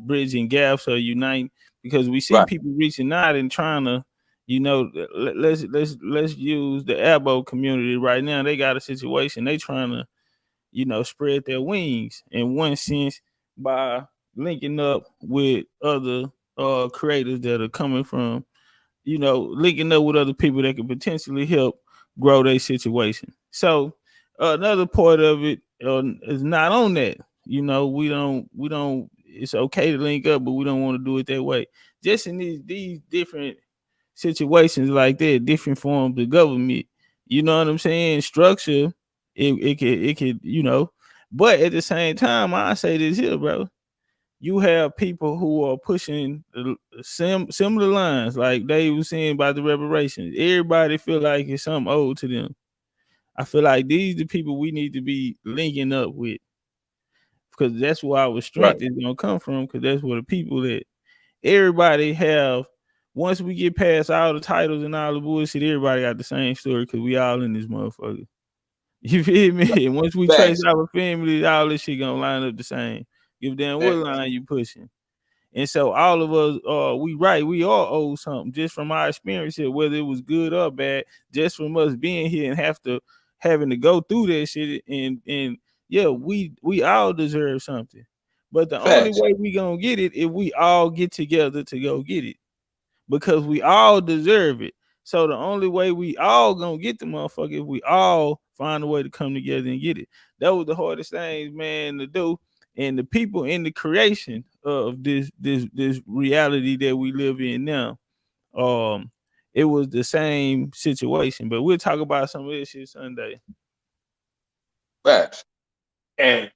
bridging gaps or uniting, because we see Right. people reaching out and trying to, let's use the Abo community right now. They got a situation. They trying to spread their wings in one sense by linking up with other creators that are coming from, linking up with other people that could potentially help grow their situation. So another part of it is not on that. We don't. It's okay to link up, but we don't want to do it that way. Just in these different situations like that, different forms of government. You know what I'm saying? Structure. It could. But at the same time, I say this here, bro. You have people who are pushing similar lines, like they was saying about the reparations. Everybody feel like it's something owed to them. I feel like these the people we need to be linking up with, because that's where our Right. strength is gonna come from. Because that's where the people that everybody have. Once we get past all the titles and all the bullshit, everybody got the same story because we all in this motherfucker. You feel me? And once we trace Facts. our family, all this shit gonna line up the same. Give a damn what line you pushing. And so all of us, we all owe something just from our experience here, whether it was good or bad, just from us being here and having to go through that shit. And yeah, we all deserve something. But the only Facts. way we gonna get it if we all get together to go get it, because we all deserve it. So the only way we all gonna get the motherfucker if we all find a way to come together and get it. That was the hardest things, man, to do. And the people in the creation of this reality that we live in now, it was the same situation. But we'll talk about some of this shit Sunday. Facts. And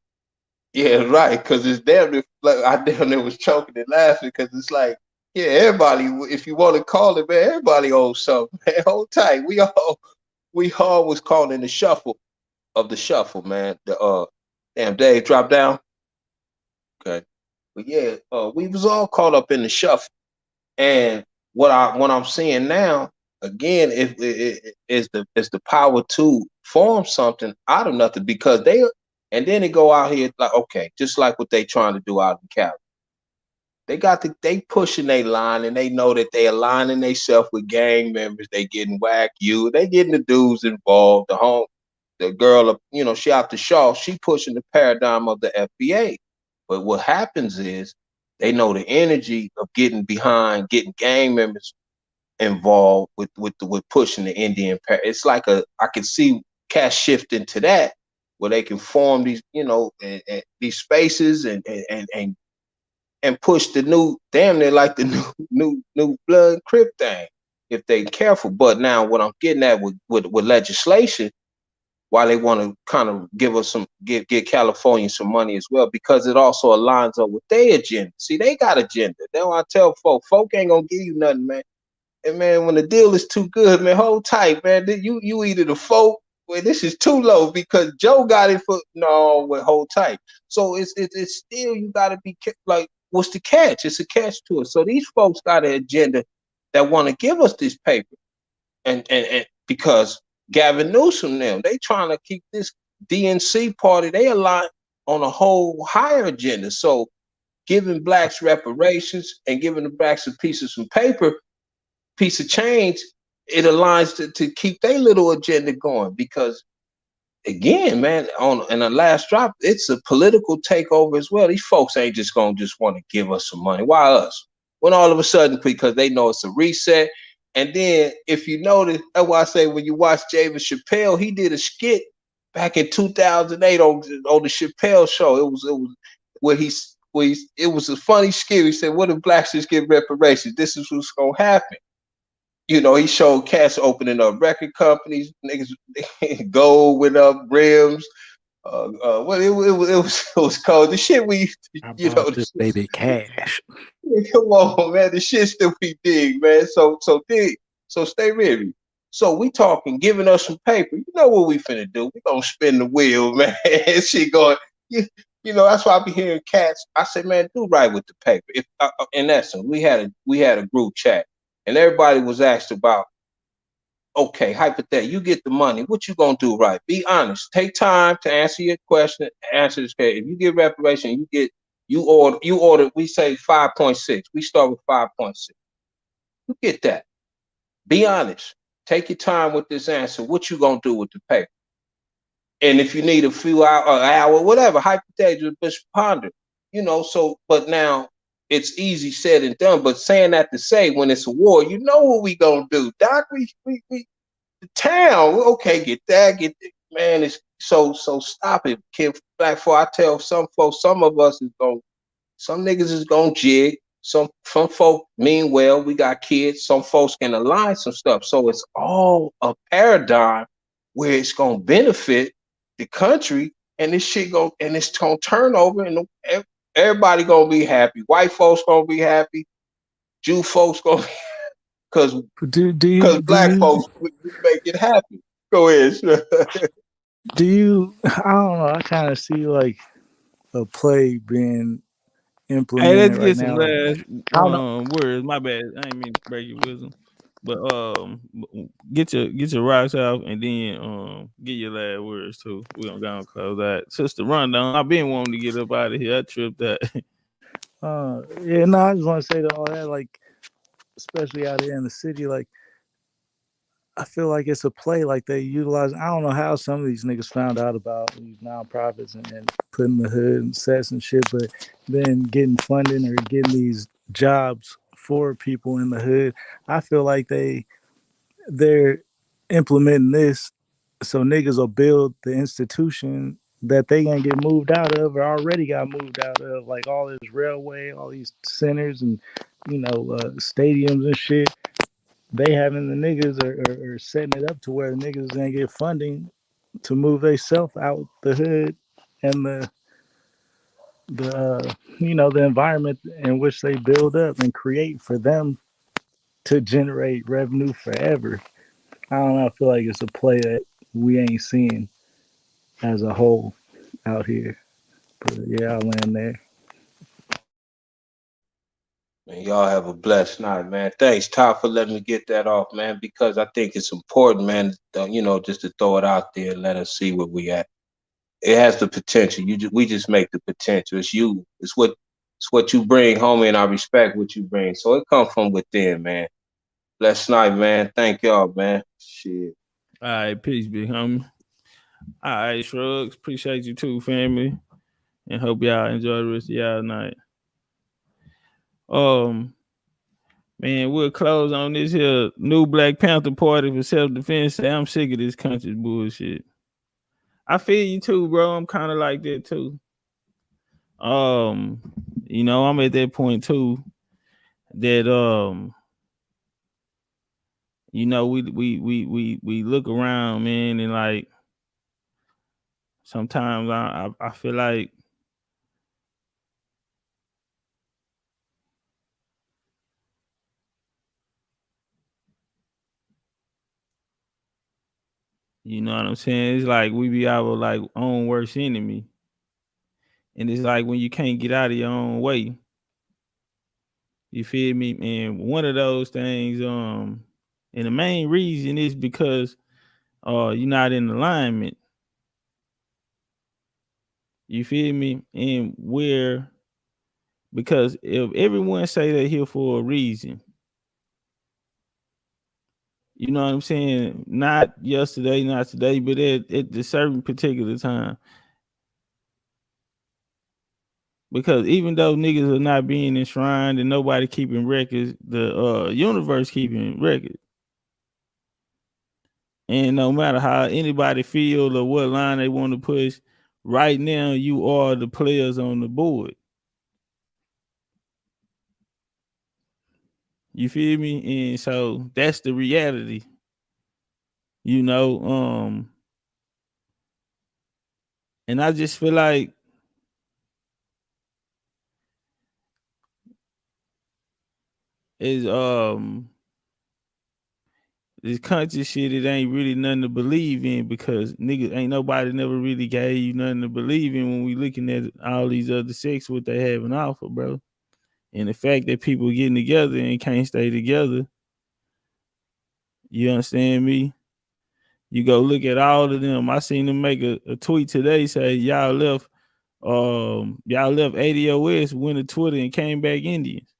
yeah, right. Because it's damn near, like I damn near was choking and laughing because it's like, yeah, everybody. If you want to call it, man, everybody owes something. Man, hold tight. We all was caught in the shuffle of the shuffle, man. The damn Dave dropped down. Okay, but yeah, we was all caught up in the shuffle. And what I'm seeing now again is the power to form something out of nothing, because and then they go out here like, okay, just like what they trying to do out in Cali. They pushing their line, and they know that they aligning themselves with gang members. They getting whack you. They getting the dudes involved. The girl, she out the shawl. She pushing the paradigm of the FBA. But what happens is they know the energy of getting getting gang members involved with pushing the Indian. It's like I can see cats shifting to that, where they can form these, and these spaces and push the new, damn near like the new blood crip thing, if they careful. But now what I'm getting at with legislation, why they want to kind of give us give California some money as well, because it also aligns up with their agenda. See, they got agenda. That's why I tell folk ain't gonna give you nothing, man. And man, when the deal is too good, man, hold tight, man. You either the folk, well, this is too low because Joe got it for no, well, hold tight. So it's still, you gotta be like, what's the catch? It's a catch to it. So these folks got an agenda that want to give us this paper, and because Gavin Newsom now, they trying to keep this DNC party, they align on a whole higher agenda. So giving blacks reparations and giving the blacks a piece of some paper, piece of change, it aligns to keep their little agenda going. Because again, man, in the last drop, it's a political takeover as well. These folks ain't just gonna want to give us some money. Why us? When all of a sudden, because they know it's a reset. And then if you notice, that's why I say when you watch David Chappelle, he did a skit back in 2008 on the Chappelle show. It was where it was a funny skit. He said, "What if blacks just get reparations? This is what's gonna happen." He showed cats opening up record companies, niggas gold went up, rims. Well, it was cold. The shit we, I bought this baby cash. come on, man. The shit that we dig, man. So stay ready. So we talking, giving us some paper. You know what we finna do? We gonna spin the wheel, man. Shit going. That's why I be hearing cats. I say, man, do right with the paper. If in essence, we had a group chat, and everybody was asked about, okay, hypothetically, you get the money, what you gonna do right? Be honest. Take time to answer your question. Answer this question. If you get reparation, you order. We say 5.6. We start with 5.6. You get that. Be honest. Take your time with this answer. What you gonna do with the paper? And if you need a few hour, whatever, hypothetically, just ponder. But now it's easy said and done. But saying that to say, when it's a war, you know what we gonna do, Doc? We the town. Okay, get that, man. It's so stop it, kid. Black folk, I tell some folks, some of us some niggas is gonna jig. Some folk mean well. We got kids. Some folks can align some stuff. So it's all a paradigm where it's gonna benefit the country, and it's gonna turn over, and everybody gonna be happy. White folks gonna be happy. Jew folks gonna be, because Do black you folks we make it happen. Go ahead. Do you? I don't know. I kind of see like a play being Hey, implemented let's right get some now. Like last I don't know. words. My bad. I ain't mean to break your wisdom. But get your rocks out and then get your last words too. We gonna go and close that. Sister Rundown. I've been wanting to get up out of here. I tripped that. Yeah, no. I just want to say to all that, like, especially out here in the city, like, I feel like it's a play. Like they utilize. I don't know how some of these niggas found out about these nonprofits and putting the hood and sets and shit, but then getting funding or getting these jobs for people in the hood. I feel like they're implementing this so niggas will build the institution that they gonna get moved out of or already got moved out of, like all this railway, all these centers and stadiums and shit. They having the niggas are setting it up to where the niggas gonna get funding to move themselves out the hood and the environment in which they build up and create for them to generate revenue forever. I don't know. I feel like it's a play that we ain't seeing as a whole out here. But yeah, I'll land there. Man, y'all have a blessed night, man. Thanks, Todd, for letting me get that off, man, because I think it's important, man, just to throw it out there and let us see where we at. It has the potential. We just make the potential. It's you. It's what you bring, homie, and I respect what you bring. So it comes from within, man. Blessed night, man. Thank y'all, man. Shit. All right, peace, big homie. All right, Shrugs. Appreciate you too, family. And hope y'all enjoy the rest of y'all night. Man, we'll close on this here new Black Panther Party for self-defense. Say I'm sick of this country's bullshit. I feel you too, bro. I'm kind of like that too. I'm at that point too that we look around, man, and like sometimes I feel like you know what I'm saying? It's like we be our like own worst enemy. And it's like when you can't get out of your own way. You feel me? And one of those things, and the main reason is because you're not in alignment. You feel me? And because if everyone say they're here for a reason, you know what I'm saying? Not yesterday, not today, but at a certain particular time. Because even though niggas are not being enshrined and nobody keeping records, the universe keeping records. And no matter how anybody feel or what line they want to push, right now you are the players on the board. You feel me? And so that's the reality. And I just feel like is this country shit, it ain't really nothing to believe in because niggas ain't nobody never really gave you nothing to believe in when we looking at all these other sects what they have in offer, bro. And the fact that people getting together and can't stay together, you understand me? You go look at all of them. I seen them make a tweet today say y'all left ADOS, went to Twitter and came back Indians.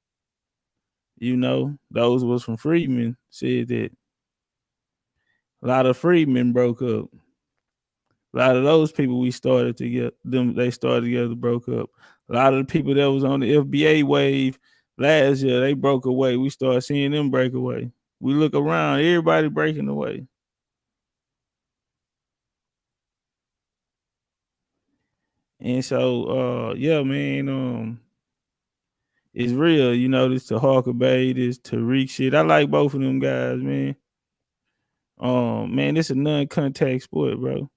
Those was from Freedmen said that a lot of freedmen broke up. A lot of those people we started together, they started together, broke up. A lot of the people that was on the FBA wave last year, they broke away. We started seeing them break away. We look around, everybody breaking away. And so, yeah, man, it's real. This Taharka Bey, this Tariq shit. I like both of them guys, man. Man, it's a non-contact sport, bro.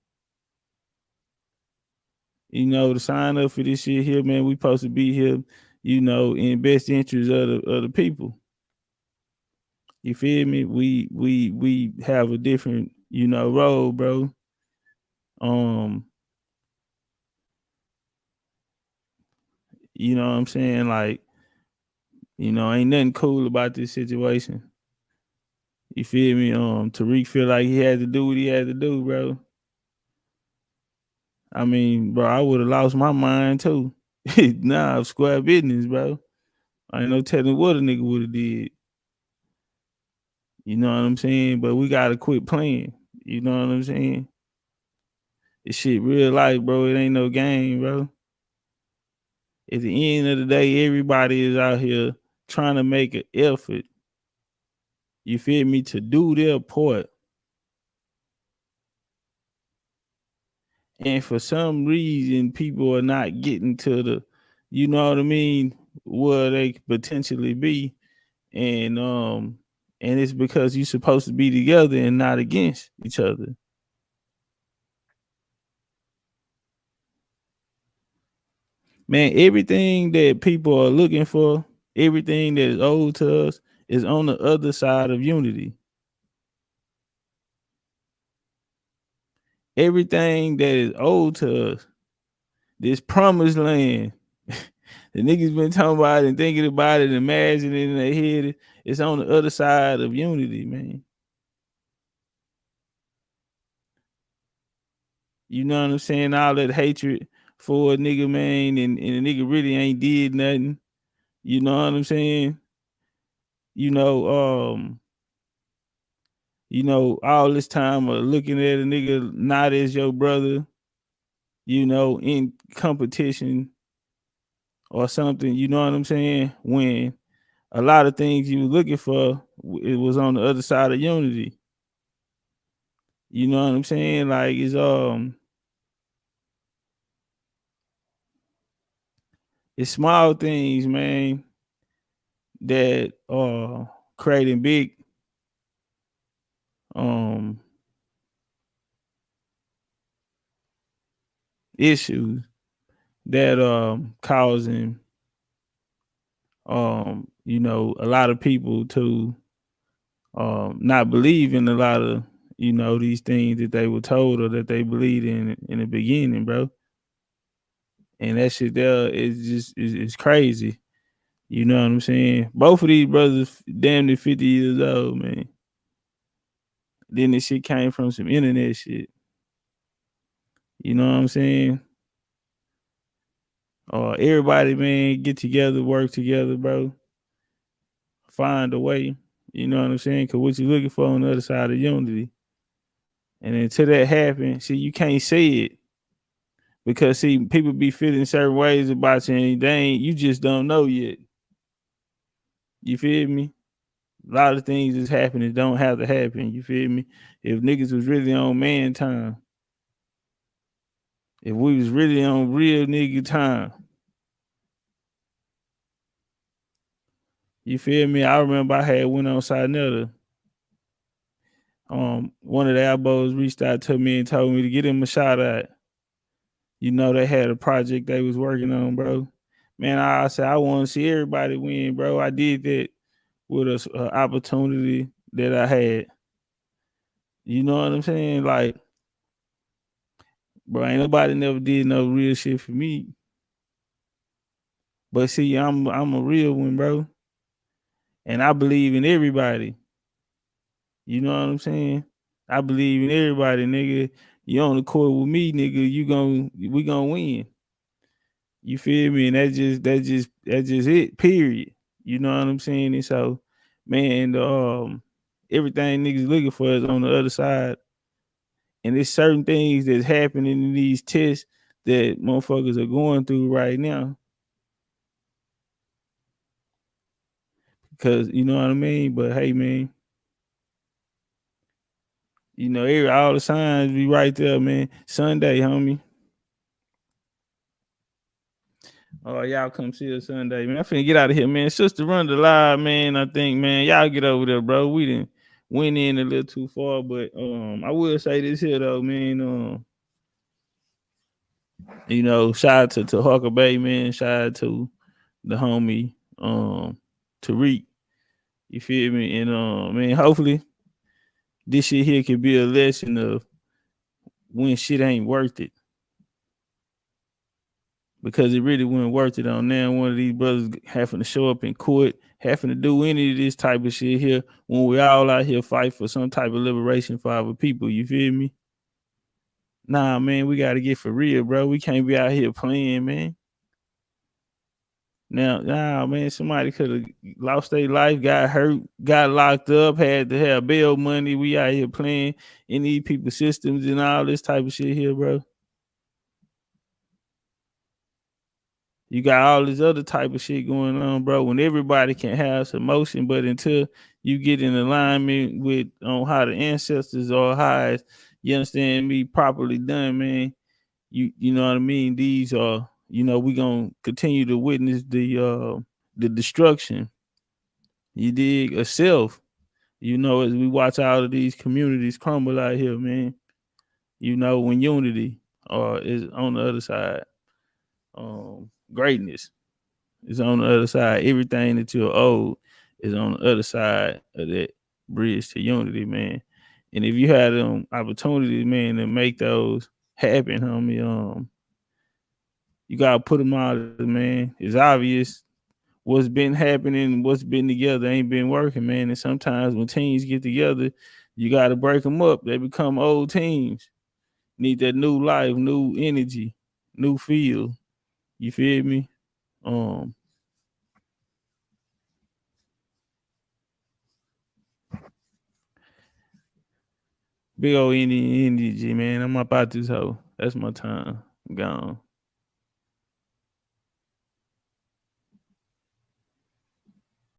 To sign up for this shit here, man, we supposed to be here, in best interest of the people. You feel me? We have a different road, bro. You know what I'm saying? Like, ain't nothing cool about this situation. You feel me? Tariq feel like he had to do what he had to do, bro. I mean, bro, I would have lost my mind too. Nah, square business, bro. I ain't no telling what a nigga would have did. You know what I'm saying? But we gotta quit playing. You know what I'm saying? This shit real life, bro. It ain't no game, bro. At the end of the day, everybody is out here trying to make an effort. You feel me? To do their part. And for some reason, people are not getting to the, you know what I mean, where they could potentially be. And it's because you're supposed to be together and not against each other. Man, everything that people are looking for, everything that is owed to us is on the other side of unity. Everything that is owed to us, this promised land, the niggas been talking about it and thinking about it and imagining it in their head, it's on the other side of unity, man. You know what I'm saying? All that hatred for a nigga, man, and a nigga really ain't did nothing. You know what I'm saying? All this time of looking at a nigga not as your brother, in competition or something, you know what I'm saying? When a lot of things you were looking for, it was on the other side of unity. You know what I'm saying? Like it's small things, man, that are creating big issues that causing a lot of people to not believe in a lot of these things that they were told or that they believed in the beginning, bro. And that shit there is just is crazy. You know what I'm saying? Both of these brothers damn near 50 years old, man. Then this shit came from some internet shit. You know what I'm saying? Everybody, man, get together, work together, bro. Find a way. You know what I'm saying? Because what you looking for on the other side of unity. And until that happens, see, you can't say it. Because, see, people be feeling certain ways about you and you just don't know yet. You feel me? A lot of things that's happening don't have to happen. You feel me? If niggas was really on man time, if we was really on real nigga time, you feel me? I remember I had went on Sinetta. One of the elbows reached out to me and told me to get him a shot at. They had a project they was working on, bro. Man, I said I want to see everybody win, bro. I did that with an opportunity that I had. You know what I'm saying? Like, bro, ain't nobody never did no real shit for me. But see, I'm a real one, bro. And I believe in everybody. You know what I'm saying? I believe in everybody, nigga. You on the court with me, nigga, we gonna win. You feel me? And that's just it, period. You know what I'm saying? And so, man, everything niggas looking for is on the other side. And there's certain things that's happening in these tests that motherfuckers are going through right now. Because you know what I mean? But hey, man, all the signs be right there, man. Sunday, homie. Oh, y'all come see us Sunday, man. I'm finna get out of here, man. Sister run the live, man. I think, man, y'all get over there, bro. We didn't went in a little too far, but I will say this here though, man. Shout out to Taharka Bey, man. Shout out to the homie, Tariq. You feel me? And man, hopefully this shit here could be a lesson of when shit ain't worth it. Because it really wasn't worth it on now. One of these brothers having to show up in court, having to do any of this type of shit here when we all out here fight for some type of liberation for our people. You feel me? Nah, man, we got to get for real, bro. We can't be out here playing, man. Now, nah, man, somebody could have lost their life, got hurt, got locked up, had to have bail money. We out here playing in these people's systems and all this type of shit here, bro. You got all this other type of shit going on, bro, when everybody can have some motion, but until you get in alignment with on how the ancestors are, how it's, you understand me, properly done, man, you know what I mean? These are, you know, we gonna continue to witness the destruction, you dig, of self, you know, as we watch all of these communities crumble out here, man. You know, when unity is on the other side, greatness is on the other side. Everything that you're owed is on the other side of that bridge to unity, man. And if you had opportunities, man, to make those happen, homie, you gotta put them out, man. It's obvious what's been happening, what's been together ain't been working, man. And sometimes when teams get together, you gotta break them up. They become old teams. Need that new life, new energy, new feel. You feel me? Big old energy, man. I'm up out this hoe. That's my time. I'm gone.